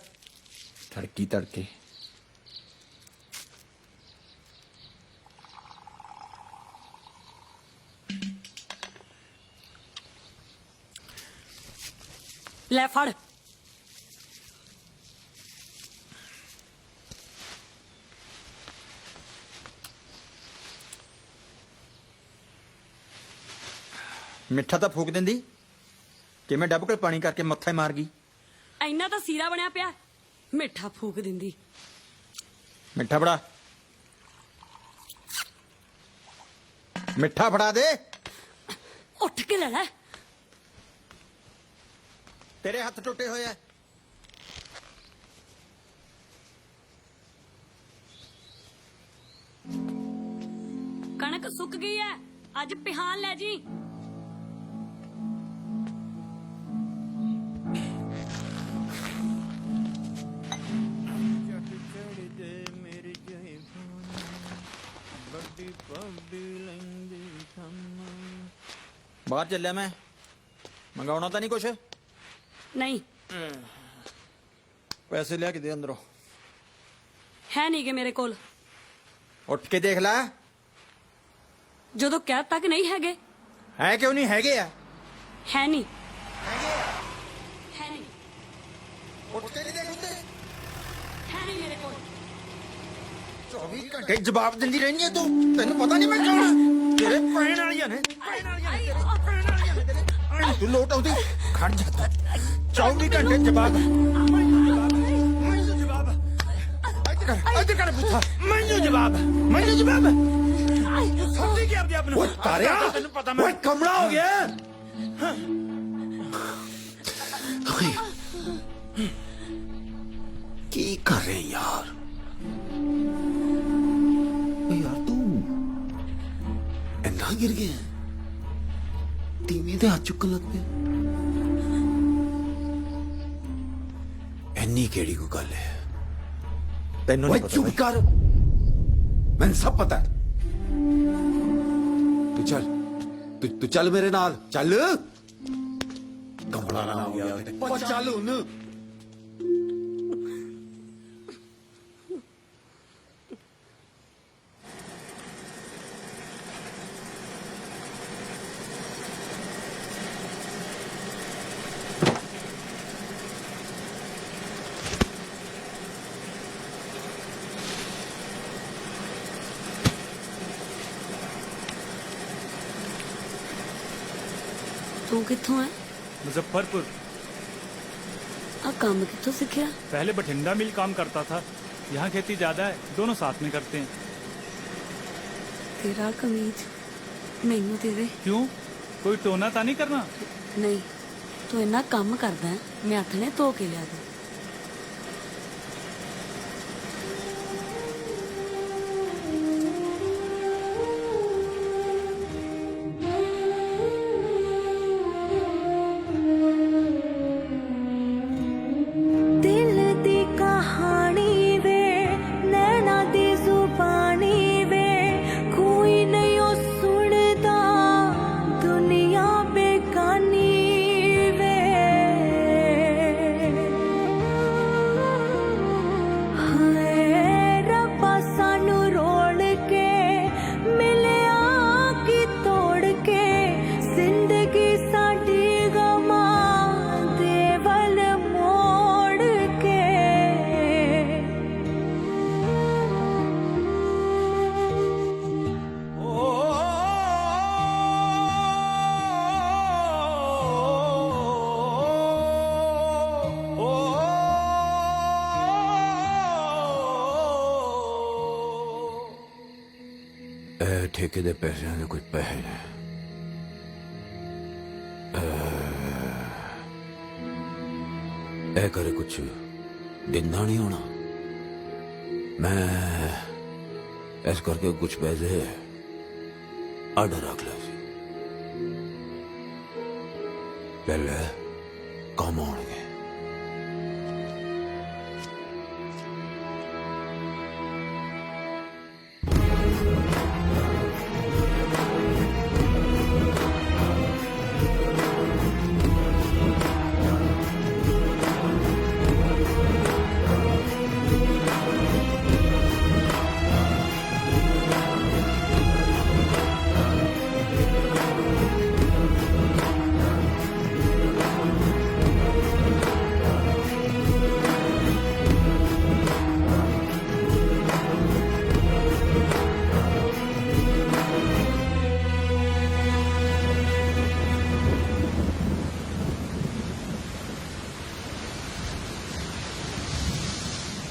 ਤੜਕੀ ਤੜਕੇ ਲੈ ਫੜ। ਮਿੱਠਾ ਤਾਂ ਫੂਕ ਦਿੰਦੀ, ਕਿਵੇਂ ਡੱਬ ਕੇ ਪਾਣੀ ਕਰਕੇ ਮੱਥੇ ਮਾਰ ਗਈ। ਇੰਨਾ ਤਾਂ ਸੀਰਾ ਬਣਿਆ ਪਿਆ, ਮਿੱਠਾ ਫੂਕ ਦਿੰਦੀ। ਮਿੱਠਾ ਫੜਾ, ਮਿੱਠਾ ਫੜਾ ਦੇ। ਉੱਠ ਕੇ ਲੈ ਲੈ। ਤੇਰੇ ਹੱਥ ਟੁੱਟੇ ਹੋਏ ਐ। ਕਣਕ ਸੁੱਕ ਗਈ ਐ, ਅੱਜ ਪਿਹਾਨ ਲੈ ਜੀ। ਬਾਹਰ ਚੱਲਿਆ ਮੈਂ, ਮੰਗਾਉਣਾ ਤਾਂ ਨਹੀਂ ਕੁਛ? ਨਹੀਂ ਪੈਸੇ ਲਿਆ ਕੇ ਦੇ ਅੰਦਰੋਂ। ਹੈ ਨਹੀਂ ਗੇ ਮੇਰੇ ਕੋਲ। ਉੱਠ ਕੇ ਦੇਖ ਲੈ। ਜਦੋਂ ਕਹਿ ਤੱਕ ਨਹੀਂ ਹੈਗੇ। ਹੈ ਕਿਉਂ ਨਹੀਂ ਹੈਗੇ ਆ? ਹੈ ਨਹੀਂ। ਹੈ ਨਹੀਂ। ਉੱਠ ਕੇ ਨਹੀਂ ਦੇਖ ਹੁੰਦੇ। ਹੈ ਨਹੀਂ ਮੇਰੇ ਕੋਲ। 24 ਘੰਟੇ ਜਵਾਬ ਦਿੰਦੀ ਰਹਿੰਦੀ ਹੈ ਤੂੰ। ਤੈਨੂੰ ਪਤਾ ਨਹੀਂ ਮੈਂ ਕੌਣ ਆ? ਤੇਰੇ ਪੈਣ ਵਾਲੀਆਂ ਨੇ, ਪੈਣ ਵਾਲੀਆਂ ਨੇ, ਤੇਰੇ ਪੈਣ ਵਾਲੀਆਂ ਨੇ ਤੇਰੇ। ਐਂ ਤੂੰ ਲੋਟ ਆਉਂਦੀ ਖੜ ਜਾ ਤੂੰ। 24 ਘੰਟੇ ਜਵਾਬ। ਮੈਨੂੰ ਜਵਾਬ। ਅੱਜ ਕਰ ਪੁੱਛਾ। ਮੈਨੂੰ ਜਵਾਬ। ਮੈਨੂੰ ਜਵਾਬ। ਸਮਝੀ ਕਿ ਆਪਦੇ ਆਪ ਨੂੰ? ਓਏ ਤਾਰਿਆ, ਤੈਨੂੰ ਪਤਾ ਮੈਂ ਓਏ ਕਮਲਾ ਹੋ ਗਿਆ। ਕੀ ਕਰ ਰਹੇ ਯਾਰ? यार तू ਇੰਨਾ ਗਿਰ ਗਿਆ? ਤੀਵੀਂ ਦੇ ਹੱਥ ਚੁੱਕਣ ਲੱਗ ਪਿਆ। ਇੰਨੀ ਕਿਹੜੀ ਕੋ ਗੱਲ ਹੈ? ਤੈਨੂੰ ਨਹੀਂ ਪਤਾ। ਚੁੱਪ ਕਰ, ਮੈਨੂੰ ਸਭ ਪਤਾ ਹੈ। ਤੂੰ ਚੱਲ ਮੇਰੇ ਨਾਲ ਚੱਲ। ਕਮਲਾ ਨਾ ਹੋ ਗਿਆ ਉਹ ਚੱਲ ਹੁਣ। तू कित्थों है? मुजफ्फरपुर। आ काम कित्थों सीखिया? पहले बठिंडा मिल काम करता था, यहाँ खेती ज्यादा है, दोनों साथ में करते हैं। तेरा कमीज मैनू दे दे। क्यों, कोई टोना ता नहीं करना? नहीं, तू इन्ना काम करदा है, मैं हथ ने धो के लिया दे। दिल दी कहानी वे, नैना दी जुबानी वे, कोई नहीं ओ सुनदा, दुनिया बेगानी वे। हाय रब्बा सानू रोल के मिलिया की तोड़ के, जिंदगी साडी गमां दे वल मोड़ के। ਇਹ ਠੇਕੇ ਦੇ ਪੈਸਿਆਂ ਦੇ ਕੁਝ ਪੈਸੇ ਨੇ। ਇਹ ਕਰੇ ਕੁਛ ਦਿੰਦਾ ਨਹੀਂ ਹੋਣਾ। ਮੈਂ ਇਸ ਕਰਕੇ ਕੁਛ ਪੈਸੇ ਆਰਡਰ ਰੱਖ ਲਿਆ ਸੀ। ਲੈ ਲੈ, ਕੰਮ ਆਉਣਗੇ।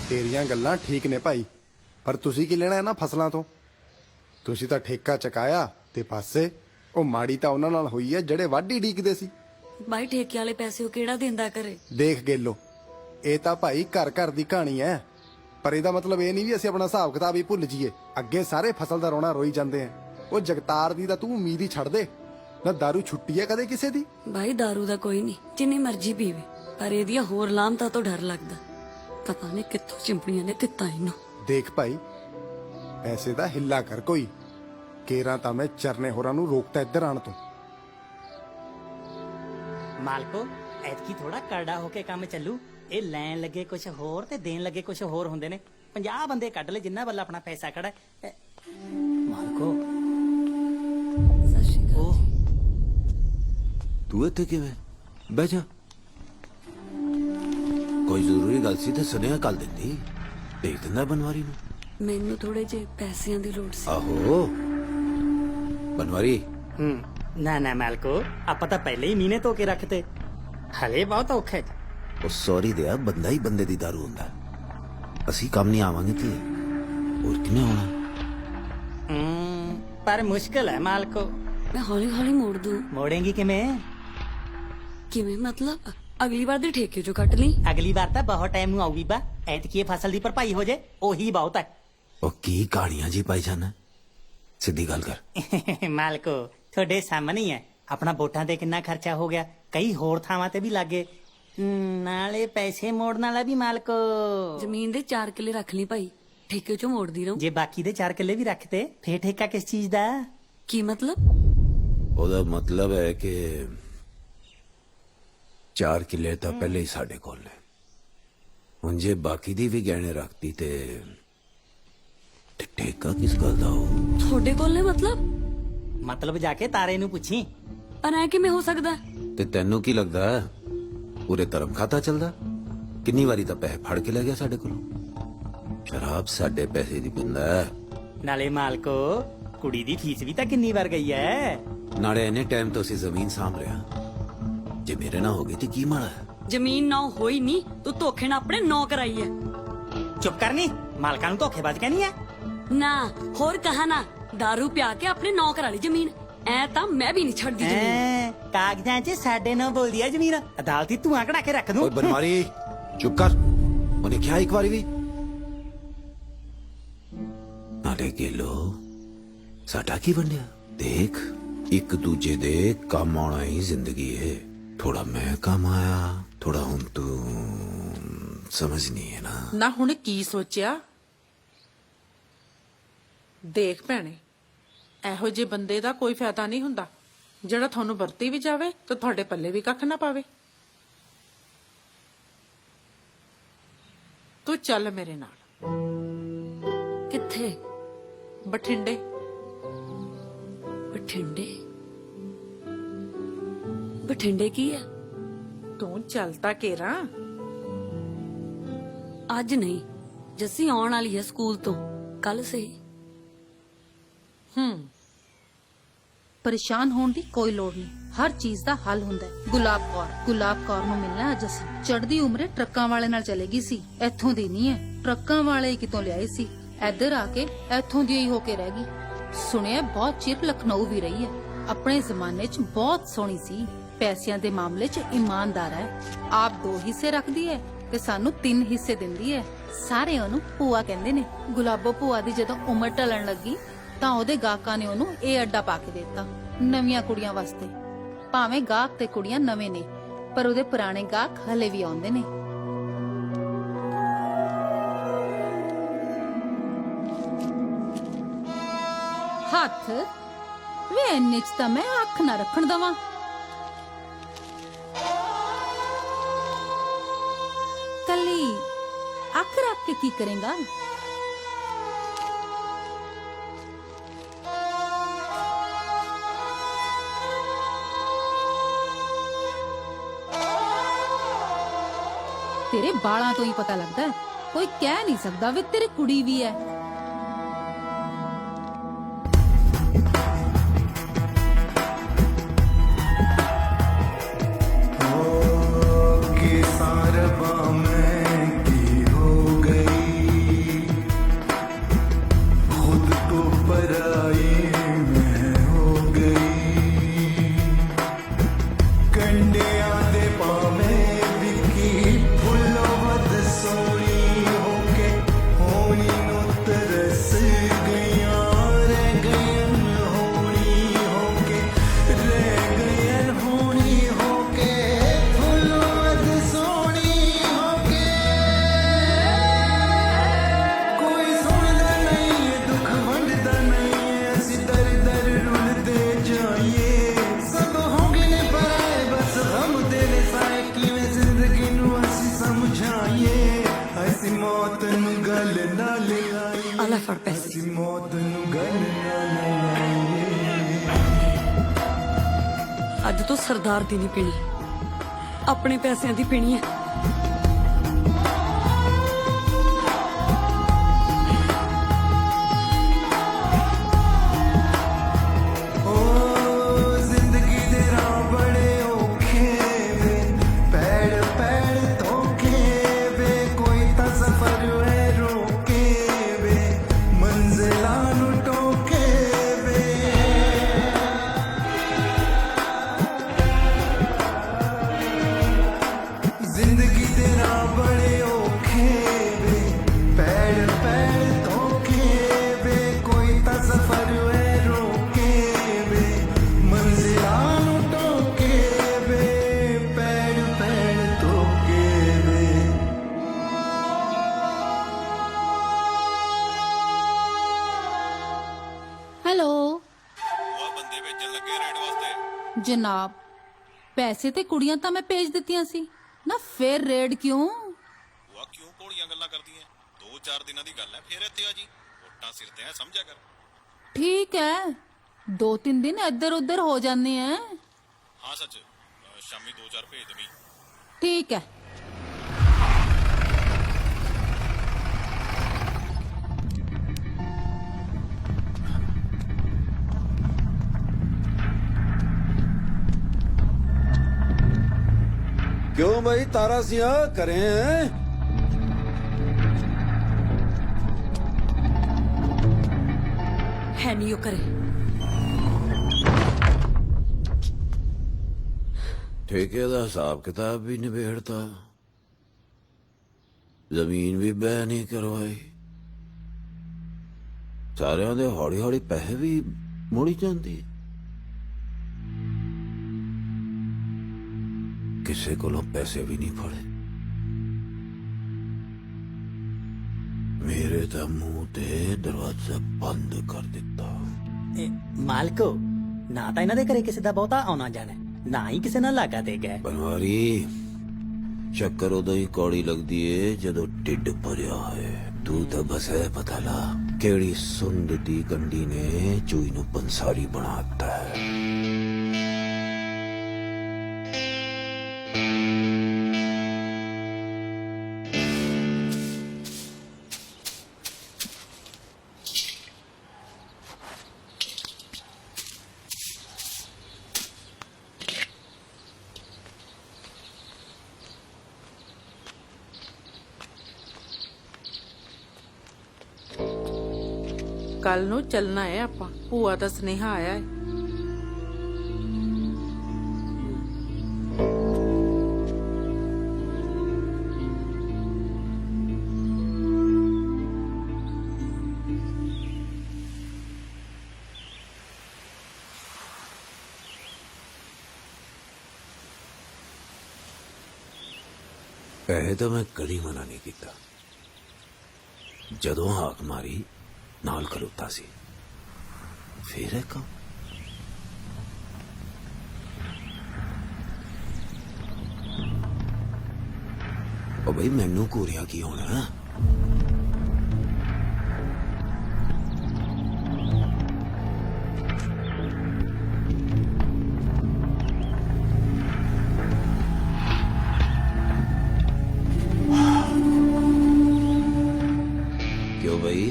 ਤੇਰੀਆਂ ਗੱਲਾਂ ਠੀਕ ਨੇ ਭਾਈ, ਪਰ ਤੁਸੀਂ ਕੀ ਲੈਣਾ ਇਹਨਾਂ ਫਸਲਾਂ ਤੋਂ? ਤੁਸੀਂ ਤਾਂ ਠੇਕਾ ਚਕਾਇਆ ਤੇ ਪਾਸੇ ਉਹ ਮਾੜੀ ਤਾਂ ਉਹਨਾਂ ਨਾਲ ਹੋਈ ਹੈ ਜਿਹੜੇ ਵਾਢੀ ਡੀਕਦੇ ਸੀ। ਬਾਈ ਠੇਕੇ ਵਾਲੇ ਪੈਸੇ ਉਹ ਕਿਹੜਾ ਦਿੰਦਾ ਕਰੇ। ਦੇਖ ਗੇਲੋ, ਇਹ ਤਾਂ ਭਾਈ ਘਰ ਘਰ ਦੀ ਕਹਾਣੀ ਹੈ, ਪਰ ਇਹਦਾ ਮਤਲਬ ਇਹ ਨਹੀਂ ਵੀ ਅਸੀਂ ਆਪਣਾ ਹਿਸਾਬ ਕਿਤਾਬ ਹੀ ਭੁੱਲ ਜਾਈਏ। ਅੱਗੇ ਸਾਰੇ ਫਸਲ ਦਾ ਰੋਣਾ ਰੋਈ ਜਾਂਦੇ ਆ। ਉਹ ਜਗਤਾਰ ਦੀ ਤਾਂ ਤੂੰ ਉਮੀਦ ਹੀ ਛੱਡ ਦੇ ਨਾ। ਦਾਰੂ ਛੁੱਟੀ ਹੈ ਕਦੇ ਕਿਸੇ ਦੀ? ਬਾਈ दारू ਦਾ ਕੋਈ ਨਹੀਂ, ਜਿੰਨੀ ਮਰਜ਼ੀ ਪੀਵੇ, ਪਰ ਇਹਦੀਆਂ ਹੋਰ ਲਾਮਤਾਂ ਤੋਂ ਡਰ ਲੱਗਦਾ। ਪਤਾ ਨਹੀਂ ਕਿੱਥੋਂ ਚਿੰਪੜੀਆਂ ਨੇ ਦਿੱਤਾ ਇਹਨੂੰ। ਦੇਖ ਭਾਈ, ਪੈਸੇ ਦਾ ਹਿੱਲਾ ਕਰ ਕੋਈ। ਕੇਰਾਂ ਤਾਂ ਮੈਂ ਚਰਨੇ ਹੋਰਾਂ ਨੂੰ ਰੋਕਤਾ ਇੱਧਰ ਆਣ ਤੋਂ। ਮਾਲਕੋ ਐਤਕੀ ਥੋੜਾ ਕਰੜਾ ਹੋ ਕੇ ਕੰਮ ਚੱਲੂ। ਇਹ ਲੈਣ ਲੱਗੇ ਕੁਝ ਹੋਰ ਤੇ ਦੇਣ ਲੱਗੇ ਕੁਝ ਹੋਰ ਹੁੰਦੇ ਨੇ। 50 ਬੰਦੇ ਕੱਢ ਲੈ ਜਿੰਨਾ ਵੱਲ ਆਪਣਾ ਪੈਸਾ ਖੜਾ ਹੈ। ਮਾਲਕੋ ਉਹ ਤੂੰ ਇੱਥੇ ਕਿਵੇਂ? ਬਹਿ ਜਾ। ਕੋਈ ਜ਼ਰੂਰੀ ਗੱਲ ਸੀ ਤੇ ਸੁਨੇਹਾ ਕੱਲ ਦਿੰਦੀ, ਭੇਜ ਦਿੰਦਾ ਬਨਵਾਰੀ ਨੂੰ। ਮੈਨੂੰ ਥੋੜੇ ਜਿਹੇ ਪੈਸਿਆਂ ਦੀ ਲੋੜ ਸੀ। ਆਹੋ ਬਨਵਾਰੀ। ਨਾ ਨਾ ਮਾਲਕੋ, ਆਪਾਂ ਤਾਂ ਪਹਿਲੇ ਹੀ ਮਹੀਨੇ ਧੋ ਕੇ ਰੱਖਤੇ, ਹਲੇ ਬਹੁਤ ਔਖਾ ਹੈ। ਉਹ ਸੌਰੀ ਦਿਆ, ਬੰਦਾ ਹੀ ਬੰਦੇ ਦੀ ਦਾਰੂ ਹੁੰਦਾ। ਅਸੀਂ ਕੰਮ ਨਹੀਂ ਆਵਾਂਗੇ ਤੇ ਹੋਰ ਕਿਵੇਂ ਆਉਣਾ? ਪਰ ਮੁਸ਼ਕਿਲ ਹੈ ਮਾਲਕੋ। ਮੈਂ ਹੌਲੀ ਹੌਲੀ ਮੋੜ ਦੂੰ। ਮੋੜੇਂਗੀ ਕਿਵੇਂ? ਕਿਵੇਂ ਮਤਲਬ? ਅਗਲੀ ਵਾਰ ਦੇ ਠੇਕੇ ਚੋਂ ਕੱਟ ਲਈ। ਅਗਲੀ ਵਾਰ ਤਾਂ ਬਹੁਤ ਟਾਈਮ ਨੂੰ ਆਊਗੀ ਬਾ। ਐਤਕੀ ਇਹ ਫਸਲ ਦੀ ਭਰਪਾਈ ਹੋ ਜੇ ਉਹੀ ਬਹੁਤ ਹੈ। ਉਹ ਕੀ ਕਹਾਣੀਆਂ ਜੀ ਪਾਈ ਜਾਣਾ, ਸਿੱਧੀ ਗੱਲ ਕਰ। ਮਾਲਕੋ ਤੁਹਾਡੇ ਸਾਹਮਣੇ ਹੀ ਹੈ। ਆਪਣਾ ਵੋਟਾਂ ਤੇ ਕਿੰਨਾ ਖਰਚਾ ਹੋ ਗਿਆ, ਕਈ ਹੋਰ ਥਾਵਾਂ ਤੇ ਵੀ ਲੱਗੇ, ਨਾਲੇ ਪੈਸੇ ਮੋੜਨ ਵਾਲਾ ਵੀ ਮਾਲਕੋ। ਜ਼ਮੀਨ ਦੇ 4 ਕਿੱਲੇ ਰੱਖ ਲਈ ਭਾਈ, ਠੇਕੇ ਚੋਂ ਮੋੜਦੀ ਰਹੂੰ। ਜੇ ਬਾਕੀ ਦੇ 4 ਕਿੱਲੇ ਵੀ ਰੱਖਤੇ ਫੇਰ ਠੇਕਾ ਕਿਸ ਚੀਜ਼ ਦਾ? ਕੀ ਮਤਲਬ? ਉਹਦਾ ਮਤਲਬ ਹੈ ਕਿ 4 ਕਿੱਲੇ ਤਾਂ ਪਹਿਲੇ ਹੀ ਸਾਡੇ ਕੋਲ ਨੇ। ਹੁਣ ਜੇ ਬਾਕੀ ਦੀ ਵੀ ਗਹਿਣੇ ਰੱਖਤੀ ਤੇ ਠੇਕਾ ਕਿਸ ਗੱਲ ਦਾ ਹੋ? ਤੁਹਾਡੇ ਕੋਲ ਨੇ ਮਤਲਬ ਜਾ ਕੇ ਤਾਰੇ ਨੂੰ ਪੁੱਛੀ। ਪਰ ਐ ਕਿਵੇਂ ਹੋ ਸਕਦਾ? ਤੇ ਤੈਨੂੰ ਕੀ ਲੱਗਦਾ ਹੈ ਪੂਰੇ ਧਰਮ ਖਾਤਾ ਚੱਲਦਾ? ਕਿੰਨੀ ਵਾਰੀ ਤਾਂ ਪੈਸੇ ਫੜ ਕੇ ਲੈ ਗਿਆ ਸਾਡੇ ਕੋਲੋਂ। ਸ਼ਰਾਬ ਸਾਡੇ ਪੈਸੇ ਦੀ ਪੀਂਦਾ ਹੈ। ਨਾਲੇ ਮਾਲਕੋ ਕੁੜੀ ਦੀ ਫੀਸ ਵੀ ਤਾਂ ਕਿੰਨੀ ਵਾਰ ਗਈ ਹੈ। ਨਾਲੇ ਇੰਨੇ ਟਾਈਮ ਤੋਂ ਅਸੀਂ ਜ਼ਮੀਨ ਸਾਂਭ ਲਿਆ, ਜੇ ਮੇਰੇ ਨਾਲ ਹੋ ਗਈ ਤੇ ਕੀ ਮਾੜਾ ਹੈ? ਜ਼ਮੀਨ ਨਾ ਹੋਈ ਨਹੀਂ, ਤੂੰ ਧੋਖੇ ਨਾਲ ਆਪਣੇ ਨੌ ਕਰਾਈ ਹੈ। ਚੁੱਪ ਕਰਨੀ, ਮਾਲਕਾਂ ਨੂੰ ਧੋਖੇਬਾਜ਼ ਕਹਿਣੀ ਹੈ। ਨਾ ਹੋਰ ਕਹਾ ਨਾ, दारू ਪਿਆ ਕੇ ਆਪਣੇ ਨੌ ਕਰਾ ਲਈ ਜ਼ਮੀਨ। ਐ ਤਾਂ ਮੈਂ ਵੀ ਨਹੀਂ ਛੱਡਦੀ ਜ਼ਮੀਨ। ਕਾਗਜ਼ਾਂ 'ਚ ਸਾਡੇ ਨਾਲ ਬੋਲਦੀ ਹੈ ਜ਼ਮੀਨ, ਅਦਾਲਤੀ ਧੂਆਂ ਕਢਾ ਕੇ ਰੱਖ ਦੂੰ। ਓਏ ਬਨਵਾਰੀ ਚੁੱਪ ਕਰ, ਉਹਨੇ ਕਿਹਾ ਇੱਕ ਵਾਰੀ ਵੀ। ਨਾਲੇ ਗੇਲੋ ਸਾਡਾ ਕੀ ਬਣਿਆ? ਦੇਖ ਇੱਕ ਦੂਜੇ ਦੇ ਕੰਮ ਆਉਣਾ ਹੀ ਜ਼ਿੰਦਗੀ ਹੈ। ਥੋੜਾ ਮੈਂ ਕੰਮ ਆਇਆ, ਥੋੜਾ ਹੁਣ ਤੂੰ ਸਮਝ ਨਹੀਂ ਹੈ ਨਾ ਹੁਣ ਕੀ ਸੋਚਿਆ? ਦੇਖ ਭੈਣੇ, ਇਹੋ ਜਿਹੇ ਬੰਦੇ ਦਾ ਕੋਈ ਫਾਇਦਾ ਨਹੀਂ ਹੁੰਦਾ ਜਿਹੜਾ ਤੁਹਾਨੂੰ ਵਰਤੀ ਵੀ ਜਾਵੇ ਤੇ ਤੁਹਾਡੇ ਪੱਲੇ ਵੀ ਕੱਖ ਨਾ ਪਾਵੇ। ਤੂੰ ਚੱਲ ਮੇਰੇ ਨਾਲ। ਕਿੱਥੇ? ਬਠਿੰਡੇ। ਬਠਿੰਡੇ? ਬਠਿੰਡੇ ਕੀ ਹੈ? ਤੂੰ ਚੱਲ ਤਾਂ ਕੇਰਾ। ਅੱਜ ਨਹੀਂ, ਜੱਸੀ ਆਉਣ ਵਾਲੀ ਹੈ ਸਕੂਲ ਤੋਂ, ਕੱਲ ਸਹੀ। ਪਰੇਸ਼ਾਨ ਹੋਣ ਦੀ ਕੋਈ ਲੋੜ ਨਹੀਂ, ਹਰ ਚੀਜ਼ ਦਾ ਹੱਲ ਹੁੰਦਾ ਹੈ। ਗੁਲਾਬ ਕੌਰ ਨੂੰ ਮਿਲਣਾ ਅੱਜ ਅਸੀਂ। ਚੜ੍ਹਦੀ ਉਮਰੇ ਟਰੱਕਾਂ ਵਾਲੇ ਨਾਲ ਚਲੇਗੀ ਸੀ, ਇੱਥੋਂ ਦੀ ਨਹੀਂ ਹੈ। ਟਰੱਕਾਂ ਵਾਲੇ ਹੀ ਕਿਤੋਂ ਲਿਆਏ ਸੀ, ਇੱਧਰ ਆ ਕੇ ਇੱਥੋਂ ਦੀ ਹੀ ਹੋ ਕੇ ਰਹਿ ਗਈ। ਸੁਣਿਆ ਬਹੁਤ ਚਿਰ ਲਖਨਊ ਵੀ ਰਹੀ ਹੈ। ਆਪਣੇ ਜ਼ਮਾਨੇ 'ਚ ਬਹੁਤ ਸੋਹਣੀ ਸੀ, ਪੈਸਿਆਂ ਦੇ ਮਾਮਲੇ 'ਚ ਇਮਾਨਦਾਰ ਹੈ। ਆਪ 2 ਹਿੱਸੇ ਰੱਖਦੀ ਹੈ ਤੇ ਸਾਨੂੰ 3 ਹਿੱਸੇ ਦਿੰਦੀ ਹੈ। ਸਾਰੇ ਉਹਨੂੰ ਭੂਆ ਕਹਿੰਦੇ ਨੇ। ਗੁਲਾਬੋ ਭੂਆ ਦੀ ਜਦੋਂ ਉਮਰ ਢਲਣ ਲੱਗੀ ਤਾਂ ਉਹਦੇ ਗਾਹਕਾਂ ਨੇ ਉਹਨੂੰ ਇਹ ਅੱਡਾ ਪਾ ਕੇ ਦਿੱਤਾ ਨਵੀਆਂ ਕੁੜੀਆਂ ਵਾਸਤੇ। ਭਾਵੇਂ ਗਾਹਕ ਤੇ ਕੁੜੀਆਂ ਨਵੇਂ ਨੇ, ਪਰ ਉਹਦੇ ਪੁਰਾਣੇ ਗਾਹਕ ਹਲੇ ਵੀ ਆਉਂਦੇ ਨੇ। ਹੱਥ ਵੇ ਇੰਨੇ 'ਚ ਤਾਂ ਮੈਂ ਅੱਖ ਨਾ ਰੱਖਣ ਦਵਾਂ। ਕੱਲੀ ਅੱਖ ਰੱਖ ਕੇ ਕੀ ਕਰੇਗਾ? ਤੇਰੇ ਬਾਲਾਂ ਤੋਂ ਹੀ ਪਤਾ ਲੱਗਦਾ, ਕੋਈ ਕਹਿ ਨਹੀਂ ਸਕਦਾ ਵੇ ਤੇਰੀ ਕੁੜੀ ਵੀ ਹੈ। खुद तो पराई मैं हो गई। ਫੜ ਪੈਸੇ ਅੱਜ ਤੋਂ ਸਰਦਾਰ ਦੀ ਨਹੀਂ ਪੀਣੀ, ਆਪਣੇ ਪੈਸਿਆਂ ਦੀ ਪੀਣੀ ਹੈ। ਹੈਲੋ ਬੰਦੇ ਵੇਚਣ ਲੱਗੇ ਰੇਡ ਵਾਸਤੇ। ਜਨਾਬ, ਪੈਸੇ ਤੇ ਕੁੜੀਆਂ ਤਾਂ ਮੈਂ ਭੇਜ ਦਿੱਤੀਆਂ ਸੀ ਨਾ, ਫੇਰ ਰੇਡ ਕਿਉਂ? ਉਹ ਕਿਉਂ ਕੋਲੀਆਂ ਗੱਲਾਂ ਕਰਦੀ ਐ? 2-4 ਦਿਨਾਂ ਦੀ ਗੱਲ ਐ, ਫੇਰ ਇੱਥੇ ਆ ਜੀ। ਵੋਟਾਂ ਸਿਰ ਤੇ ਐ, ਸਮਝਿਆ ਕਰ। ਠੀਕ ਹੈ, 2-3 ਦਿਨ ਇੱਧਰ ਉੱਧਰ ਹੋ ਜਾਂਦੇ ਆ। ਹਾਂ ਸੱਚ, ਸ਼ਾਮੀ 2-4 ਭੇਜ ਦੇਵੀਂ। ਠੀਕ ਹੈ। क्यों भाई तारा सिंह करें हैं? है नहीं वो करे। ठेके का हिसाब किताब भी निबेड़ता, जमीन भी बह नहीं करवाई, सारे दे हौली हौली पैसे भी मुड़ी जाती, किसी को पैसे भी नहीं फड़े। मेरे तो मुंह ते दरवाजा बंद कर दिता। मालको ना तो इन्हां दे घरे किसी दा बहुता आना जाना, ना ही किसी नाल लागा दे गए। बनवारी चक्कर उदों ही कौड़ी लगदी है जदों ढिड भरिया है। तू तो बस है पता ला केड़ी सुंद दी कंडी ने चूई नू पंसारी बनाता है। ਕੱਲ ਨੂੰ ਚੱਲਣਾ ਹੈ ਆਪਾਂ, ਭੂਆ ਦਾ ਸੁਨੇਹਾ ਆਇਆ ਹੈ। पैसे तो मैं कदी मना नहीं किया, जदों हाक मारी नाल खलोता सी, फिर है काम। ओ भाई मैनू घूरिया की होना? क्यों भाई,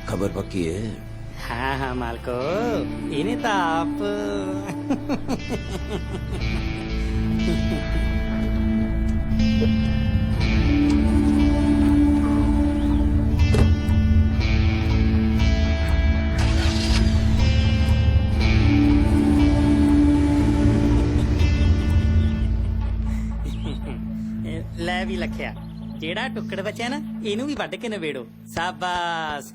खबर पक्की है? हाँ हाँ मालको, इन्हें तो आप ਲੈ ਵੀ ਲਖਿਆ, ਜਿਹੜਾ ਟੁੱਕੜ ਬਚਿਆ ਨਾ ਇਹਨੂੰ ਵੀ ਵੱਢ ਕੇ ਨਵੇੜੋ। ਸ਼ਾਬਾਸ਼।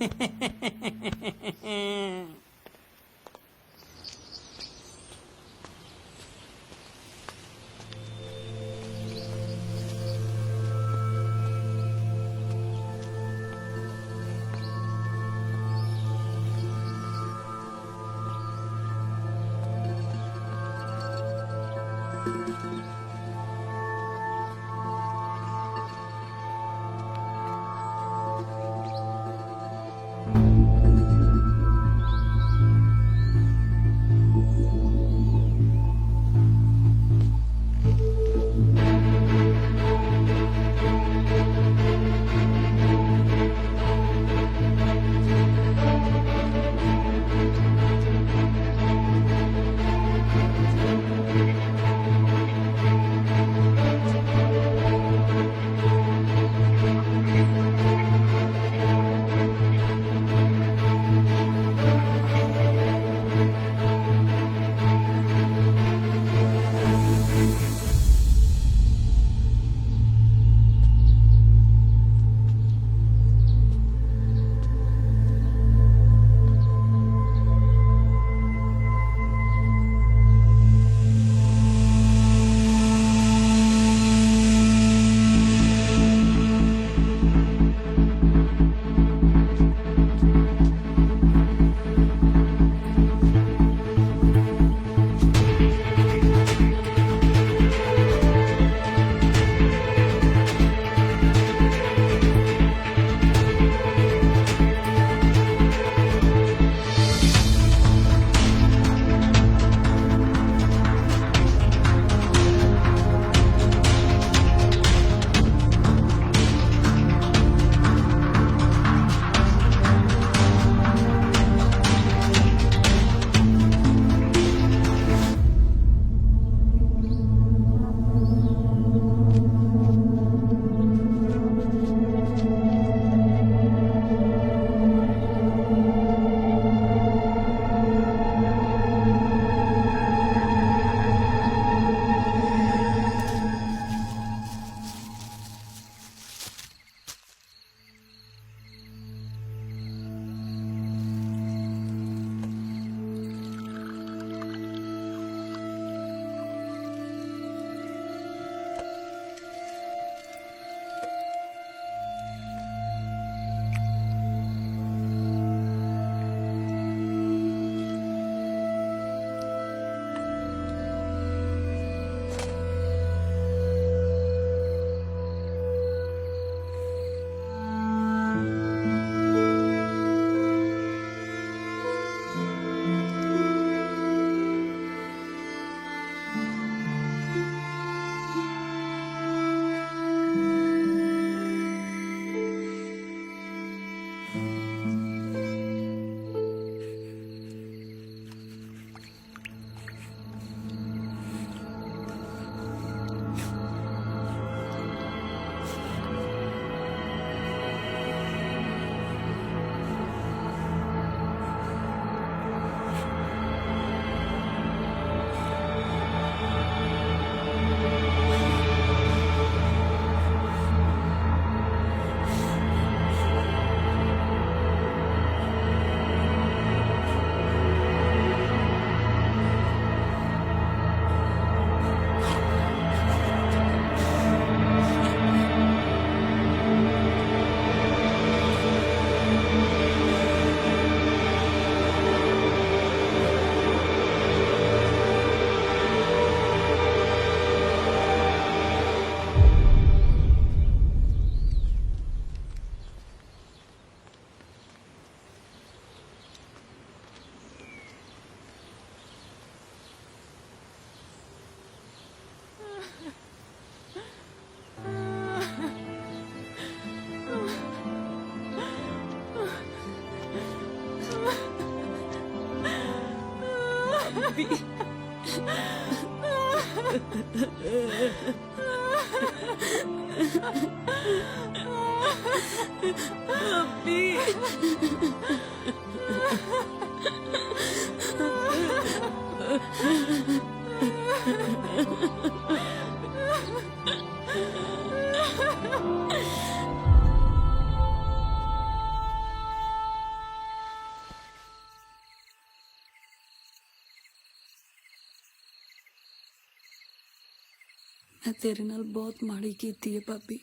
ਮੈਂ ਤੇਰੇ ਨਾਲ ਬਹੁਤ ਮਾੜੀ ਕੀਤੀ ਹੈ ਭਾਬੀ।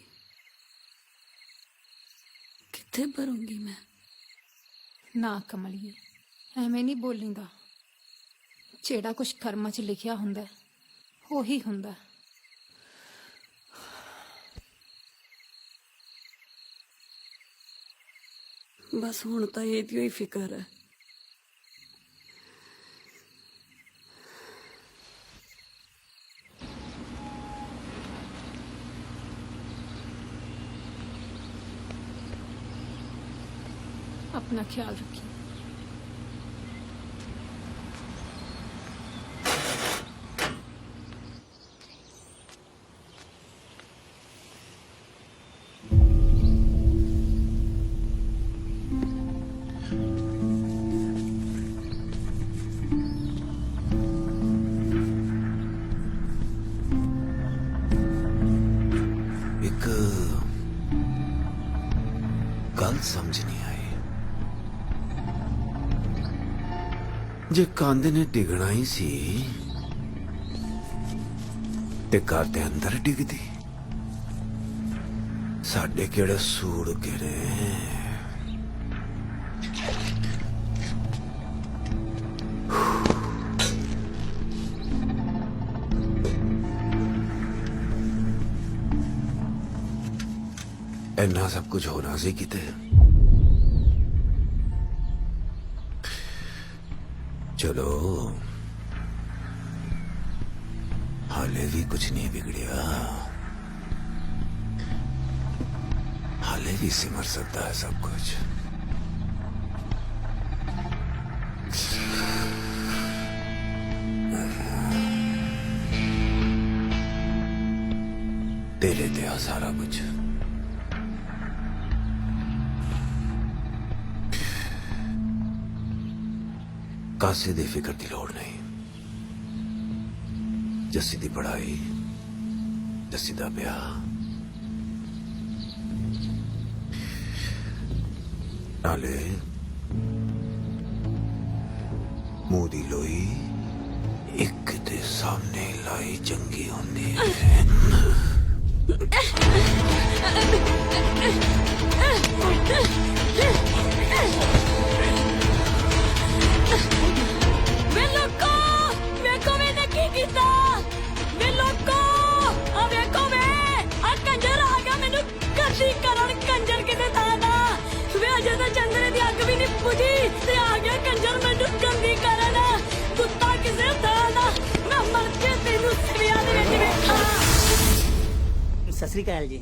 ਕਿੱਥੇ ਭਰੂੰਗੀ ਮੈਂ? ਨਾ ਕਮਲੀਏ, ਐਵੇਂ ਨਹੀਂ ਬੋਲੀਂਦਾ। ਜਿਹੜਾ ਕੁਛ ਕਰਮਾਂ 'ਚ ਲਿਖਿਆ ਹੁੰਦਾ ਉਹੀ ਹੁੰਦਾ। ਬਸ ਹੁਣ ਤਾਂ ਇਹਦੀ ਹੀ ਫਿਕਰ ਹੈ। अपना ख्याल रखिए। एक गल समझ नहीं आई। जे कंध ने डिगना ही सी ते घर दे अंदर डिगदी, साडे केड़े सूड़ केड़े। इन्ना सब कुछ होना सी किते। चलो हाले भी कुछ नहीं बिगड़िया, हाले भी सिमर सकता है सब कुछ। तेरे ते आ सारा कुछ। कासे दी फिक्र दी लोड़ नहीं। जस्सी दी पढ़ाई, जस्सी दा ब्याह, नाले मुंह दी लोई एक दे सामने लाई चंगी होंदी है। वे लोको, वेखो मैंने की कीता। वे लोको, आ वेखो वे, आ कंजर आ गया मैनू गद्दी करन कंजर किते दादा। वे अजे तो चंद्रे दी अग भी नहीं बुझी ते आ गया कंजर मैनू गंदी करन। कुत्ता किसे दादा, मैं मर के तेनू सिविया दे विच वेखा। सत श्री अकाल जी।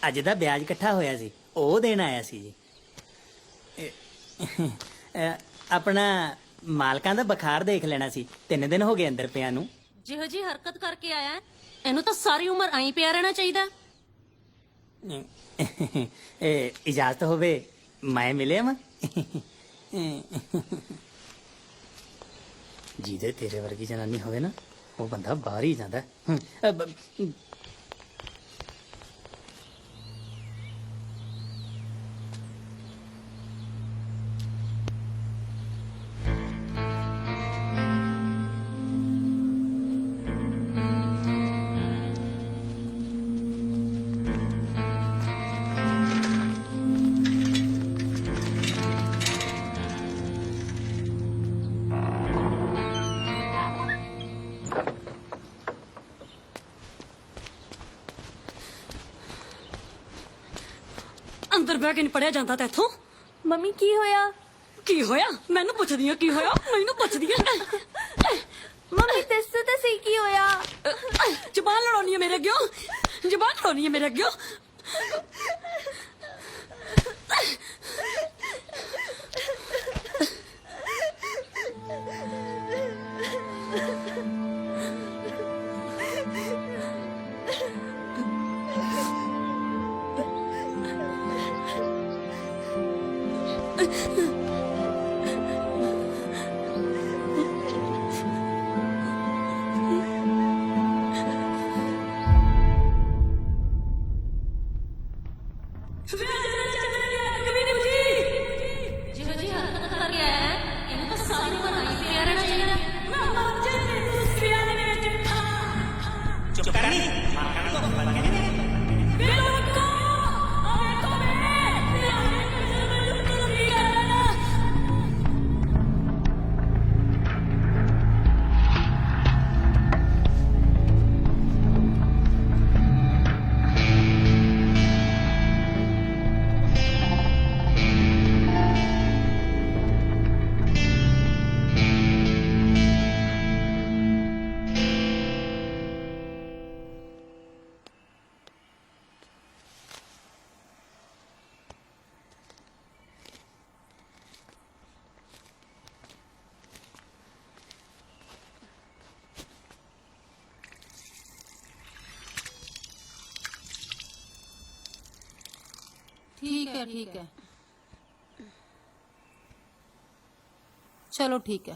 ਅੱਜ ਦਾ ਵਿਆਜ ਇਕੱਠਾ ਹੋਇਆ ਸੀ, ਉਹ ਦੇਣ ਆਇਆ ਸੀ ਜੀ। ਆਪਣਾ ਮਾਲਕਾਂ ਦਾ ਬੁਖਾਰ ਦੇਖ ਲੈਣਾ ਸੀ। 3 ਦਿਨ ਹੋ ਗਏ ਅੰਦਰ ਪਿਆ ਨੂੰ। ਜਿਹੋ ਜੀ ਹਰਕਤ ਕਰਕੇ ਆਇਆ ਇਹਨੂੰ ਤਾਂ ਸਾਰੀ ਉਮਰ ਆਈ ਪਿਆ ਰਹਿਣਾ ਚਾਹੀਦਾ। ਇਜਾਜ਼ਤ ਹੋਵੇ ਮੈਂ ਮਿਲਿਆ ਵਾਂ। ਜਿਹਦੇ ਤੇਰੇ ਵਰਗੀ ਜਨਾਨੀ ਹੋਵੇ ਨਾ, ਉਹ ਬੰਦਾ ਬਾਹਰ ਹੀ ਜਾਂਦਾ। ਅੰਦਰ ਬਹਿ ਕੇ ਨਹੀਂ ਪੜਿਆ ਜਾਂਦਾ ਤੇ ਇੱਥੋਂ। ਮੰਮੀ ਕੀ ਹੋਇਆ? ਕੀ ਹੋਇਆ? ਮੈਨੂੰ ਪੁੱਛਦੀ ਆ ਕੀ ਹੋਇਆ? ਮੈਨੂੰ ਪੁੱਛਦੀ ਆ। ਮੰਮੀ ਦੱਸੋ ਤਾਂ ਸਹੀ ਕੀ ਹੋਇਆ? ਜ਼ਬਾਨ ਲੜਾਉਣੀ ਹੈ ਮੇਰੇ ਅੱਗਿਓ, ਜ਼ਬਾਨ ਲੜਾਉਣੀ ਹੈ ਮੇਰੇ ਅੱਗਿਓ। ठीक है चलो ठीक है।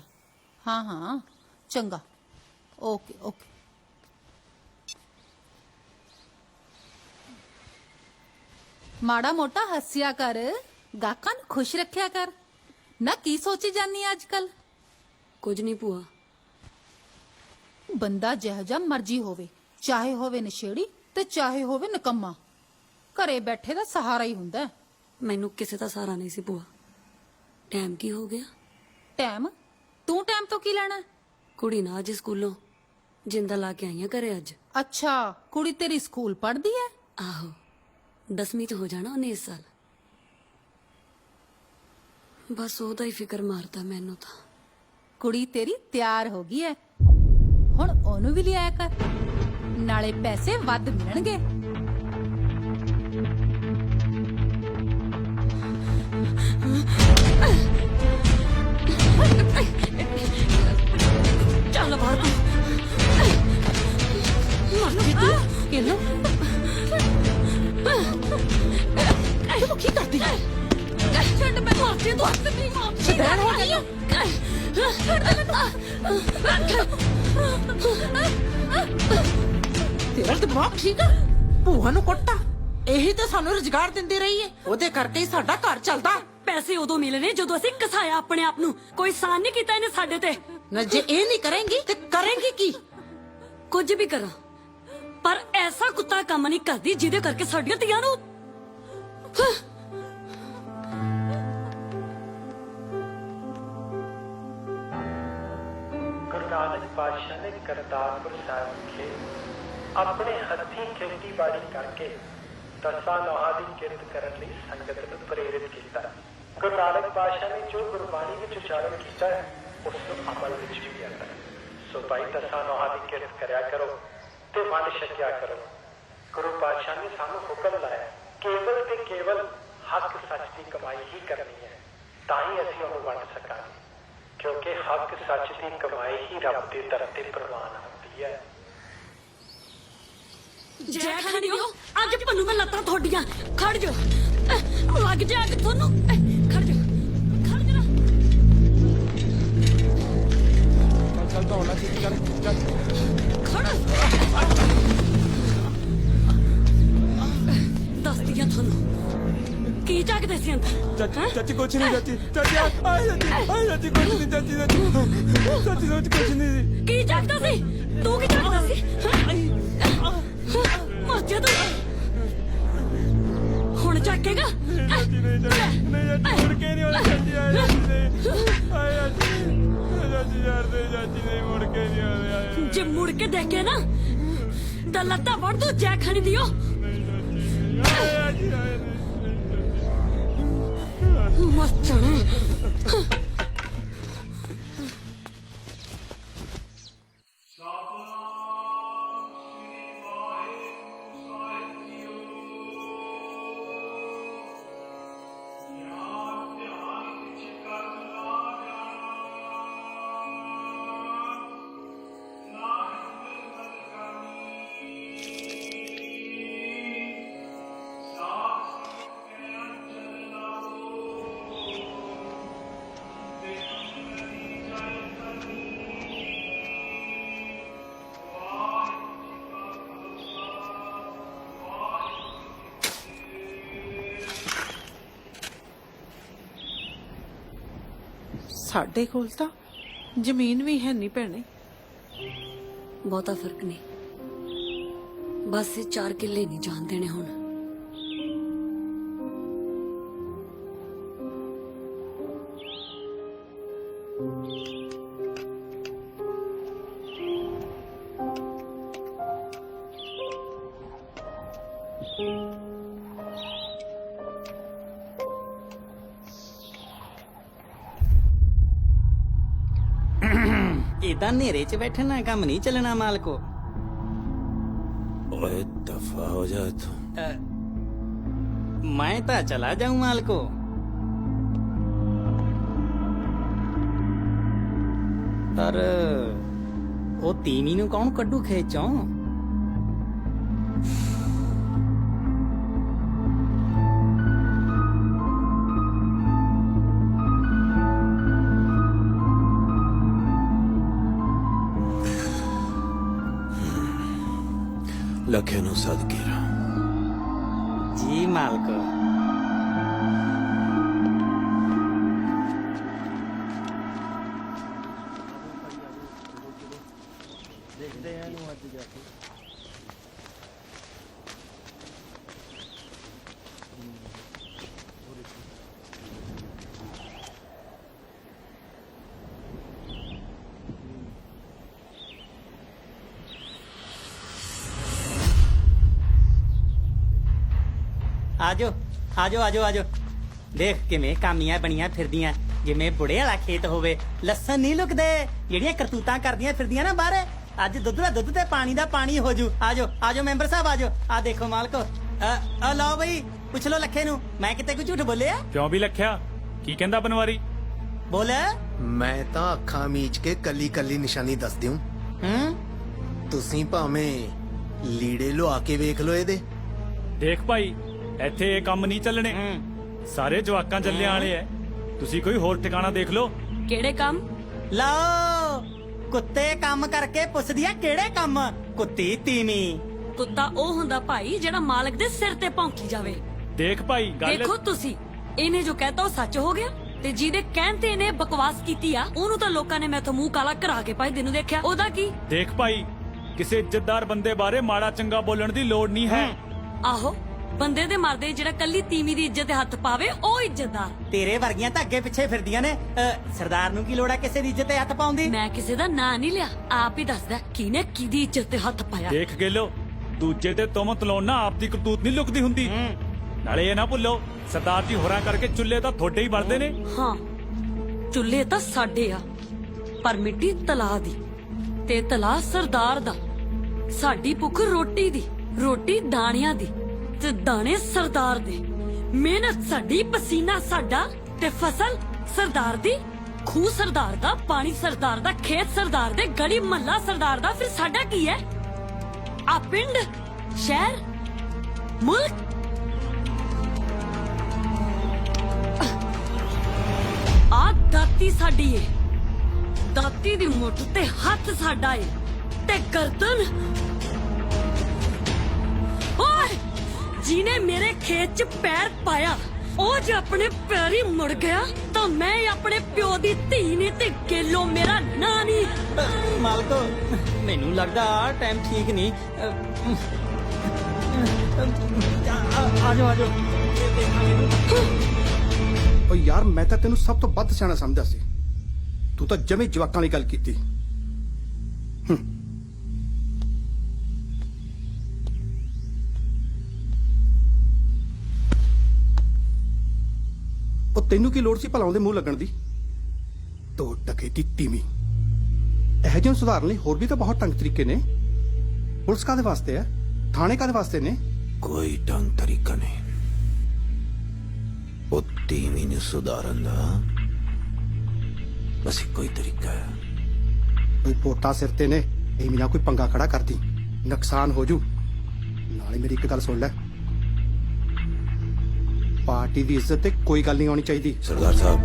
हाँ हाँ चंगा ओके ओके। माड़ा मोटा हसिया कर, गाका नूं खुश रखिया कर ना। की सोची जानी अजकल? कुछ नहीं भूआ। बंदा जिहो जिहा मर्जी होवे, चाहे होवे नशेड़ी ते चाहे होवे निकम्मा, घरे बैठे दा सहारा ही हुंदा है। मैनू किसी का सहारा नहीं सी भूआ। टाइम की हो गया? टाइम तू टाइम तो की लेना? कुड़ी ना अज स्कूलों जिंदा ला के आई है घरे अज। अच्छा कुड़ी तेरी स्कूल पढ़दी है? आहो 10वीं च हो जाना उन्हें इस साल। बस ओदा ही फिक्र मारता मैनू तो। कुड़ी तेरी तैयार हो गई है, हुण ओनू भी लिया कर, नाले पैसे वध मिलणगे। चल बाहर केलो तू की करती है? छड़ मैं मारती हूं, तू नहीं मारती है। हो गई तेरा दिमाग ठीक है? भूआ नूं कुੱਟਾ ਇਹੀ ਤਾਂ ਸਾਨੂੰ ਰੁਜ਼ਗਾਰ ਦਿੰਦੀ ਰਹੀ ਹੈ, ਉਹਦੇ ਕਰਕੇ ਹੀ ਸਾਡਾ ਘਰ ਚੱਲਦਾ। ਪੈਸੇ ਉਦੋਂ ਮਿਲਣੇ ਜਦੋਂ ਅਸੀਂ ਕਸਾਇਆ ਆਪਣੇ ਆਪ ਨੂੰ। ਕੋਈ ਸਾਨ ਨਹੀਂ ਕੀਤਾ ਇਹਨੇ ਸਾਡੇ ਤੇ। ਨਾ ਜੇ ਇਹ ਨਹੀਂ ਕਰੇਂਗੀ ਤੇ ਕਰੇਂਗੀ ਕੀ? ਕੁਝ ਵੀ ਕਰਾਂ ਪਰ ਐਸਾ ਕੁੱਤਾ ਕੰਮ ਨਹੀਂ ਕਰਦੀ ਜਿਹਦੇ ਕਰਕੇ ਸਾਡੀਆਂ ਧੀਆਂ ਨੂੰ। ਗੁਰੂ ਨਾਨਕ ਪਾਤਸ਼ਾਹ ਨੇ ਕਰਤਾਰਪੁਰ ਸਾਹਿਬ ਵਿਖੇ ਆਪਣੇ ਹੱਥੀਂ ਖੇਤੀਬਾੜੀ ਕਰਕੇ ਦਸਾਂ ਨੌਹਾਂ ਦੀ ਕਿਰਤ ਕਰਨ ਲਈ ਸੰਗਤ ਨੂੰ ਪ੍ਰੇਰਿਤ ਕੀਤਾ। ਗੁਰੂ ਨਾਨਕ ਪਾਤਸ਼ਾਹ ਨੇ ਜੋ ਗੁਰਬਾਣੀ ਵਿੱਚ ਉਚਾਰਨ ਕੀਤਾ ਹੈ ਉਸ ਨੂੰ ਅਮਲ ਵਿੱਚ ਵੀ ਲਿਆਂਦਾ ਹੈ। ਸੋ ਭਾਈ ਦਸਾਂ ਨੌਹਾਂ ਦੀ ਕਿਰਤ ਕਰਿਆ ਕਰੋ ਤੇ ਵੰਡ ਛਕਿਆ ਕਰੋ। ਗੁਰੂ ਪਾਤਸ਼ਾਹ ਨੇ ਸਾਨੂੰ ਹੁਕਮ ਲਾਇਆ ਕੇਵਲ ਤੇ ਕੇਵਲ ਹੱਕ ਸੱਚ ਦੀ ਕਮਾਈ ਹੀ ਕਰਨੀ ਹੈ, ਤਾਂ ਹੀ ਅਸੀਂ ਉਹਨੂੰ ਵੰਡ ਸਕਾਂਗੇ, ਕਿਉਂਕਿ ਹੱਕ ਸੱਚ ਦੀ ਕਮਾਈ ਹੀ ਰੱਬ ਦੇ ਦਰ ਤੇ ਪ੍ਰਵਾਨ ਹੁੰਦੀ ਹੈ। ਜੈ ਖੰਡਿਓ ਅੱਜ ਪੰਨੂ ਮੈਂ ਲੱਤਾਂ ਤੁਹਾਡੀਆਂ। ਖੜ ਜਾ ਲੱਗ ਜਾ ਅੱਜ ਤੁਹਾਨੂੰ। ਖੜ ਜਾ ਖੜ ਜਾ। ਚੱਲ ਦੌੜਨਾ ਛੇਤੀ ਕਰ ਚੱਲ। ਦੱਸਦੀ ਆ ਤੁਹਾਨੂੰ ਕੀ ਜਾਗਦੇ ਸੀ ਅੰਦਰ। ਚਾਚੀ ਕੁਛ ਨਹੀਂ ਚਾਚੀ, ਚਾਚੀ ਆਏ ਚਾਚੀ ਕੁਛ ਨਹੀਂ ਚਾਚੀ, ਚਾਚੀ ਸੋਚ ਕੁਛ ਨਹੀਂ। ਕੀ ਜਾਗਦਾ ਸੀ ਤੂੰ? ਕੀ ਜਾਗਦਾ ਸੀ? ਮਰ ਜਾ ਤੂੰ ਹੁਣ ਜਾਗੇਗਾ। ਨਹੀਂ ਮੁੜ ਕੇ ਨਹੀਂ ਆਉਣਾ ਚਾਚੀ। ਆਏ ਚਾਚੀ ਯਾਰ ਦੇ ਚਾਚੀ ਨਹੀਂ ਮੁੜ ਕੇ ਨਹੀਂ ਆਉਣਾ। ਜੇ ਮੁੜ ਕੇ ਦੇਖੇ ਨਾ ਤਾਂ ਲੱਤਾਂ ਵੜ ਤੂੰ ਜੈ ਖਾਣੀ ਦਿਓ। ਮਸਤਣੇ ਸਾਡੇ ਕੋਲ ਤਾਂ ਜ਼ਮੀਨ ਵੀ ਹੈ ਨਹੀਂ ਭੈਣੇ। ਬਹੁਤਾ ਫਰਕ ਨਹੀਂ, ਬਸ ਇਹ 4 ਕਿੱਲੇ ਨਹੀਂ ਜਾਣ ਦੇਣੇ ਹੁਣ। ਇਦਾਂ ਹਨੇਰੇ 'ਚ ਬੈਠਣ ਨਾਲ ਕੰਮ ਨਹੀਂ ਚੱਲਣਾ ਮਾਲਕੋ। ओए दफा हो जाए तो मैं तो चला जाऊं मालको। पर वो तीमी नु कौन कड्डू खेचों? लखे नु सदके रहा। जी मालको। आजो आजो आजो आजो देख किवें कामियां बनियां फिरदियां जिवें बुढ़े वाला खेत होवे। लसन नहीं लुकदे जेड़ियां करतूतां करदियां फिरदियां ना बाहर। अज दुध दा दुध ते पानी दा पानी हो जू। आजो आजो मेंबर साहब आजो। आ देखो मालको लो भाई पुछ लो लखे नु मैं किते कोई झूठ बोलिया? क्यों भी लख्या की कहंदा बनवारी? बोल मैं तां अखां मीच के कली कली निशानी दस दिऊं। तुसीं भावें लीड़े लुआ के वेख लो एदे। देख भाई ਇੱਥੇ ਇਹ ਕੰਮ ਨਹੀਂ ਚੱਲਣੇ। ਸਾਰੇ ਜਵਾਕਾਂ ਜੱਲਿਆਂ ਵਾਲੇ ਐ, ਤੁਸੀਂ ਕੋਈ ਹੋਰ ਟਿਕਾਣਾ ਦੇਖ ਲਓ। ਕਿਹੜੇ ਕੰਮ? लो कुत्ते काम करके पुछदिया केड़े काम? कुत्ती तीमी। ਕੁੱਤਾ ਉਹ ਹੁੰਦਾ ਭਾਈ ਜਿਹੜਾ ਮਾਲਕ ਦੇ ਸਿਰ ਤੇ ਭੌਂਕੀ ਜਾਵੇ। ਦੇਖ ਭਾਈ ਗੱਲ ਦੇਖੋ ਤੁਸੀਂ ਇਹਨੇ ਜੋ ਕਹਿਤਾ ਉਹ ਸੱਚ ਹੋ ਗਿਆ, ਤੇ ਜਿਹਦੇ ਕਹਿਣ ਤੇ ਇਹਨੇ ਬਕਵਾਸ ਕੀਤੀ ਆ ਉਹਨੂੰ ਤਾਂ ਲੋਕਾਂ ਨੇ ਮੈਥੋਂ ਮੂੰਹ ਕਾਲਾ ਕਰਾ ਕੇ ਭਾਈ ਨੂੰ ਦੇਖਿਆ। ਉਹਦਾ ਕੀ? ਦੇਖ ਭਾਈ ਕਿਸੇ ਇੱਜ਼ਤਦਾਰ ਬੰਦੇ ਬਾਰੇ ਮਾੜਾ ਚੰਗਾ ਬੋਲਣ ਦੀ ਲੋੜ ਨਹੀਂ ਹੈ। ਆਹੋ ਬੰਦੇ ਦੇ ਮਰਦੇ ਜਿਹੜਾ ਕੱਲੀ ਤੀਵੀਂ ਦੀ ਇੱਜ਼ਤ ਤੇ ਹੱਥ ਪਾਵੇ ਉਹ ਇੱਜ਼ਤਦਾਰ। तेरे वर्गियां तो अगे पिछे फिरदियां ने। सरदार नु की लोड़ है किसी दी इज्जत ते हथ पाउंदी? ਮੈਂ ਕਿਸੇ ਦਾ ਨਾਂ ਨਹੀਂ ਲਿਆ, ਆਪ ਹੀ ਦੱਸਦਾ ਕਿਹਨੇ ਕਿਹਦੀ ਇੱਜ਼ਤ ਤੇ ਹੱਥ ਪਾਇਆ। ਦੇਖ ਗੇਲੋ ਦੂਜੇ ਤੇ ਤੁਮਤ ਲਾਉਣ ਨਾ ਆਪ ਦੀ ਕਰਤੂਤ ਨਹੀਂ ਲੁਕਦੀ ਹੁੰਦੀ। ਨਾਲੇ ਇਹ ਨਾ ਭੁੱਲੋ ਸਰਦਾਰ ਜੀ ਹੋਰਾਂ ਕਰਕੇ ਚੁੱਲ੍ਹੇ ਤਾਂ ਤੁਹਾਡੇ ਹੀ ਬਲਦੇ ਨੇ। ਹਾਂ ਚੁੱਲ੍ਹੇ ਤਾਂ ਸਾਡੇ ਆ, ਪਰ ਮਿੱਟੀ ਤਲਾਅ ਦੀ ਤੇ ਤਲਾਅ ਸਰਦਾਰ ਦਾ। ਸਾਡੀ ਭੁੱਖ ਰੋਟੀ ਦੀ, ਰੋਟੀ ਦਾਣਿਆਂ ਦੀ ਤੇ ਦਾਣੇ ਸਰਦਾਰ ਦੇ। ਮਿਹਨਤ ਸਾਡੀ, ਪਸੀਨਾ ਸਾਡਾ ਤੇ ਫਸਲ ਸਰਦਾਰ ਦੀ। ਖੂਹ ਸਰਦਾਰ ਦਾ, ਪਾਣੀ ਸਰਦਾਰ ਦਾ, ਖੇਤ ਸਰਦਾਰ ਦੇ, ਗਲੀ ਮਹੱਲਾ ਸਰਦਾਰ ਦਾ। ਫਿਰ ਸਾਡਾ ਕੀ ਹੈ? ਆ ਪਿੰਡ, ਸ਼ਹਿਰ, ਮੁਲਕ। ਆ ਦਾਤੀ ਸਾਡੀ ਏ, ਦਾਤੀ ਦੀ ਮੁੱਠ ਤੇ ਹੱਥ ਸਾਡਾ ਏ, ਤੇ ਗਰਦਨ। ਓਏ ਜਿਹਨੇ ਮੇਰੇ ਖੇਤ 'ਚ ਪੈਰ ਪਾਇਆ ਉਹ ਜੇ ਆਪਣੇ ਪੈਰ ਹੀ ਮੁੜ ਗਿਆ ਤਾਂ ਮੈਂ ਆਪਣੇ ਪਿਓ ਦੀ ਧੀ ਨਹੀਂ ਤੇ ਗੇਲੋ ਮੇਰਾ ਨਾਂ ਨਹੀਂ। ਮਾਲਕੋ ਮੈਨੂੰ ਲੱਗਦਾ ਟਾਈਮ ਠੀਕ ਨਹੀਂ। ਆਜੋ ਆਜੋ। ਓ ਯਾਰ ਮੈਂ ਤਾਂ ਤੈਨੂੰ ਸਭ ਤੋਂ ਵੱਧ ਸਿਆਣਾ ਸਮਝਦਾ ਸੀ, ਤੂੰ ਤਾਂ ਜਮੇ ਜਵਾਕਾਂ ਵਾਲੀ ਗੱਲ ਕੀਤੀ। ਉਹ ਤੈਨੂੰ ਕੀ ਲੋੜ ਸੀ ਭਲਾ ਉਹਦੇ ਮੂੰਹ ਲੱਗਣ ਦੀ? 2 ਟਕੇ ਦੀ ਤੀਵੀਂ। ਇਹ ਜਿਹੇ ਸੁਧਾਰਨ ਲਈ ਹੋਰ ਵੀ ਤਾਂ ਬਹੁਤ ਢੰਗ ਤਰੀਕੇ ਨੇ। ਪੁਲਿਸ ਕਾਦੇ ਵਾਸਤੇ ਹੈ, ਥਾਣੇ ਕਾਦੇ ਵਾਸਤੇ ਨੇ? कोई ढंग तरीका नहीं। वो तीवी ने सुधारन दा बस इको ही तरीका है। ਕੋਈ ਪੋਟਾ ਸਿਰ ਤੇ ਨੇ, ਐਵੇਂ ਨਾ ਕੋਈ ਪੰਗਾ ਖੜਾ ਕਰਦੀ, ਨੁਕਸਾਨ ਹੋ ਜੂ। ਨਾਲੇ ਮੇਰੀ ਇੱਕ ਗੱਲ ਸੁਣ ਲੈ, ਪਾਰਟੀ ਦੀ ਇੱਜ਼ਤ ਤੇ ਕੋਈ ਗੱਲ ਨਹੀਂ ਆਉਣੀ ਚਾਹੀਦੀ। सरदार साहब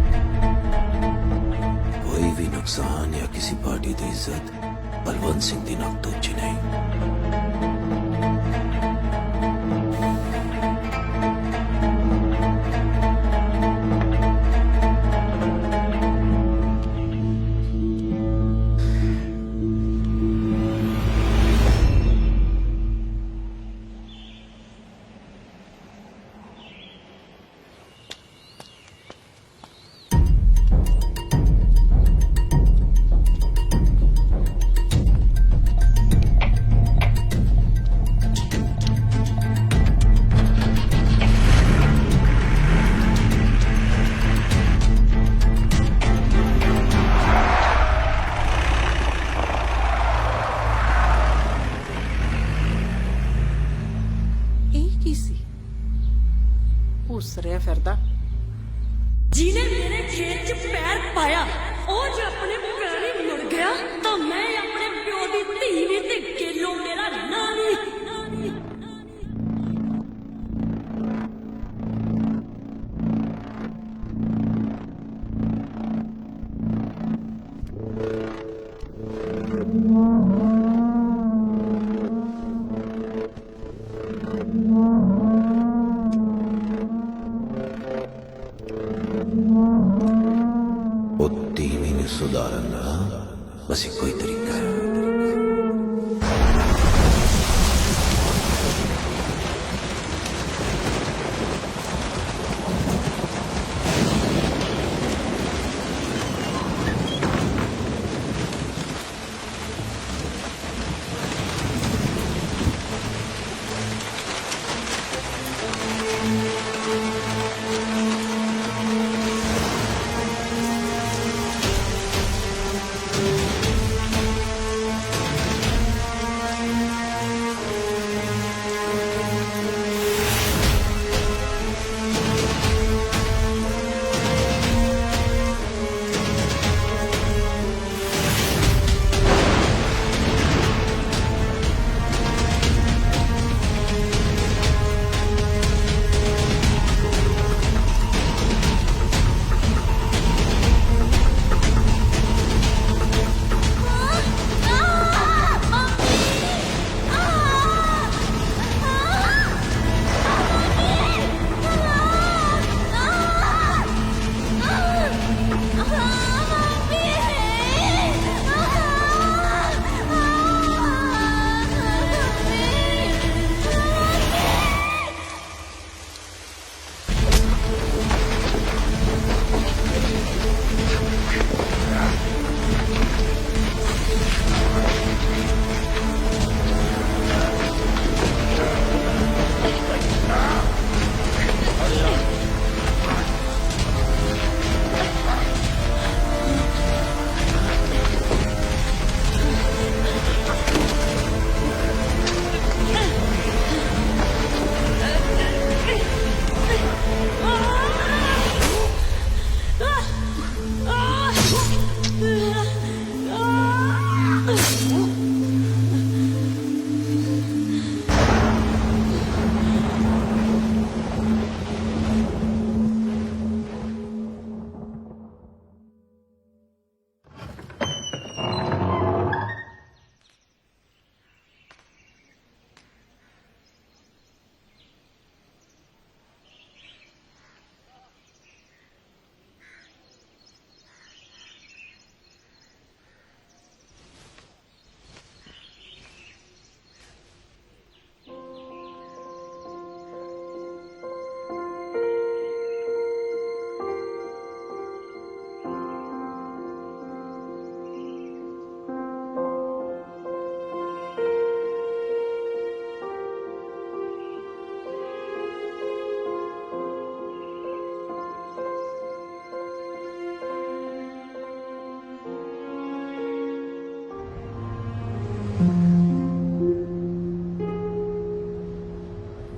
कोई भी नुकसान या किसी पार्टी की इज्जत बलवंत सिंह दी नक तो उच्ची नहीं। ਫਿਰਦਾ? ਜਿਹਨੇ ਮੇਰੇ ਖੇਤ 'ਚ ਪੈਰ ਪਾਇਆ ਉਹ ਜੇ ਆਪਣੇ ਪੈਰੀ ਮੁੜ ਗਿਆ ਤਾਂ ਮੈਂ ਆਪਣੇ ਪਿਓ ਦੀ ਧੀ ਵੀ ਤੇ ਗੇਲੋਂ ਮੇਰਾ ਨਾਂ ਵੀ। ਉਹ ਤੀਵੀਂ ਨੂੰ ਸੁਧਾਰਨ ਦਾ ਬਸ ਇੱਕੋ ਹੀ ਤਰੀਕਾ ਹੈ।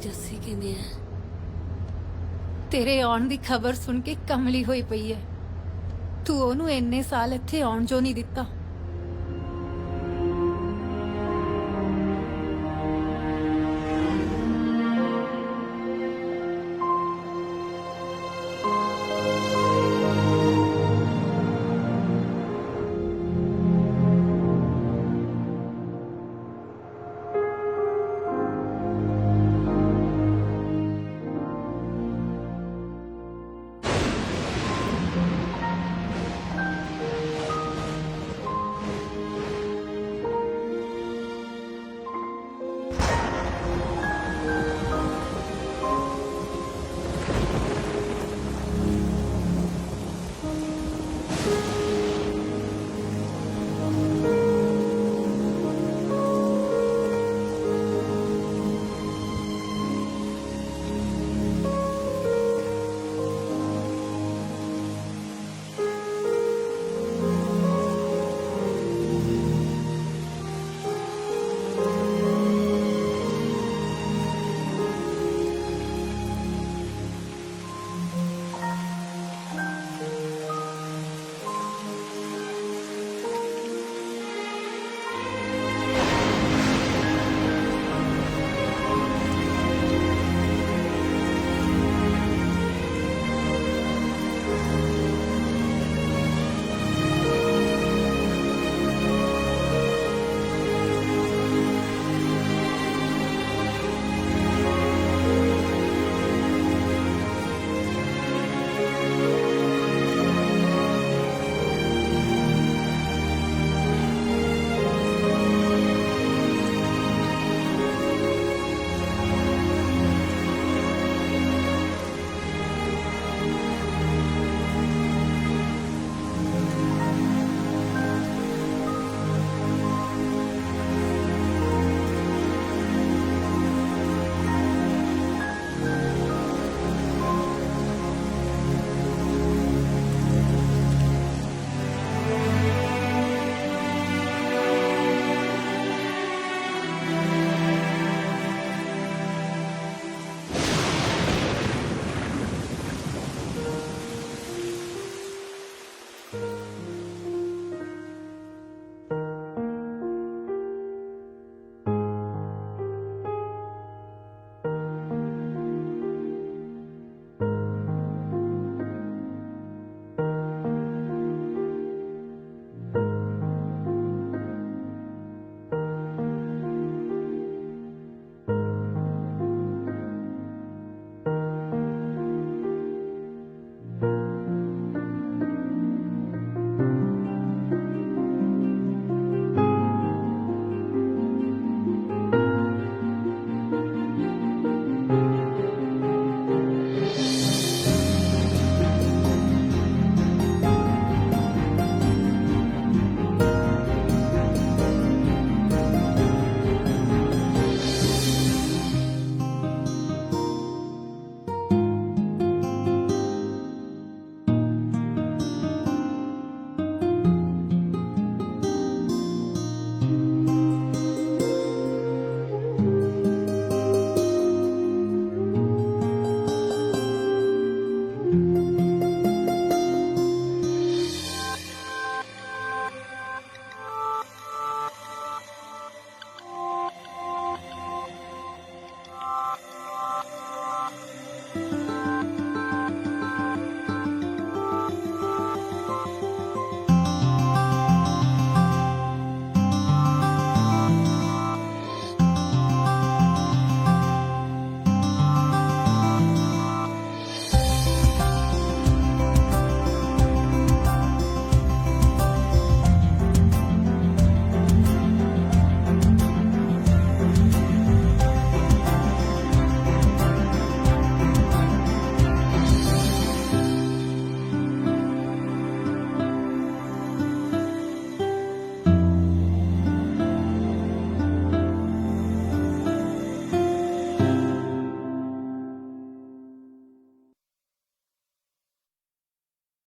ਜੱਸੀ ਕਿਵੇਂ ਹੈ? ਤੇਰੇ ਆਉਣ ਦੀ ਖਬਰ ਸੁਣ ਕੇ ਕਮਲੀ ਹੋਈ ਪਈ ਹੈ। ਤੂੰ ਉਹਨੂੰ ਇੰਨੇ ਸਾਲ ਇੱਥੇ ਆਉਣ ਜੋ ਨਹੀਂ ਦਿੱਤਾ।